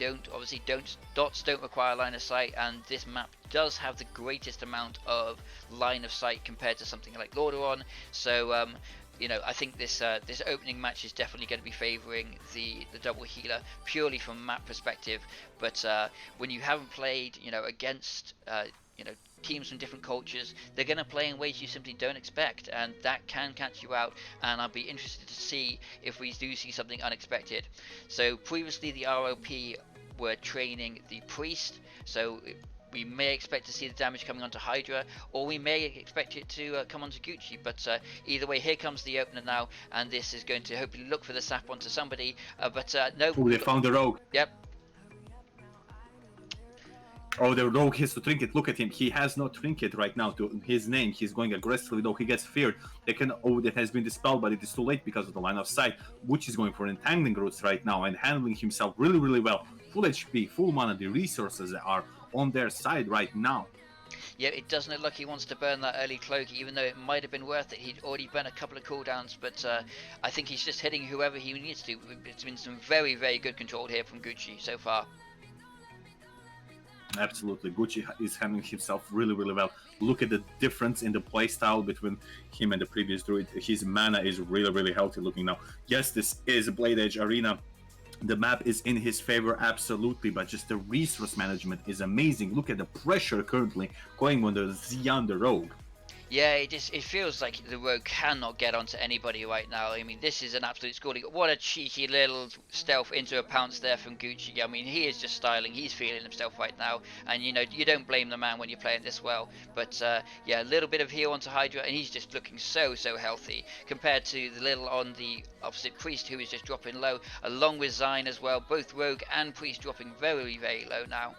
dots don't require line of sight, and this map does have the greatest amount of line of sight compared to something like Lordaeron. So you know, I think this this opening match is definitely going to be favouring the double healer purely from a map perspective. But when you haven't played, you know, against you know, teams from different cultures, they're going to play in ways you simply don't expect, and that can catch you out. And I'll be interested to see if we do see something unexpected. So previously the ROP were training the priest, so we may expect to see the damage coming onto Hydra, or we may expect it to come onto Gucci, but either way, here comes the opener now, and this is going to hopefully look for the sap onto somebody, but no. Oh, they found the rogue. Yep. Oh, the rogue has to trinket. Look at him. He has no trinket right now to his name. He's going aggressively, though he gets feared. They can. Oh, that has been dispelled, but it is too late because of the line of sight. Gucci is going for entangling roots right now and handling himself really, really well. Full HP, full mana. The resources are on their side right now. Yeah, it doesn't look like he wants to burn that early cloak, even though it might have been worth it. He'd already burnt a couple of cooldowns, but I think he's just hitting whoever he needs to. It's been some very, very good control here from Gucci so far. Absolutely, Gucci is handling himself really, really well. Look at the difference in the playstyle between him and the previous Druid. His mana is really, really healthy looking now. Yes, this is Blade Edge Arena. The map is in his favor, absolutely, but just the resource management is amazing. Look at the pressure currently going on the Xian, the Rogue. Yeah, it feels like the Rogue cannot get onto anybody right now. I mean, this is an absolute scoring. What a cheeky little stealth into a pounce there from Gucci. I mean, he is just styling. He's feeling himself right now. And, you know, you don't blame the man when you're playing this well. But, yeah, a little bit of heal onto Hydra, and he's just looking so healthy compared to the little on the opposite Priest, who is just dropping low, along with Zine as well. Both Rogue and Priest dropping very, very low now.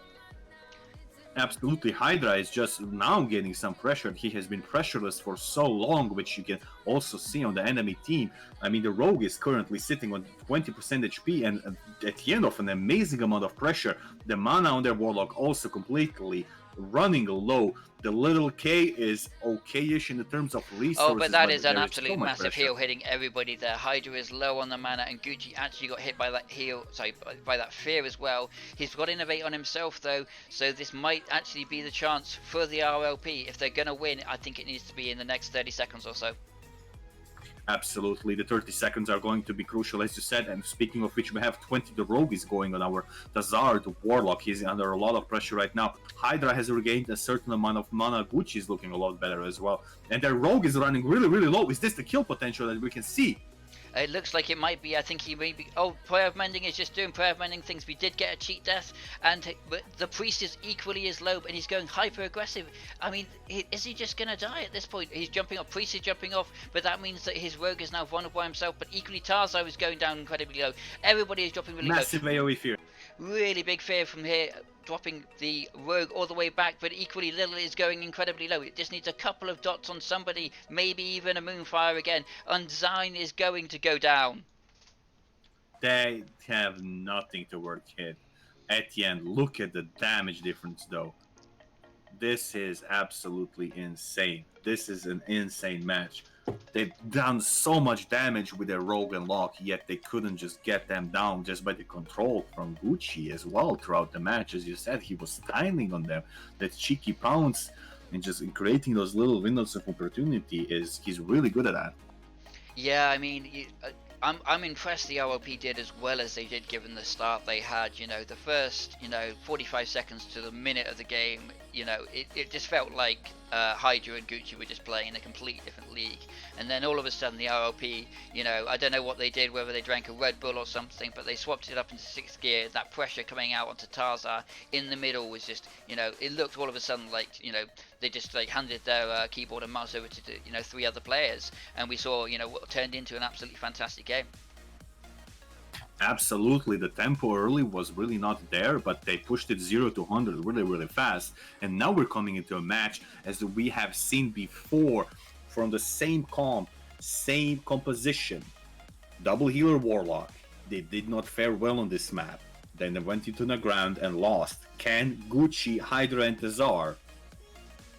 Absolutely, Hydra is just now getting some pressure. He has been pressureless for so long, which you can also see on the enemy team. I mean, the Rogue is currently sitting on 20% HP, and at the end of an amazing amount of pressure. The mana on their Warlock also completely running low. The littleKe is okay-ish in the terms of resources. Oh, but that is an absolute massive heal hitting everybody there. Hydra is low on the mana, and Gucci actually got hit by that heal, sorry, by that fear as well. He's got Innovate on himself though, so this might actually be the chance for the RLP. If they're going to win, I think it needs to be in the next 30 seconds or so. Absolutely, the 30 seconds are going to be crucial, as you said. And speaking of which, we have 20. The Rogue is going on our Tazar, the Warlock. He's under a lot of pressure right now. Hydra has regained a certain amount of mana. Gucci is looking a lot better as well. And their Rogue is running really, really low. Is this the kill potential that we can see? It looks like it might be. I think he may be. Oh, Prayer of Mending is just doing Prayer of Mending things. We did get a cheat death, but the Priest is equally as low, and he's going hyper aggressive. I mean, is he just going to die at this point? He's jumping off. Priest is jumping off, but that means that his Rogue is now vulnerable by himself. But equally, Tarzo is going down incredibly low. Everybody is dropping really low. Massive AoE fear. Really big fear from here, dropping the Rogue all the way back, but equally Little is going incredibly low. It just needs a couple of dots on somebody, maybe even a Moonfire again, and Zine is going to go down. They have nothing to work with. At the end, look at the damage difference though. This is absolutely insane. This is an insane match. They've done so much damage with their Rogue and Lock, yet they couldn't just get them down just by the control from Gucci as well throughout the match. As you said, he was styling on them. That cheeky pounce and just creating those little windows of opportunity, he's really good at that. Yeah, I mean, I'm impressed the RLP did as well as they did given the start they had. The first 45 seconds to the minute of the game, it just felt like Hydra and Gucci were just playing in a completely different league. And then all of a sudden the RLP, I don't know what they did, whether they drank a Red Bull or something, but they swapped it up into 6th gear. That pressure coming out onto Tarzar in the middle was just, it looked all of a sudden like, they just like handed their keyboard and mouse over to 3 other players, and we saw what turned into an absolutely fantastic game. Absolutely, the tempo early was really not there, but they pushed it 0 to 100 really, really fast. And now we're coming into a match as we have seen before from the same comp, same composition. Double healer Warlock. They did not fare well on this map. Then they went into the ground and lost. Can Gucci, Hydra, and Tazar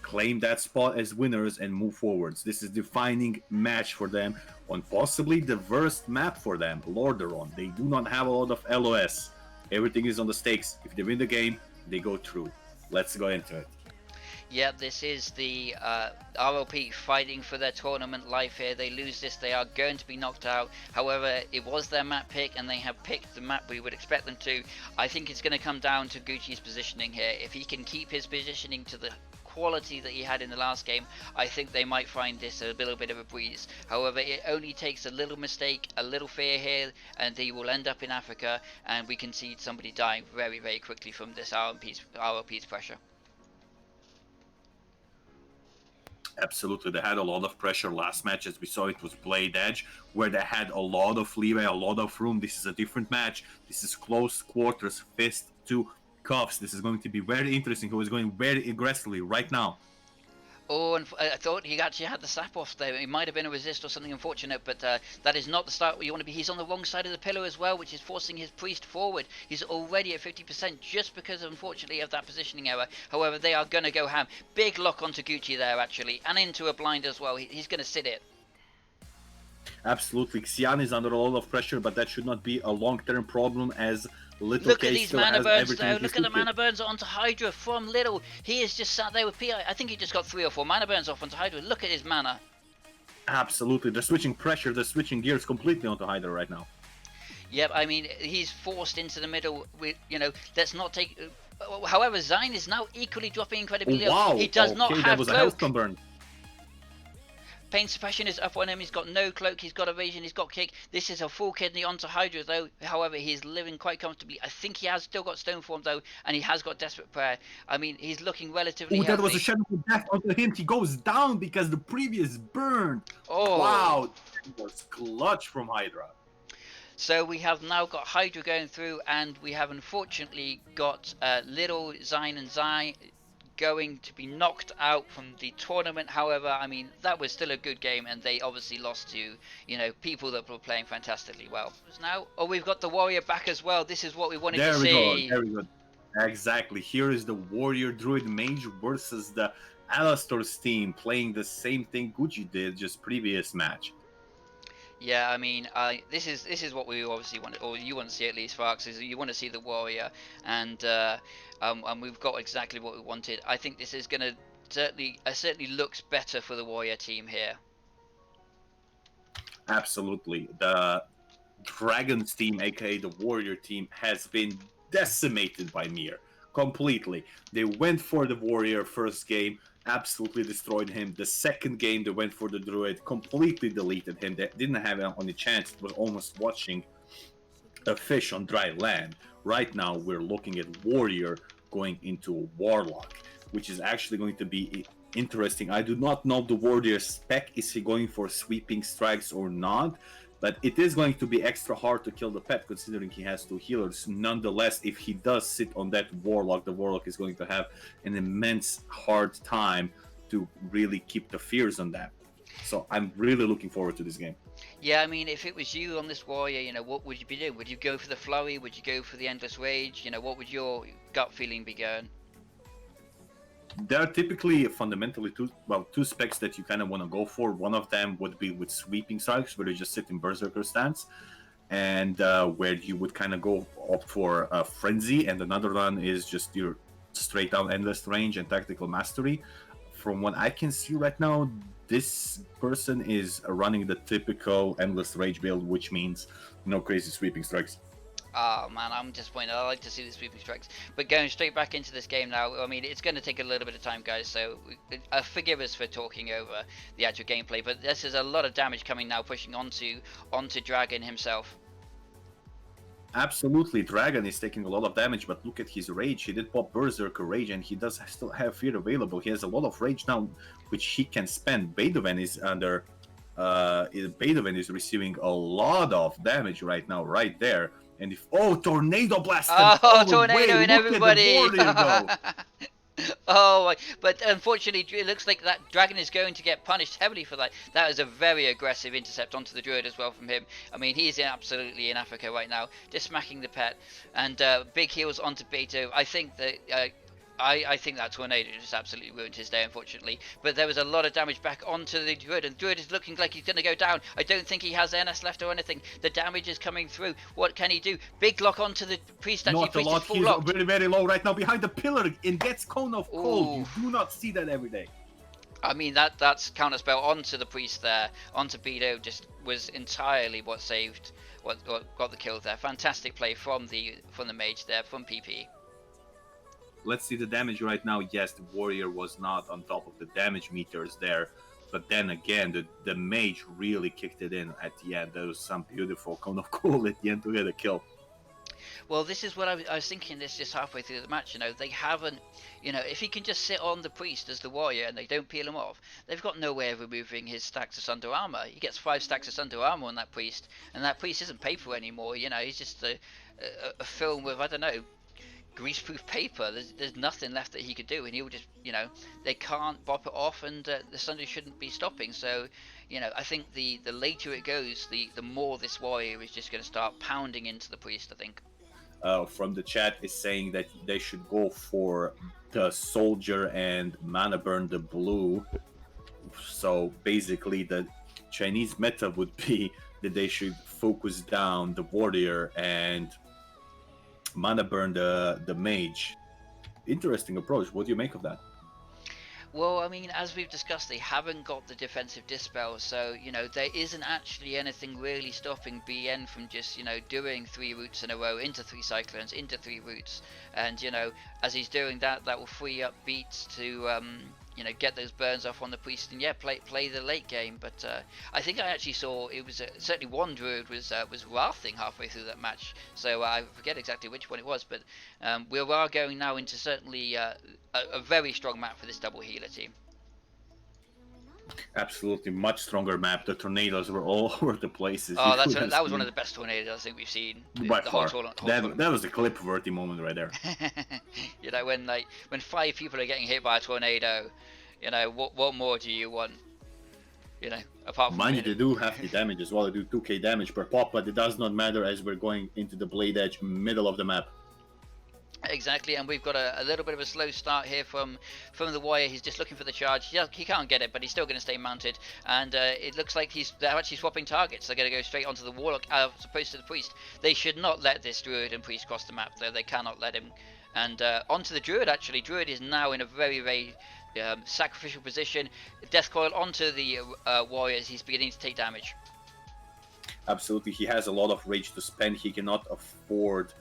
claim that spot as winners and move forwards? This is defining match for them on possibly the worst map for them, Lordaeron. They do not have a lot of LOS. Everything is on the stakes. If they win the game, they go through. Let's go into it. Yeah, this is the RLP fighting for their tournament life here. They lose this, they are going to be knocked out. However, it was their map pick, and they have picked the map we would expect them to. I think it's going to come down to Gucci's positioning here. If he can keep his positioning to the quality that he had in the last game, I think they might find this a little bit of a breeze. However, it only takes a little mistake, a little fear here, and he will end up in Africa, and we can see somebody dying very, very quickly from this RLP's pressure. Absolutely, they had a lot of pressure last match. As we saw, it was Blade Edge, where they had a lot of leeway, a lot of room. This is a different match. This is close quarters, fist to cuffs. This is going to be very interesting. Who is going very aggressively right now? Oh, and I thought he actually had the sap off there. It might have been a resist or something unfortunate, but that is not the start where you want to be. He's on the wrong side of the pillar as well, which is forcing his priest forward. He's already at 50% just because, unfortunately, of that positioning error. However, they are going to go ham. Big lock onto Gucci there, actually, and into a blind as well. He's going to sit it. Absolutely. Xian is under a lot of pressure, but that should not be a long-term problem as littleKe Look at these mana burns though. Look at the mana burns onto Hydra from Little. He is just sat there with PI. I think he just got 3 or 4 mana burns off onto Hydra. Look at his mana. Absolutely. They're switching pressure. They're switching gears completely onto Hydra right now. Yep, I mean, he's forced into the middle with, let's not take... However, Zyne is now equally dropping incredibly low. Wow. He does not have that was cloak. A Hellstorm burn. Pain suppression is up on him. He's got no cloak. He's got evasion. He's got kick. This is a full kidney onto Hydra though. However, he's living quite comfortably. I think he has still got stone form though, and he has got desperate prayer. I mean, he's looking relatively healthy. That was a shadow of death onto him. He goes down because the previous burn. Oh wow, that was clutch from Hydra. So we have now got Hydra going through, and we have unfortunately got Little, Zyne, and Zy going to be knocked out from the tournament. However, I mean, that was still a good game, and they obviously lost to, people that were playing fantastically well. Now, we've got the Warrior back as well. This is what we wanted to see. There we go. Exactly. Here is the Warrior Druid Mage versus the Alastor's team playing the same thing Gucci did just previous match. Yeah, I mean, this is what we obviously want, or you want to see at least, Farks, is you want to see the Warrior, and we've got exactly what we wanted. I think this is going to certainly looks better for the Warrior team here. Absolutely. The Dragons team, aka the Warrior team, has been decimated by Mirr completely. They went for the Warrior first game, absolutely destroyed him. The second game they went for the Druid, completely deleted him. They didn't have any chance. It was almost watching a fish on dry land. Right now we're looking at Warrior going into a Warlock, which is actually going to be interesting. I do not know the Warrior spec. Is he going for sweeping strikes or not? But it is going to be extra hard to kill the pet, considering he has 2 healers. Nonetheless, if he does sit on that Warlock, the Warlock is going to have an immense hard time to really keep the fears on that. So I'm really looking forward to this game. Yeah, I mean, if it was you on this Warrior, what would you be doing? Would you go for the Flurry? Would you go for the Endless Rage? What would your gut feeling be going? There are typically fundamentally two specs that you kind of want to go for. One of them would be with sweeping strikes, where you just sit in Berserker stance, and where you would kind of go opt for a Frenzy, and another one is just your straight down Endless Range and Tactical Mastery. From what I can see right now, this person is running the typical endless rage build, which means no crazy sweeping strikes. Oh man, I'm disappointed. I like to see the sweeping strikes. But going straight back into this game now, I mean, it's going to take a little bit of time, guys, so forgive us for talking over the actual gameplay, but this is a lot of damage coming now, pushing onto Dragon himself. Absolutely, Dragon is taking a lot of damage, but look at his rage. He did pop Berserker Rage, and he does still have Fear available. He has a lot of rage now, which he can spend. Beethoven is under... Beethoven is receiving a lot of damage right now, right there. And if... Oh, Tornado Blast! Oh, Tornado and look everybody! At the go. Oh, but unfortunately, it looks like that Dragon is going to get punished heavily for that. That is a very aggressive intercept onto the Druid as well from him. I mean, he's absolutely in Africa right now, just smacking the pet. And big heals onto Beto. I think that... I think that Tornado just absolutely ruined his day, unfortunately. But there was a lot of damage back onto the Druid, and the Druid is looking like he's going to go down. I don't think he has NS left or anything. The damage is coming through. What can he do? Big lock onto the Priest. Actually, Not a lot. He's very, very low right now behind the pillar and gets Cone of Cold. You do not see that every day. I mean, that's counterspell onto the Priest there, onto Beto, just was entirely what saved, what got the kill there. Fantastic play from the Mage there, from PP. Let's see the damage right now. Yes, the Warrior was not on top of the damage meters there. But then again, the Mage really kicked it in at the end. There was some beautiful Cone of Cold at the end to get a kill. Well, this is what I was thinking this just halfway through the match. They haven't, if he can just sit on the Priest as the Warrior and they don't peel him off, they've got no way of removing his stacks of Sunder Armor. He gets 5 stacks of Sunder Armor on that Priest, and that Priest isn't paper anymore. He's just a film with, I don't know, greaseproof paper. There's nothing left that he could do, and he'll just, they can't bop it off, and the Sunder shouldn't be stopping. So, I think the later it goes, the more this Warrior is just going to start pounding into the Priest, I think. From the chat is saying that they should go for the Soldier and Mana Burn the blue. So basically the Chinese meta would be that they should focus down the Warrior and Mana Burn the Mage. Interesting approach. What do you make of that? Well, I mean, as we've discussed, they haven't got the defensive dispel, so, there isn't actually anything really stopping BN from just, doing 3 roots in a row into 3 Cyclones, into 3 roots, and, as he's doing that, that will free up Beats to, get those burns off on the Priest, and yeah, play the late game. But I think I actually saw it was certainly one Druid was wrathing halfway through that match, so I forget exactly which one it was, but we are going now into certainly a very strong map for this double healer team. Absolutely, much stronger map. The tornadoes were all over the places. Oh, that was one of the best tornadoes I think we've seen. By far. That was a clip-worthy moment right there. when 5 people are getting hit by a tornado, what more do you want? Apart from... Mind you, they do hefty damage as well. They do 2k damage per pop, but it does not matter as we're going into the Blade Edge, middle of the map. Exactly, and we've got a little bit of a slow start here from the Warrior. He's just looking for the charge. He can't get it, but he's still going to stay mounted. And it looks like they're actually swapping targets. They're going to go straight onto the Warlock as opposed to the Priest. They should not let this Druid and Priest cross the map, though. They cannot let him. And onto the Druid, actually. Druid is now in a very, very sacrificial position. Death Coil onto the Warriors. He's beginning to take damage. Absolutely, he has a lot of rage to spend. He cannot afford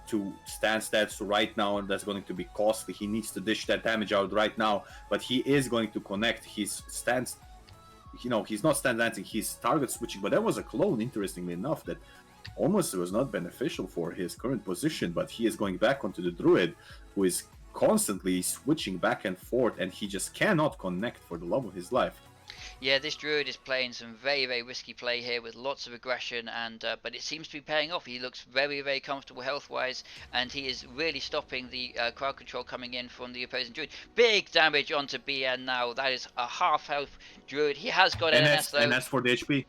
to stand stats, so right now that's going to be costly. He needs to dish that damage out right now, but he is going to connect his stance. He's not stand dancing, he's target switching, but that was a clone, interestingly enough, that almost was not beneficial for his current position. But he is going back onto the Druid, who is constantly switching back and forth, and he just cannot connect for the love of his life. Yeah, this Druid is playing some very, very risky play here with lots of aggression, and but it seems to be paying off. He looks very, very comfortable health-wise, and he is really stopping the crowd control coming in from the opposing Druid. Big damage onto BN now. That is a half-health Druid. He has got NS, though. And that's for the HP.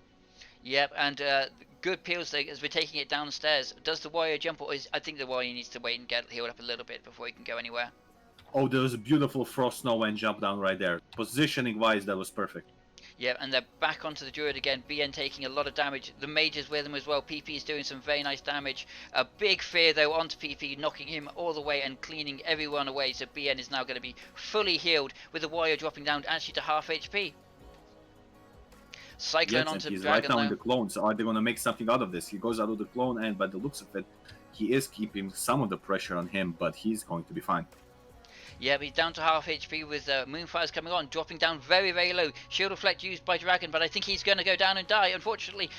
Yep, and good peels as we're taking it downstairs. Does the Warrior jump, or I think the Warrior needs to wait and get healed up a little bit before he can go anywhere. Oh, there was a beautiful Frost Snow and jump down right there. Positioning-wise, that was perfect. Yeah, and they're back onto the Druid again. BN taking a lot of damage. The Mage is with him as well. PP is doing some very nice damage. A big fear, though, onto PP, knocking him all the way and cleaning everyone away. So BN is now going to be fully healed, with the Warrior dropping down actually to half HP. Cyclone Yes, and onto he's right Dragon now in though. the clone. So are they gonna make something out of this? He goes out of the clone, and by the looks of it, he is keeping some of the pressure on him, but he's going to be fine. Yeah, but he's down to half HP with Moonfire's coming on, dropping down very, very low. Shield Reflect used by Dragon, but I think he's going to go down and die. Unfortunately,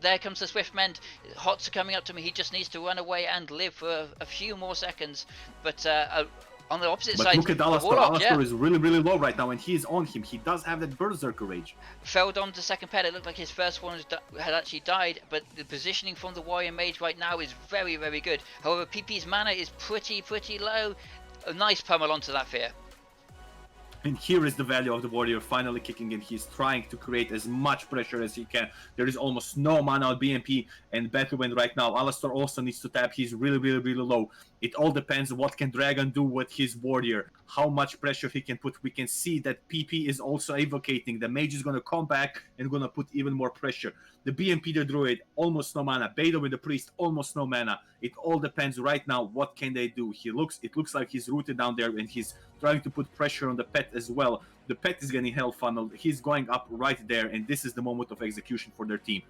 there comes the Swift Mend. Hots are coming up to me. He just needs to run away and live for a few more seconds. But on the opposite But side, look at Alastor. Warlock, Alastor is really, really low right now, and he is on him. He does have that Berserker Rage. fell down to second pet. It looked like his first one had actually died, but the positioning from the Warrior Mage right now is very, very good. However, PP's mana is pretty low. A nice pummel onto that Fear. And here is the value of the warrior finally kicking in. He's trying to create as much pressure as he can. There is almost no mana on BMP and Battlewind right now. Alastor also needs to tap. He's really low. It all depends what can Dragon do with his warrior, how much pressure he can put. We can see that PP is also evocating. The mage is going to come back and going to put even more pressure. The BMP, the Druid, almost no mana. Beta with the Priest, almost no mana. It all depends right now what can they do. It looks like he's rooted down there and he's trying to put pressure on the pet as well. The pet is getting hell funneled. He's going up right there, and this is the moment of execution for their team.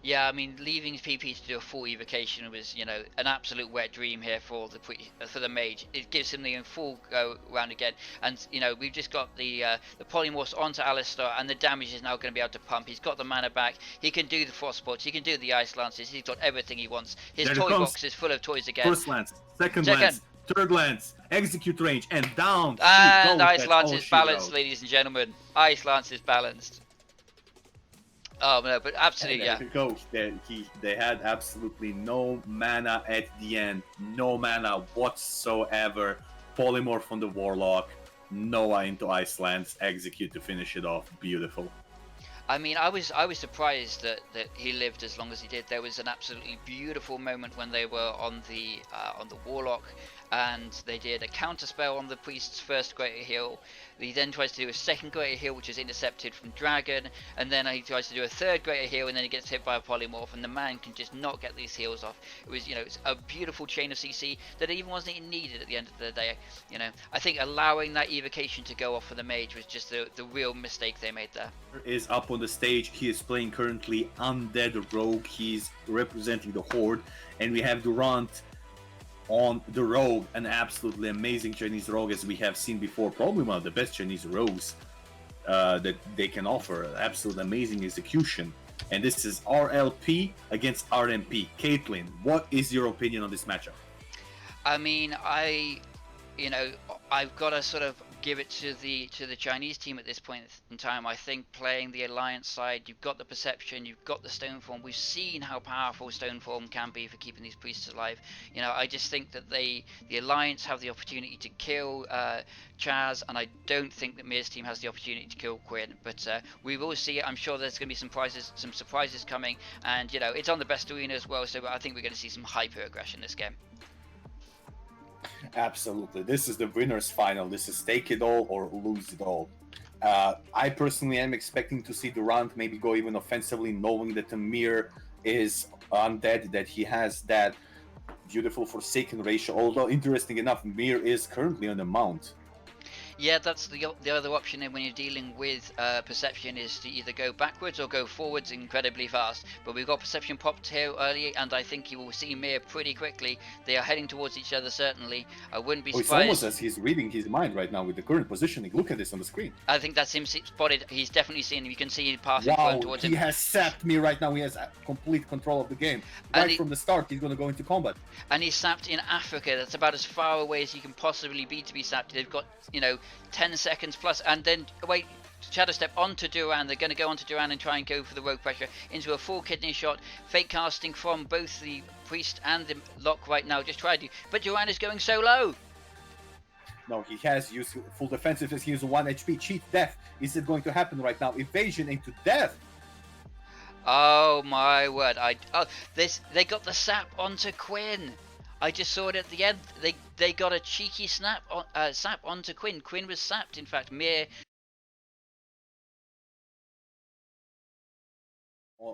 Yeah, I mean, leaving PP to do a full evocation was, you know, an absolute wet dream here for the mage. It gives him the full go round again, and you know, we've just got the polymorphs onto Alastor, and the damage is now going to be able to pump. He's got the mana back. He can do the frostbots. He can do the ice lances. He's got everything he wants. His toy box is full of toys again. First lance, second lance, third lance, execute range, and down. And Ice Lance is balanced, ladies and gentlemen. Ice Lance is balanced. Oh no, but absolutely, yeah. Go. They had absolutely no mana at the end, no mana whatsoever. Polymorph on the Warlock, Noah into Ice Lance, execute to finish it off. Beautiful. I mean, I was surprised that he lived as long as he did. There was an absolutely beautiful moment when they were on the Warlock, and they did a counter spell on the Priest's first Greater Heal. He then tries to do a second Greater Heal, which is intercepted from Dragon, and then he tries to do a third Greater Heal, and then he gets hit by a Polymorph, and the man can just not get these heals off. It was, you know, it's a beautiful chain of CC that even wasn't even needed at the end of the day. You know, I think allowing that evocation to go off for the mage was just the real mistake they made there. Is up on the stage. He is playing currently Undead Rogue. He's representing the Horde, and we have Durant on the Rogue, an absolutely amazing Chinese Rogue as we have seen before, probably one of the best Chinese Rogues that they can offer. Absolutely amazing execution. And this is RLP against RMP. Caitlin, what is your opinion on this matchup? I mean, I've got to sort of give it to the Chinese team at this point in time. I think playing the Alliance side, you've got the Perception, you've got the Stoneform. We've seen how powerful Stoneform can be for keeping these priests alive. You know, I just think that the Alliance have the opportunity to kill Chaz, and I don't think that Mirr's team has the opportunity to kill Quinn. But we will see it. I'm sure there's going to be some surprises coming, and you know, it's on the best arena as well. So I think we're going to see some hyper aggression this game. Absolutely. This is the winner's final. This is take it all or lose it all. I personally am expecting to see Durant maybe go even offensively, knowing that the Mirr is undead, that he has that beautiful Forsaken ratio. Although, interesting enough, Mirr is currently on the mount. Yeah, that's the other option when you're dealing with Perception, is to either go backwards or go forwards incredibly fast. But we've got Perception popped here early, and I think you will see Mirr pretty quickly. They are heading towards each other, certainly. I wouldn't be surprised. It's almost as he's reading his mind right now with the current positioning. Look at this on the screen. I think that's him spotted. He's definitely seen him. You can see him passing towards him. He has sapped me right now. He has complete control of the game. Right from the start, he's going to go into combat. And he's sapped in Africa. That's about as far away as you can possibly be to be sapped. They've got, you know, 10 seconds plus, and then wait, Shadow Step onto Durant. They're going to go onto Durant and try and go for the rogue pressure into a full kidney shot. Fake casting from both the Priest and the Lock right now. Just try to, but Durant is going so low. No, he has used full defensive as he is 1 HP. Cheat death. Is it going to happen right now? Evasion into death. Oh my word! They got the sap onto Quinn. I just saw it at the end. They got a cheeky sap onto Quinn. Quinn was sapped, in fact. Mirr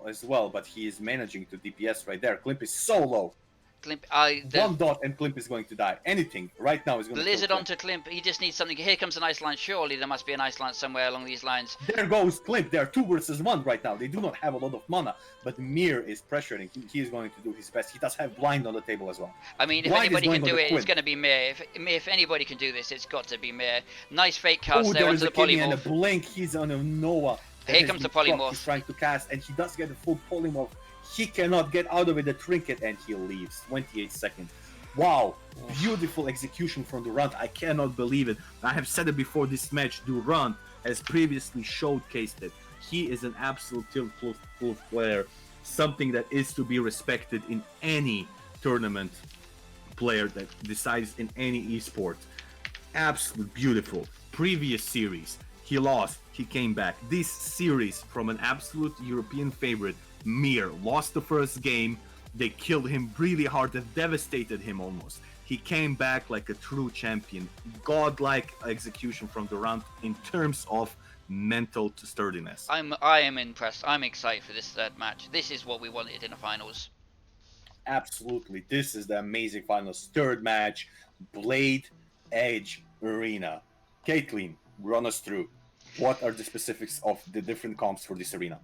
as well, but he is managing to DPS right there. Klimp is so low. Klimp, One dot and Klimp is going to die. Anything right now is going to Blizzard kill onto Klimp. He just needs something. Here comes an ice lance. Surely there must be an ice lance somewhere along these lines. There goes Klimp. They are 2 versus 1 right now. They do not have a lot of mana, but Mirr is pressuring. He is going to do his best. He does have blind on the table as well. I mean, if Blind anybody can do it, Quinn. it's going to be Mirr. If anybody can do this, it's got to be Mirr. Nice fake cast Oh, there there onto is the a Kimmy polymorph. and a blink. He's on a Noah. Here comes the polymorph. He's trying to cast, and he does get a full polymorph. He cannot get out of it, the trinket, and he leaves. 28 seconds. Wow, beautiful execution from Durant. I cannot believe it. I have said it before this match. Durant has previously showcased it. He is an absolute tilt player, something that is to be respected in any tournament player that decides in any esport. Absolute beautiful. Previous series, he lost, he came back. This series from an absolute European favorite, Mirr, lost the first game. They killed him really hard, they devastated him almost. He came back like a true champion. Godlike execution from Durant in terms of mental sturdiness. I am impressed. I'm excited for this third match. This is what we wanted in the finals. Absolutely. This is the amazing finals. Third match, Blade Edge Arena. Caitlin, run us through. What are the specifics of the different comps for this arena?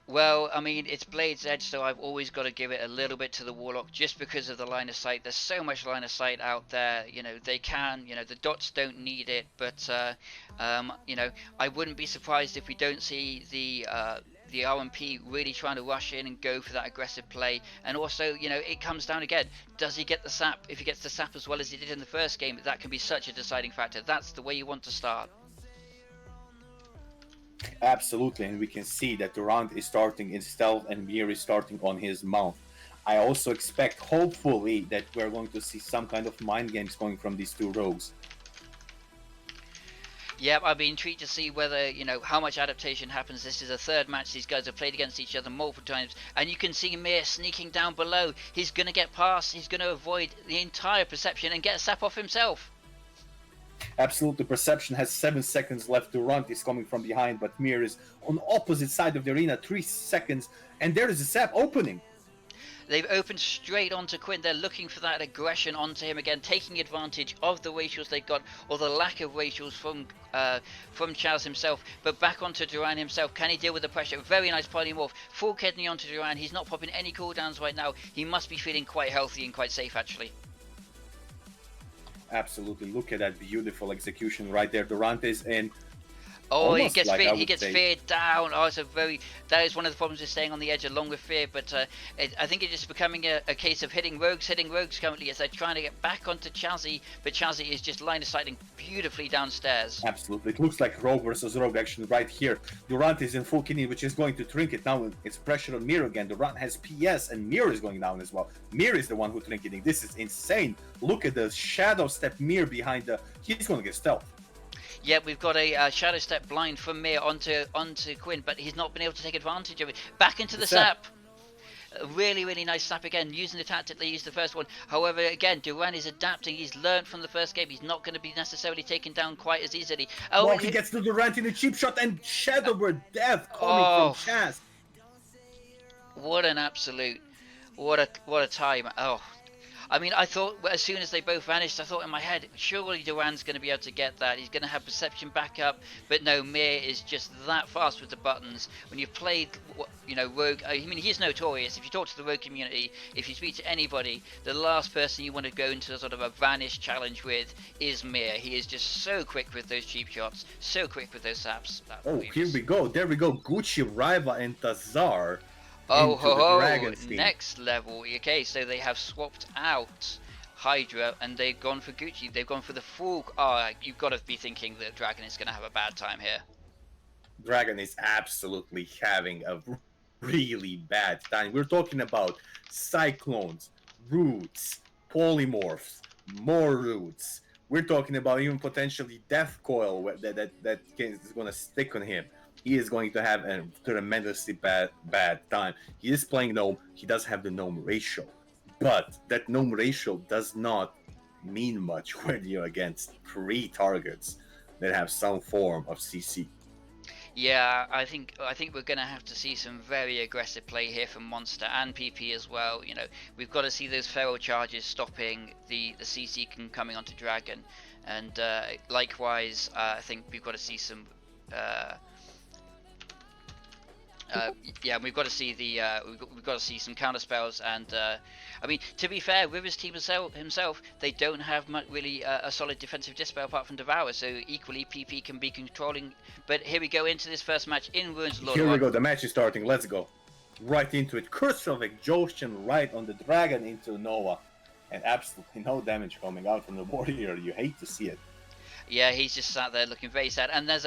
Well, I mean, it's Blade's Edge, so I've always got to give it a little bit to the Warlock just because of the line of sight. There's so much line of sight out there. You know, they can, you know, the dots don't need it, but, you know, I wouldn't be surprised if we don't see the RMP really trying to rush in and go for that aggressive play. And also, you know, it comes down again, does he get the sap? If he gets the sap as well as he did in the first game, that can be such a deciding factor. That's the way you want to start. Absolutely, and we can see that Durant is starting in stealth and Mirr is starting on his mount. I also expect, hopefully, that we're going to see some kind of mind games going from these two rogues. Yeah, I'd be intrigued to see whether, you know, how much adaptation happens. This is a third match. These guys have played against each other multiple times. And you can see Mirr sneaking down below. He's going to get past. He's going to avoid the entire perception and get a sap off himself. Absolutely, Perception has 7 seconds left. Durant is coming from behind, but Mirr is on opposite side of the arena, 3 seconds, and there is a sap opening. They've opened straight onto Quinn. They're looking for that aggression onto him again, taking advantage of the ratios they got, or the lack of ratios from Chaz himself. But back onto Durant himself. Can he deal with the pressure? Very nice polymorph. Full kidney onto Durant. He's not popping any cooldowns right now. He must be feeling quite healthy and quite safe, actually. Absolutely, look at that beautiful execution right there. Durant is in. Oh, he Almost gets like, feared. I He would gets say. feared down. Oh, it's a very. That is one of the problems with staying on the edge along with fear. But I think it's just becoming a case of hitting rogues currently as they're trying to get back onto Chazzy. But Chazzy is just line of sighting beautifully downstairs. Absolutely, it looks like rogue versus rogue action right here. Durant is in full kidney, which is going to trinket. Now it's pressure on Mirr again. Durant has PS, and Mirr is going down as well. Mirr is the one who trinketing. This is insane. Look at the shadow step Mirr behind the. He's going to get stealth. Yeah, we've got a shadow step blind from Mirr onto Quinn, but he's not been able to take advantage of it. Back into the sap. Really, really nice sap again, using the tactic they used the first one. However, again, Durant is adapting. He's learned from the first game. He's not going to be necessarily taken down quite as easily. Oh, Well, he gets to Durant in a cheap shot, and Shadowbird death coming from Chaz. What an absolute, what a time. Oh, I mean, I thought as soon as they both vanished, I thought in my head, surely Durant's going to be able to get that. He's going to have perception back up. But no, Mirr is just that fast with the buttons. When you've played, you know, Rogue, I mean, he's notorious. If you talk to the Rogue community, if you speak to anybody, the last person you want to go into sort of a vanish challenge with is Mirr. He is just so quick with those cheap shots, so quick with those saps. Oh, here we go. There we go. Gucci, Raiva, and Tazar. Oh into the Dragon's team. Next level. Okay, so they have swapped out Hydra and they've gone for Gucci. They've gone for the full. Oh, you've got to be thinking that Dragon is going to have a bad time here. Dragon is absolutely having a really bad time. We're talking about cyclones, roots, polymorphs, more roots. We're talking about even potentially death coil that is going to stick on him. He is going to have a tremendously bad time. He is playing Gnome. He does have the Gnome ratio. But that Gnome ratio does not mean much when you're against 3 targets that have some form of CC. Yeah, I think we're going to have to see some very aggressive play here from Monster and PP as well. You know, we've got to see those feral charges stopping the CC coming onto Dragon, and likewise, I think we've got to see some. Uh, yeah, we've got to see we've got to see some counter spells, and I mean, to be fair, with his team himself, they don't have much really a solid defensive dispel apart from Devour, so equally PP can be controlling. But here we go into this first match in Ruins of Lord. Here we go, the match is starting. Let's go right into it. Curse of Exhaustion right on the Dragon into Nova, and absolutely no damage coming out from the warrior. You hate to see it. Yeah, he's just sat there looking very sad, and there's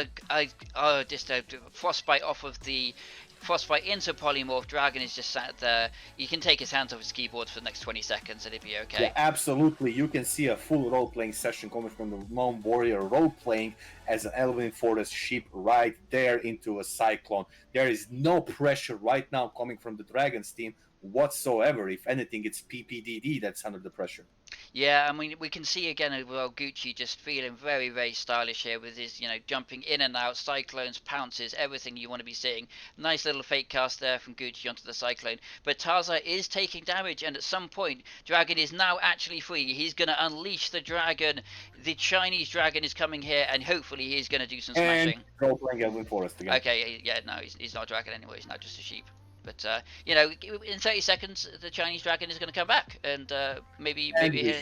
just a frostbite off of the frostbite into polymorph. Dragon is just sat there. You can take his hands off his keyboard for the next 20 seconds and it'll be okay. Yeah, absolutely. You can see a full role-playing session coming from the Lone Warrior role-playing as an Elven Forest sheep right there into a Cyclone. There is no pressure right now coming from the Dragon's team whatsoever. If anything, it's PPDD that's under the pressure. Yeah, I mean, we can see again as well Gucci just feeling very, very stylish here with his, jumping in and out, cyclones, pounces, everything you want to be seeing. Nice little fake cast there from Gucci onto the cyclone. But Tarza is taking damage, and at some point, Dragon is now actually free. He's going to unleash the dragon. The Chinese dragon is coming here, and hopefully he's going to do some smashing. And role-playing Elven Forest again. Okay, yeah, no, he's not a dragon anymore. He's now just a sheep. But in 30 seconds, the Chinese dragon is going to come back, and maybe he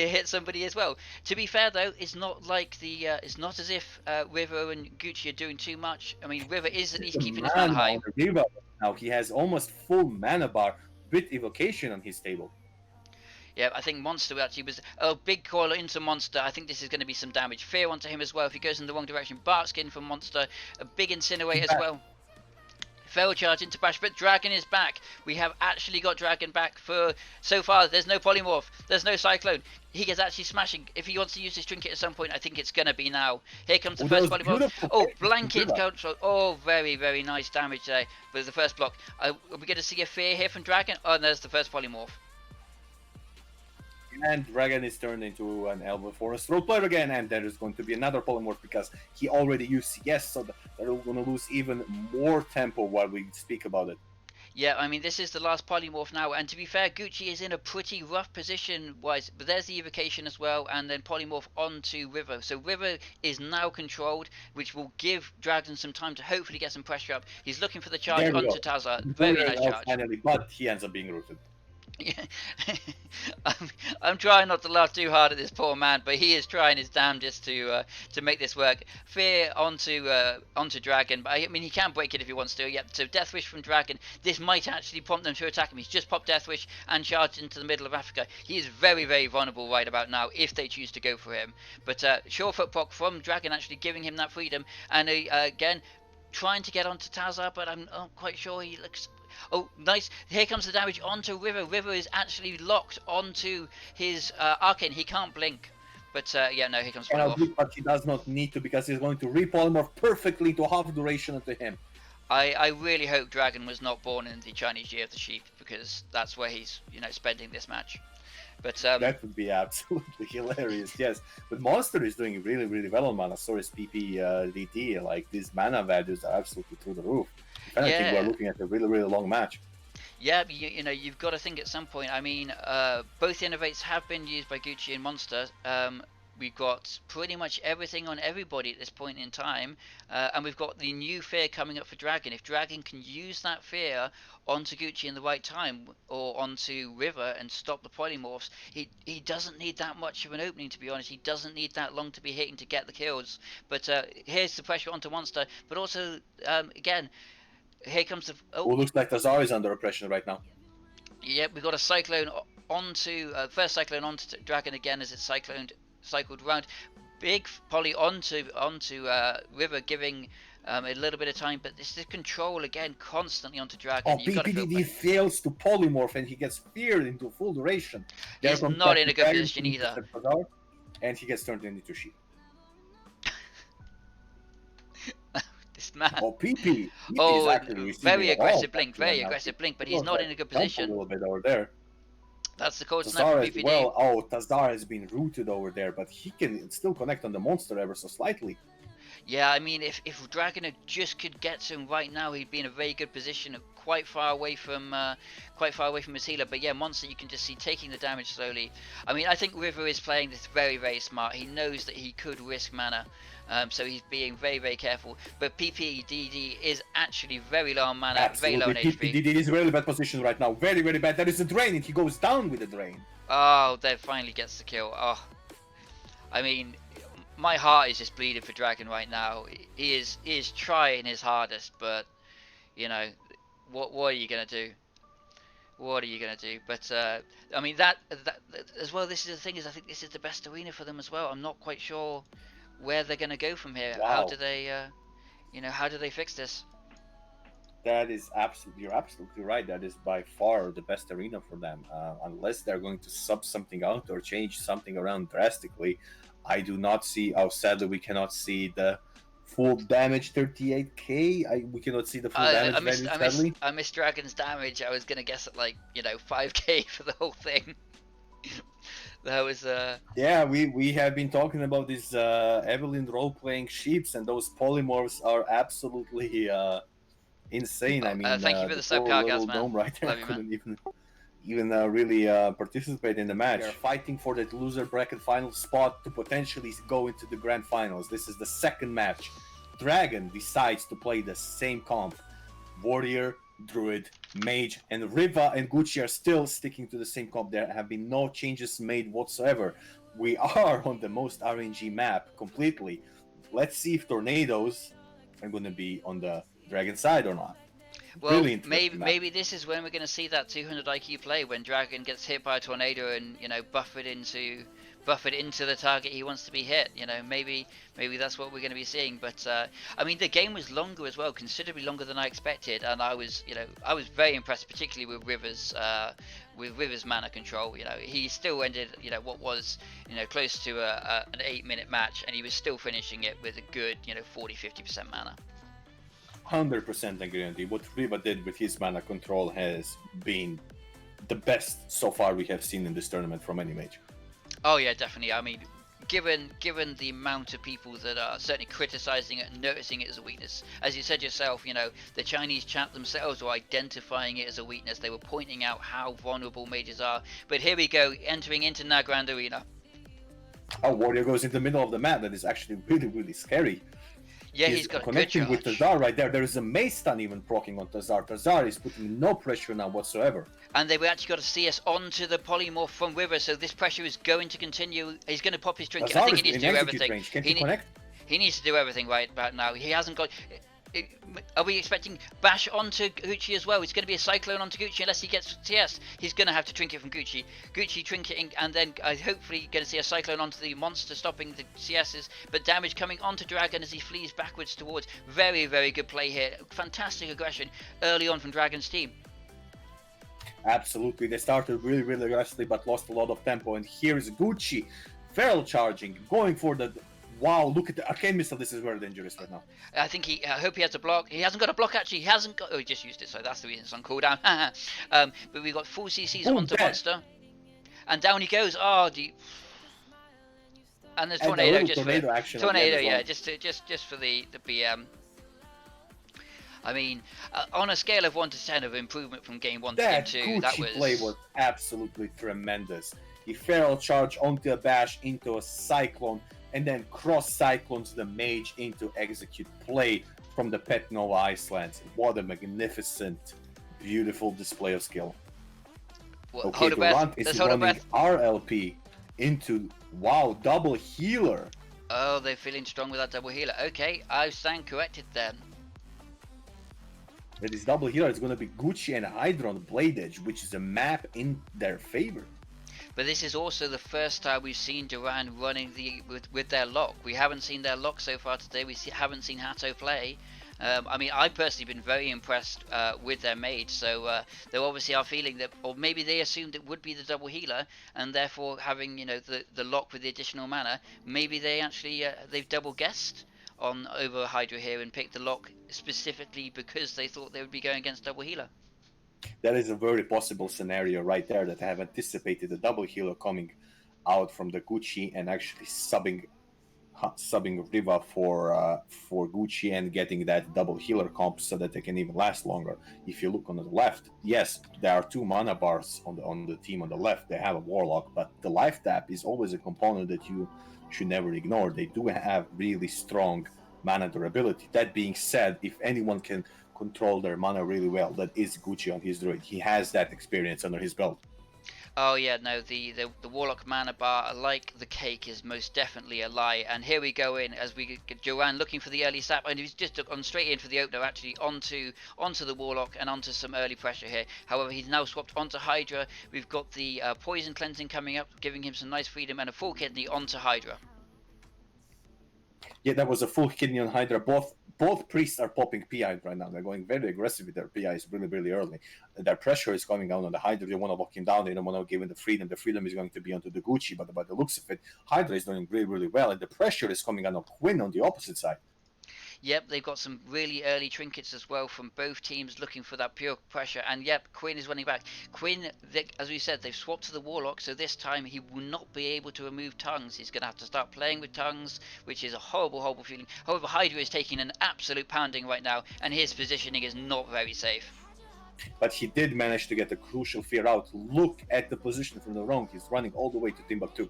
hit somebody as well. To be fair, though, it's not like it's not as if River and Gucci are doing too much. I mean, River is at least keeping his mana high. Now he has almost full mana bar with evocation on his table. Yeah, I think Monster actually was a big call into Monster. I think this is going to be some damage. Fear onto him as well if he goes in the wrong direction. Barkskin from Monster, a big Incinerate as well. Feral charge into Bash, but Dragon is back. We have actually got Dragon back for so far. There's no polymorph, there's no cyclone. He gets actually smashing. If he wants to use this trinket at some point, I think it's gonna be now. Here comes the first polymorph. Oh, blanket control. Oh, very, very nice damage there with the first block. Are we going to see a fear here from Dragon? Oh, and there's the first polymorph. And Dragon is turned into an Elven Forest role player again, and there is going to be another polymorph because he already used CS, so they're going to lose even more tempo while we speak about it. Yeah, I mean, this is the last polymorph now, and to be fair, Gucci is in a pretty rough position-wise, but there's the evocation as well, and then polymorph onto River. So River is now controlled, which will give Dragon some time to hopefully get some pressure up. He's looking for the charge onto Tazza. Very nice charge. Finally, but he ends up being rooted. Yeah. I'm trying not to laugh too hard at this poor man, but he is trying his damnedest to make this work. Fear onto Dragon, but I mean he can break it if he wants to. Yep. So Death Wish from Dragon. This might actually prompt them to attack him. He's just popped Death Wish and charged into the middle of Africa. He is very, very vulnerable right about now if they choose to go for him. But Surefoot proc from Dragon actually giving him that freedom, and again trying to get onto Tazza, but I'm not quite sure he looks. Oh, nice. Here comes the damage onto River. River is actually locked onto his Arcane. He can't blink. But yeah, no, here comes polymorph. But he does not need to because he's going to repolymorph perfectly to half duration onto him. I really hope Dragon was not born in the Chinese Year of the Sheep, because that's where he's spending this match. But that would be absolutely hilarious, yes. But Monster is doing really, really well on mana. So is PPDD. Like, these mana values are absolutely through the roof. If anything, we're looking at a really, really long match. Yeah, but you've got to think at some point. I mean, both innovates have been used by Gucci and Monster. We've got pretty much everything on everybody at this point in time, and we've got the new fear coming up for Dragon. If Dragon can use that fear onto Gucci in the right time, or onto River and stop the polymorphs, he doesn't need that much of an opening, to be honest. He doesn't need that long to be hitting to get the kills. But here's the pressure onto Monster, but also, again, here comes the... Oh, looks like Tazar is under oppression right now. Yep, we've got a Cyclone onto... first Cyclone onto Dragon again as it's cycled around. Big poly onto River, giving a little bit of time, but this is control again constantly onto Dragon. Oh, PPDD fails to polymorph and he gets feared into full duration. He's not in a good position either. And he gets turned into sheep. This man. Oh, PP. Oh, very aggressive blink, aggressive blink, but he's not in a good position. A little bit over there. That's the code snap for PPD. Well, oh, Tazar has been rooted over there, but he can still connect on the Monster ever so slightly. Yeah, I mean, if Dragon just could get to him right now, he'd be in a very good position, quite far away from his healer. But yeah, Monster, you can just see taking the damage slowly. I mean, I think River is playing this very, very smart. He knows that he could risk mana, so he's being very, very careful. But PPDD is actually very low on mana, very low on HP. PDD is a really bad position right now. Very, very bad. There is a drain, and he goes down with the drain. Oh, there finally gets the kill. Oh, I mean, my heart is just bleeding for Dragon right now. He is trying his hardest, but you know, what are you gonna do? What are you gonna do? But I mean that as well. This is the thing, is I think this is the best arena for them as well. I'm not quite sure where they're gonna go from here. Wow. How do they, how do they fix this? That is you're absolutely right. That is by far the best arena for them. Unless they're going to sub something out or change something around drastically, I do not see how sadly we cannot see the full damage 38k. We cannot see the full damage value. I missed Dragon's damage. I was gonna guess at 5k for the whole thing. That was Yeah, we have been talking about this Evelyn role-playing sheeps, and those polymorphs are absolutely insane. I mean, thank you for the sub, poor Cargas, little man. Dome right there Love you, couldn't even really participate in the match. They're fighting for that loser bracket final spot to potentially go into the grand finals. This is the second match. Dragon decides to play the same comp. Warrior, Druid, Mage, and Riva and Gucci are still sticking to the same comp. There have been no changes made whatsoever. We are on the most RNG map completely. Let's see if Tornadoes are going to be on the Dragon side or not. Well, maybe this is when we're going to see that 200 IQ play, when Dragon gets hit by a tornado and buffered into the target he wants to be hit. Maybe that's what we're going to be seeing. But I mean, the game was longer as well, considerably longer than I expected, and I was very impressed, particularly with River's mana control. He still ended what was close to an 8-minute match, and he was still finishing it with a good 40-50% mana. 100% agree. What Riva did with his mana control has been the best so far we have seen in this tournament from any mage. Oh yeah, definitely. I mean, given the amount of people that are certainly criticizing it and noticing it as a weakness, as you said yourself, the Chinese chat themselves were identifying it as a weakness. They were pointing out how vulnerable mages are. But here we go, entering into Nagrand Arena. Oh, Warrior goes in the middle of the map. That is actually really, really scary. Yeah, he's got connecting with Tazar right there. There is a mace stun even proccing on Tazar. Tazar is putting no pressure now whatsoever. And they've actually got to see us onto the polymorph from River, so this pressure is going to continue. He's going to pop his trinket. Tazar I think he needs to do everything. Range. Can he connect? He needs to do everything right about now. He hasn't got. Are we expecting bash onto Gucci as well? It's going to be a cyclone onto Gucci unless he gets TS. He's going to have to trinket from Gucci. Gucci trinketing, and then hopefully going to see a cyclone onto the monster, stopping the CSs. But damage coming onto Dragon as he flees backwards towards. Very, very good play here. Fantastic aggression early on from Dragon's team. Absolutely. They started really, really aggressively, but lost a lot of tempo. And here is Gucci, feral charging, going for the... Wow, look at the arcane missile. This is very dangerous right now. I think I hope he has a block. He hasn't got a block, actually. He hasn't got... Oh, he just used it, so that's the reason it's on cooldown. But we've got full CCs onto Monster. And down he goes. Oh, and there's Tornado. And just tornado for... action Tornado, yeah. well. Just for the BM. I mean, on a scale of 1 to 10 of improvement from game 1 to game 2, Gucci that was... play was absolutely tremendous. He feral charge onto a bash, into a cyclone, and then cross cyclones the mage into execute play from the Pet Nova Icelands. What a magnificent, beautiful display of skill. Well, okay, Durant is running RLP into, wow, double healer. Oh, they're feeling strong with that double healer. Okay, I stand corrected then. But this double healer is going to be Gucci and Hydra on Blade Edge, which is a map in their favor. But this is also the first time we've seen Durant running with their lock. We haven't seen their lock so far today. We haven't seen Hato play. I mean, I've personally been very impressed with their mage. So they obviously are feeling that, or maybe they assumed it would be the double healer, and therefore having the lock with the additional mana. Maybe they actually they've double guessed on over Hydra here and picked the lock specifically because they thought they would be going against double healer. That is a very possible scenario right there, that I have anticipated a double healer coming out from the Gucci and actually subbing subbing Riva for Gucci and getting that double healer comp so that they can even last longer. If you look on the left, yes, there are 2 mana bars on the team on the left. They have a Warlock, but the life tap is always a component that you should never ignore. They do have really strong mana durability. That being said, if anyone can control their mana really well, that is Gucci on his Druid. He has that experience under his belt. Oh yeah, no, the Warlock mana bar, like the cake, is most definitely a lie. And here we go in as we get Durant looking for the early sap, and he's just gone straight in for the opener, actually onto the Warlock and onto some early pressure here. However, he's now swapped onto Hydra. We've got the poison cleansing coming up, giving him some nice freedom, and a full kidney onto Hydra. Yeah, that was a full kidney on Hydra. Both priests are popping PI right now. They're going very aggressive with their PIs really, really early. Their pressure is coming down on the Hydra. They want to lock him down. They don't want to give him the freedom. The freedom is going to be onto the Gucci, but by the looks of it, Hydra is doing really, really well. And the pressure is coming down on Quinn on the opposite side. Yep, they've got some really early trinkets as well from both teams looking for that pure pressure. And yep, Quinn is running back. Quinn, as we said, they've swapped to the Warlock, so this time he will not be able to remove tongues. He's going to have to start playing with tongues, which is a horrible, horrible feeling. However, Hydra is taking an absolute pounding right now, and his positioning is not very safe. But he did manage to get a crucial fear out. Look at the position from the wrong. He's running all the way to Timbuktu.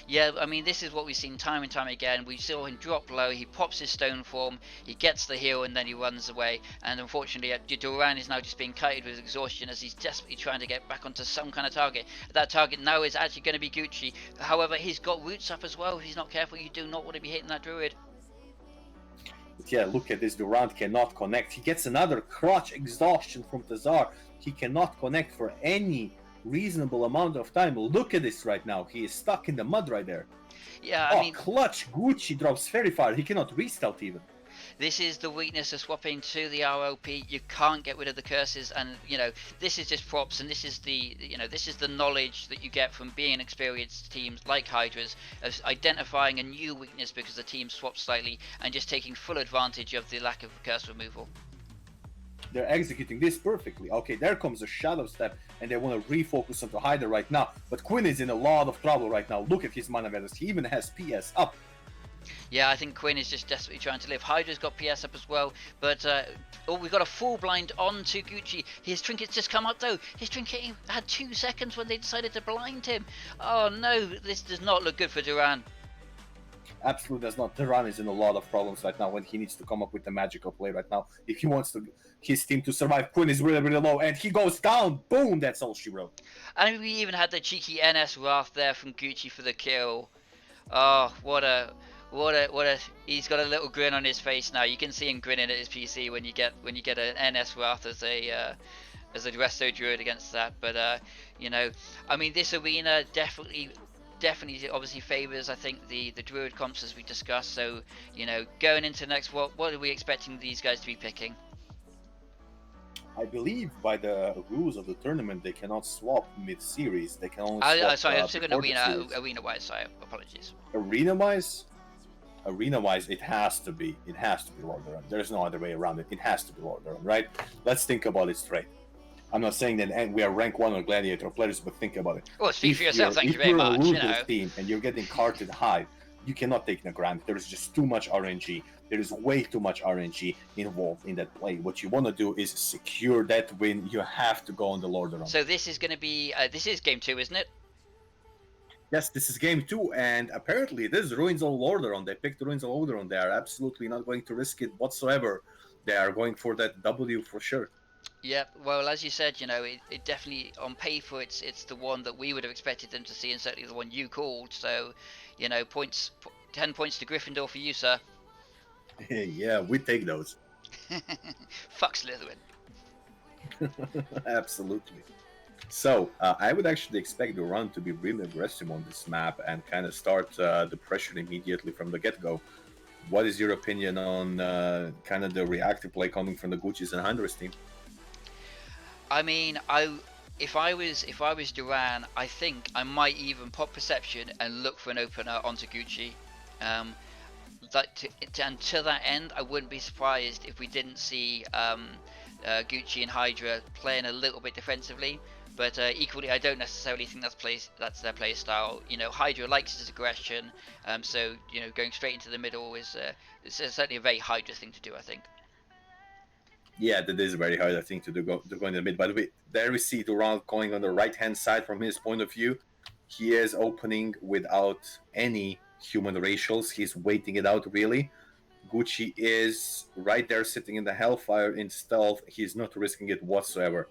Yeah, I mean, this is what we've seen time and time again. We saw him drop low, he pops his stone form, he gets the heal, and then he runs away. And unfortunately, Durant is now just being kited with exhaustion as he's desperately trying to get back onto some kind of target. That target now is actually going to be Gucci. However, he's got roots up as well. If he's not careful, you do not want to be hitting that Druid. But yeah, look at this. Durant cannot connect. He gets another crotch exhaustion from Tazar. He cannot connect for any reasonable amount of time. Look at this right now. He is stuck in the mud right there. Yeah, I mean, clutch. Gucci drops very far. He cannot restart even. This is the weakness of swapping to the RLP. You can't get rid of the curses, and this is just props, and this is the knowledge that you get from being experienced teams like Hydra's, of identifying a new weakness because the team swapped slightly and just taking full advantage of the lack of curse removal. They're executing this perfectly. Okay, there comes a shadow step, and they want to refocus onto Hydra right now. But Quinn is in a lot of trouble right now. Look at his mana values. He even has PS up. Yeah, I think Quinn is just desperately trying to live. Hydra's got PS up as well, but we've got a full blind on to Gucci. His trinket's just come up though. His trinket had 2 seconds when they decided to blind him. Oh no, this does not look good for Durant. Absolutely does not. Durant is in a lot of problems right now when he needs to come up with a magical play right now. If he wants his team to survive, Quinn is really, really low, and he goes down. Boom, that's all she wrote. And we even had the cheeky NS Wrath there from Gucci for the kill. Oh, what a he's got a little grin on his face now. You can see him grinning at his PC when you get an NS Wrath as a Resto Druid against that. But I mean, this arena definitely obviously favors, I think, the Druid comps as we discussed. So going into next, what are we expecting these guys to be picking? I believe by the rules of the tournament, they cannot swap mid-series. They can only swap. Sorry, I'm still going arena-wise. Sorry, apologies. Arena-wise, it has to be Lord Durant. There's no other way around it. It has to be Lord Durant, right? Let's think about it straight. I'm not saying that we are rank 1 or gladiator players, but think about it. Well, speak for yourself. Thank you very much. If you're a Ruthless team and you're getting carted high, you cannot take the grant. There is just too much RNG. There is way too much RNG involved in that play. What you want to do is secure that win. You have to go on the Lord Durant. So this is going to be this is game 2, isn't it? Yes, this is game 2, and apparently this is Ruins of Lordaeron. They picked Ruins of Lordaeron. They are absolutely not going to risk it whatsoever. They are going for that W for sure. Yep. Well, as you said, it definitely on paper it's the one that we would have expected them to see, and certainly the one you called. So, 10 points to Gryffindor for you, sir. Yeah, we take those. Fuck Slytherin. Absolutely. So, I would actually expect the run to be really aggressive on this map and kind of start the pressure immediately from the get-go. What is your opinion on kind of the reactive play coming from the Gucci's and Hydra's team? I mean, if I was Durant, I think I might even pop Perception and look for an opener onto Gucci. And to that end, I wouldn't be surprised if we didn't see Gucci and Hydra playing a little bit defensively. But equally, I don't necessarily think that's their play style. You know, Hydra likes his aggression, so you know, going straight into the middle is it's certainly a very Hydra thing to do, I think. Yeah, that is very hard, I think, to go in the mid. By the way, there we see Durant going on the right-hand side from his point of view. He is opening without any human racials. He's waiting it out, really. Gucci is right there sitting in the Hellfire in stealth. He's not risking it whatsoever.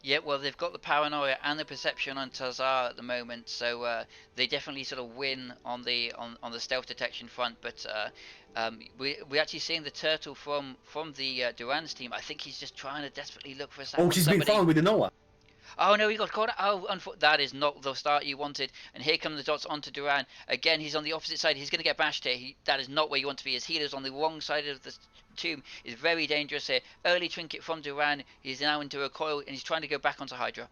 Yeah, well, they've got the paranoia and the perception on Tazar at the moment, so they definitely sort of win on the stealth detection front. But we're actually seeing the turtle from the Durant's team. I think he's just trying to desperately look for Oh, he's somebody. been found with the Noah. Oh no, he got caught. Oh, that is not the start you wanted. And here come the dots onto Durant. Again, he's on the opposite side. He's going to get bashed here. That is not where you want to be. His healer's on the wrong side of the tomb. Is very dangerous here. Early trinket from Durant. He's now into a coil and he's trying to go back onto Hydra.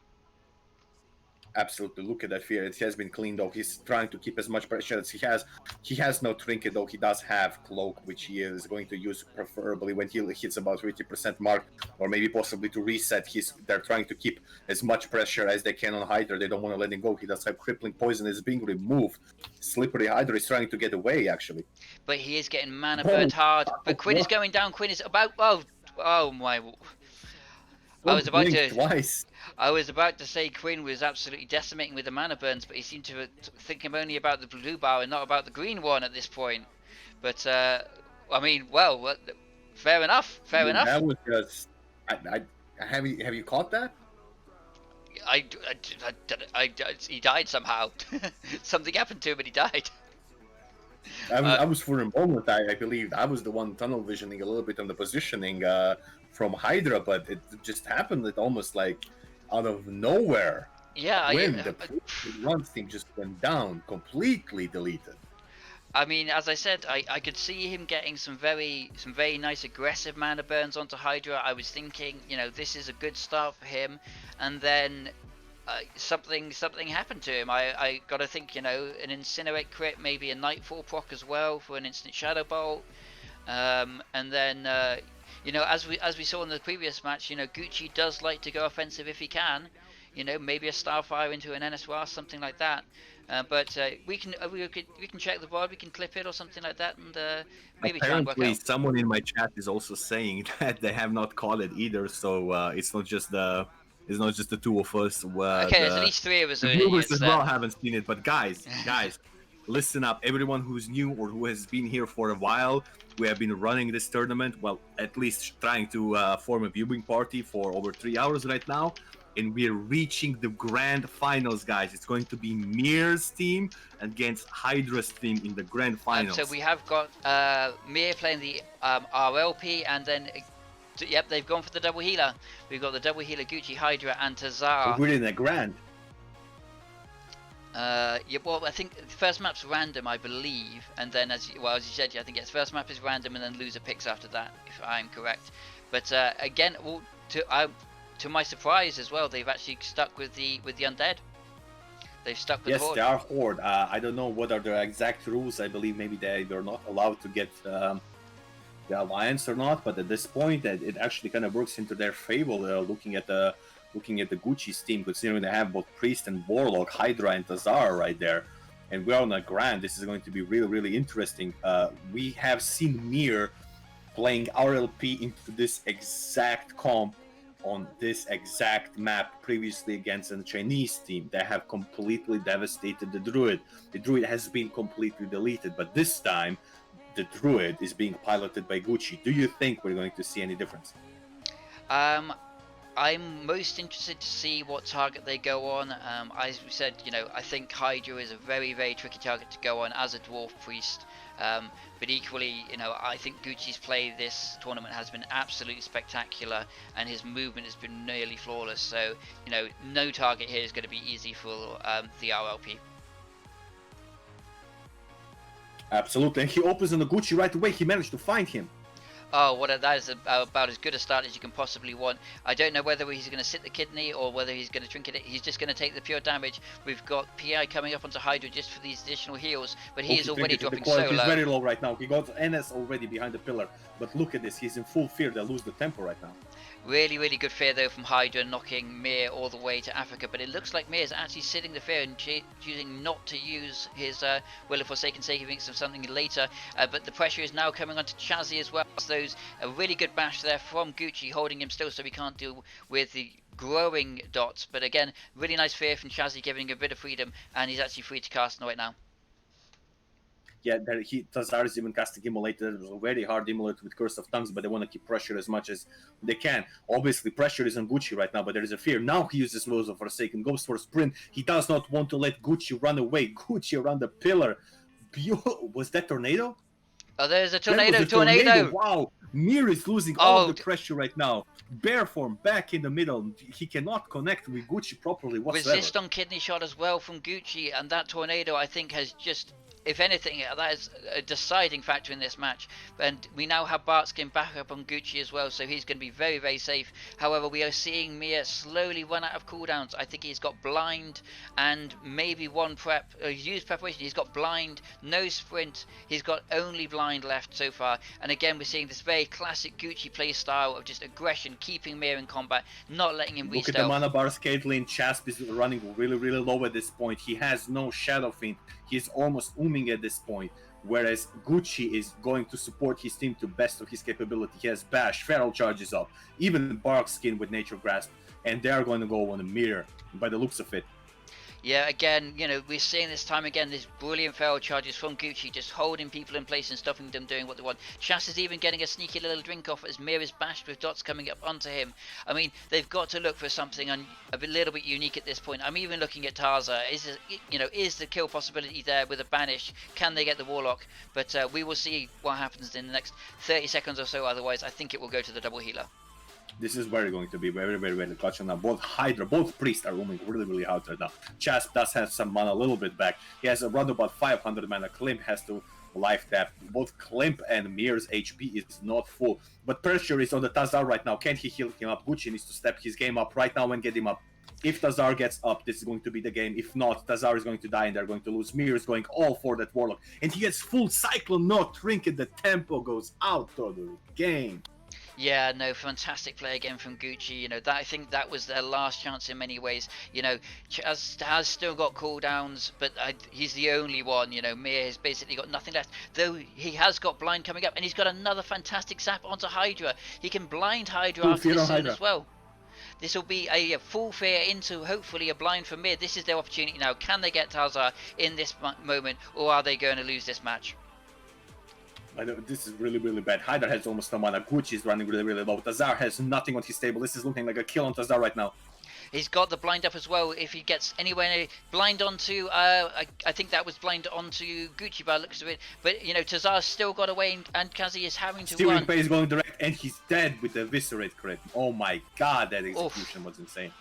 Absolutely, look at that fear. It has been cleaned though. He's trying to keep as much pressure as he has. He has no trinket though. He does have cloak, which he is going to use preferably when he hits about 50% mark, or maybe possibly to reset. They're trying to keep as much pressure as they can on Hydra. They don't want to let him go. He does have crippling poison. Is being removed. Slippery Hydra is trying to get away actually. But he is getting mana burned hard. But Quinn is going down. Quinn is about. Oh my. I was about to. Twice. I was about to say Quinn was absolutely decimating with the mana burns, but he seemed to think only about the blue bar and not about the green one at this point. But I mean, well, fair enough. Fair enough. That was just. Have you caught that? He died somehow. Something happened to him and he died. I was for a moment, I believe I was the one tunnel visioning a little bit on the positioning from Hydra, but it just happened. It almost like out of nowhere. Yeah, the one thing just went down, completely deleted. I mean, as I said, I could see him getting some very nice aggressive mana burns onto Hydra. I was thinking, you know, this is a good start for him, and then something happened to him. I got to think, you know, an Incinerate crit, maybe a Nightfall proc as well for an instant Shadow Bolt, and then you know, as we saw in the previous match, you know, Gucci does like to go offensive if he can. You know, maybe a Starfire into an NSR, something like that. But we can check the board, we can clip it or something like that, and maybe try and work out. Someone in my chat is also saying that they have not caught it either, so it's not just the two of us. Okay, there's at least three of us. The viewers as well haven't seen it, but guys, listen up. Everyone who's new or who has been here for a while, we have been running this tournament, well, at least trying to form a viewing party for over 3 hours right now. And we're reaching the grand finals, guys. It's going to be Mirr's team against Hydra's team in the grand finals. So we have got Mirr playing the RLP, and then, yep, they've gone for the double healer. We've got the double healer Gucci, Hydra, and Tazar. So we're in the grand. Yeah, well, I think the first map's random, I believe, and then as you said, I think first map is random, and then loser picks after that, if I'm correct. But again, well, to my surprise as well, they've actually stuck with the undead. They've stuck with Horde. Yes, they are Horde. I don't know what are the exact rules. I believe maybe they're not allowed to get the alliance or not. But at this point, it actually kind of works into their favor. Looking at the Gucci's team, considering they have both Priest and Warlock, Hydra and Tazar right there, and we're on a grand. This is going to be really, really interesting. We have seen Mirr playing RLP into this exact comp on this exact map previously against a Chinese team. They have completely devastated the Druid. The Druid has been completely deleted, but this time the Druid is being piloted by Gucci. Do you think we're going to see any difference? I'm most interested to see what target they go on. As we said, you know, I think Hydra is a very, very tricky target to go on as a Dwarf Priest. But equally, you know, I think Gucci's play this tournament has been absolutely spectacular, and his movement has been nearly flawless. So, you know, no target here is going to be easy for the RLP. Absolutely, and he opens on the Gucci right away. He managed to find him. Oh, that is about as good a start as you can possibly want. I don't know whether he's going to sit the kidney or whether he's going to drink it. He's just going to take the pure damage. We've got PI coming up onto Hydra just for these additional heals, but he is already dropping so low. He's very low right now. He got NS already behind the pillar, but look at this. He's in full fear. They'll lose the tempo right now. Really, really good fear though from Hydra, knocking Mirr all the way to Africa. But it looks like Mirr is actually sitting the fear and choosing not to use his Will of Forsaken Sake. He thinks of something later. But the pressure is now coming onto Chazzy as well. So those a really good bash there from Gucci, holding him still so he can't deal with the growing dots. But again, really nice fear from Chazzy, giving him a bit of freedom, and he's actually free to cast right now. Yeah, Tazar is even casting Immolate. It was a very hard Immolate with Curse of Tongues, but they want to keep pressure as much as they can. Obviously, pressure is on Gucci right now, but there is a fear. Now he uses Wills of Forsaken, goes for a sprint. He does not want to let Gucci run away. Gucci around the pillar. Was that tornado? Oh, there's a tornado! Wow! Mirr is losing all of the pressure right now. Bear form back in the middle. He cannot connect with Gucci properly whatsoever. Resist on kidney shot as well from Gucci, and that tornado I think has just, if anything, that is a deciding factor in this match. And we now have Bartskin back up on Gucci as well, so he's going to be very, very safe. However, we are seeing Mirr slowly run out of cooldowns. I think he's got blind and maybe one used preparation. He's got blind, no sprint. He's got only blind left so far. And again, we're seeing this very classic Gucci play style of just aggression, keeping Mirr in combat, not letting him Look at the mana bars. Caitlyn Chasp is running really, really low at this point. He has no Shadow Fiend. He's almost at this point, whereas Gucci is going to support his team to best of his capability. He has Bash, Feral charges up, even Barkskin with Nature Grasp, and they are going to go on a Mirror by the looks of it. Yeah, again, you know, we're seeing this time again, these brilliant feral charges from Gucci, just holding people in place and stopping them doing what they want. Chas is even getting a sneaky little drink off as Mirr is bashed with dots coming up onto him. I mean, they've got to look for something a little bit unique at this point. I'm even looking at Tarza. Is the kill possibility there with a banish? Can they get the Warlock? But we will see what happens in the next 30 seconds or so. Otherwise, I think it will go to the double healer. This is very going to be very, very, very clutch now. Both Hydra, both Priests are roaming really, really hard right now. Chasp does have some mana a little bit back. He has around about 500 mana. Klimp has to life tap. Both Klimp and Mirror's HP is not full. But pressure is on the Tazar right now. Can he heal him up? Gucci needs to step his game up right now and get him up. If Tazar gets up, this is going to be the game. If not, Tazar is going to die and they're going to lose. Mirror is going all for that Warlock. And he gets full Cyclone, not Trinket. The tempo goes out of the game. Yeah, no, fantastic play again from Gucci. You know, I think that was their last chance in many ways. You know, Chaz has still got cooldowns, but he's the only one. You know, Mirr has basically got nothing left. Though he has got blind coming up, and he's got another fantastic zap onto Hydra. He can blind Hydra after this soon as well. This will be a full fear into hopefully a blind for Mirr. This is their opportunity now. Can they get Tazar in this moment, or are they going to lose this match? This is really, really bad. Hydra has almost no mana. Gucci is running really, really low. Tazar has nothing on his table. This is looking like a kill on Tazar right now. He's got the blind up as well. If he gets anywhere blind onto, I think that was blind onto Gucci by the looks of it. But you know, Tazar's still got away, and Kazi is having to Steering run. Pay is going direct, and he's dead with the Eviscerate crit. Oh my god, that execution was insane.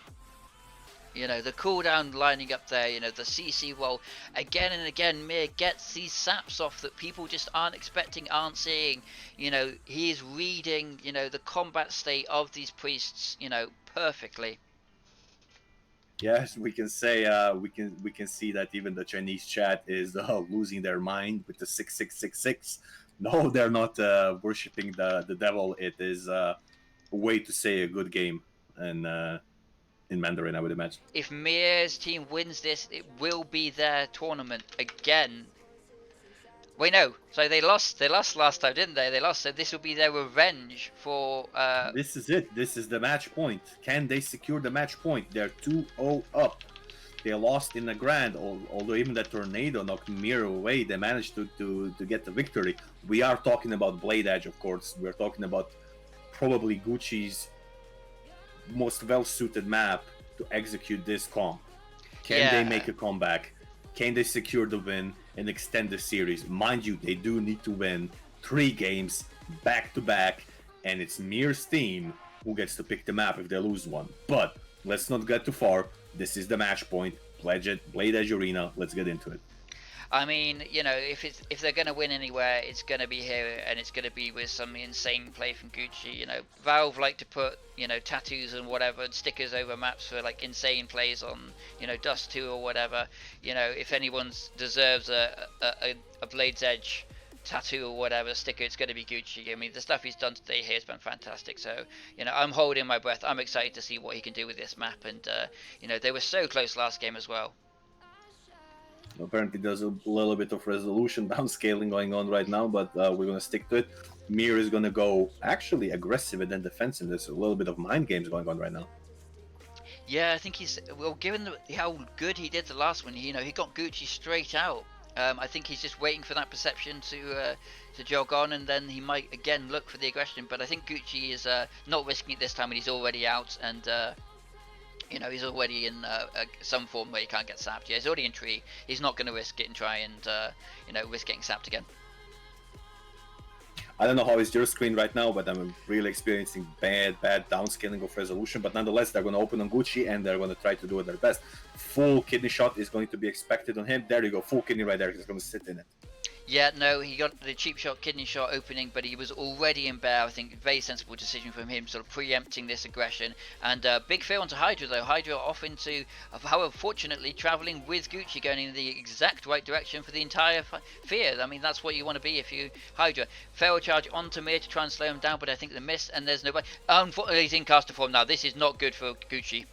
You know, the cooldown lining up there, you know, the CC roll. Again and again, Mirr gets these saps off that people just aren't expecting, aren't seeing. You know, he is reading, you know, the combat state of these priests, you know, perfectly. Yes, we can say, we can see that even the Chinese chat is losing their mind with the 6666. No, they're not worshipping the devil. It is a way to say a good game. And... in Mandarin, I would imagine. If Mirr's team wins this, it will be their tournament again. Wait, no. So they lost last time, didn't they? They lost, so this will be their revenge for... This is it. This is the match point. Can they secure the match point? They're 2-0 up. They lost in the Grand, although even that tornado knocked Mirror away, they managed to get the victory. We are talking about Blade Edge, of course. We're talking about probably Gucci's most well-suited map to execute this comp. Can they make a comeback? Can they secure the win and extend the series? Mind you, they do need to win 3 games back-to-back, and it's Mirror's team who gets to pick the map if they lose one. But let's not get too far. This is the match point. Blade Edge Arena. Let's get into it. I mean, you know, if they're going to win anywhere, it's going to be here, and it's going to be with some insane play from Gucci. You know, Valve like to put, you know, tattoos and whatever, and stickers over maps for like insane plays on, you know, Dust 2 or whatever. You know, if anyone deserves a Blade's Edge tattoo or whatever sticker, it's going to be Gucci. I mean, the stuff he's done today here has been fantastic. So, you know, I'm holding my breath. I'm excited to see what he can do with this map, and you know, they were so close last game as well. Apparently, there's a little bit of resolution downscaling going on right now, but we're going to stick to it. Mirr is going to go actually aggressive and then defensive. There's a little bit of mind games going on right now. Yeah, I think he's, well, given how good he did the last one, you know, he got Gucci straight out. I think he's just waiting for that perception to jog on, and then he might again look for the aggression. But I think Gucci is not risking it this time, and he's already out, and you know, he's already in some form where he can't get sapped. Yeah, he's already in tree. He's not going to risk it and try and you know, risk getting sapped again. I don't know how is your screen right now, but I'm really experiencing bad downscaling of resolution. But nonetheless, they're going to open on Gucci and they're going to try to do their best. Full kidney shot is going to be expected on him. There you go, full kidney right there. He's going to sit in it. Yeah, no, he got the cheap shot, kidney shot opening, but he was already in bear. I think very sensible decision from him, sort of preempting this aggression. And big fear onto Hydra, though. Hydra off into, however, fortunately, travelling with Gucci, going in the exact right direction for the entire fear. I mean, that's what you want to be if you Hydra. Feral charge onto Mirr to try and slow him down, but I think they missed, and there's nobody. Unfortunately, he's in caster form now. This is not good for Gucci.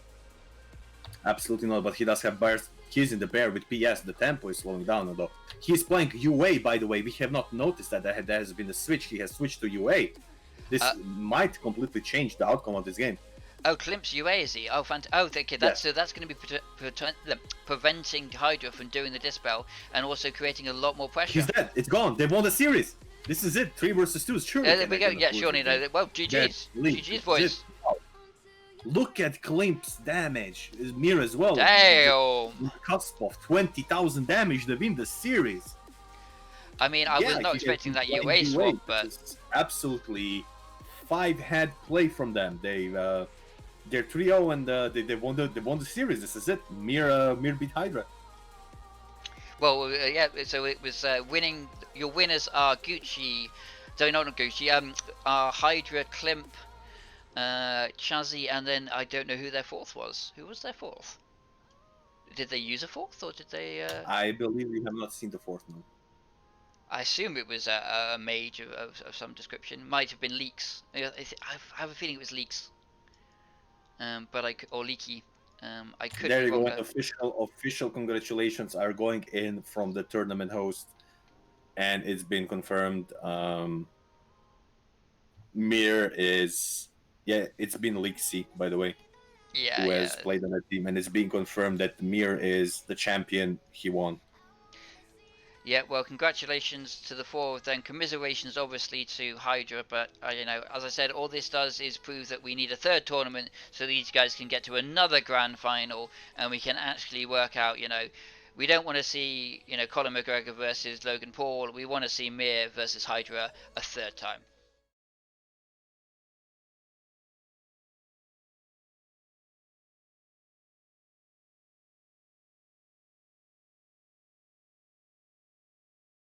Absolutely not, but he does have bears. He's in the bear with PS. The tempo is slowing down, although he's playing UA, by the way. We have not noticed that there has been a switch. He has switched to UA. This might completely change the outcome of this game. Oh, Klimp's UA, is he? Oh, fantastic. Oh, okay, that's going to be preventing Hydra from doing the dispel, and also creating a lot more pressure. He's dead. It's gone. They won the series. This is it. 3 versus 2. Sure. There we go. Yeah, surely. No. Well, GG's. GG's, boys. Look at Klimp's damage. Mirr as well. Damn. Cusp of 20,000 damage to win the series. I mean, I was not expecting that UA swap, but absolutely 5-head play from them. They're 3-0 and they won the series. This is it. Mirr beat Hydra. Well, yeah. So it was winning. Your winners are Gucci. So not Gucci. Hydra, Klimp, Chazzy, and then I don't know who their fourth was. Who was their fourth? Did they use a fourth, or did they? I believe we have not seen the fourth one. I assume it was a mage of some description. Might have been Leaks. I have a feeling it was Leaks. But or Leaky. I could. There you go. Official congratulations are going in from the tournament host, and it's been confirmed. Mirr is. Yeah, it's been littleKe, by the way. Yeah, who has played on that team, and it's being confirmed that Mirr is the champion. He won. Yeah, well, congratulations to the four of them. Commiserations, obviously, to Hydra. But you know, as I said, all this does is prove that we need a third tournament so these guys can get to another grand final, and we can actually work out. You know, we don't want to see Colin McGregor versus Logan Paul. We want to see Mirr versus Hydra a third time.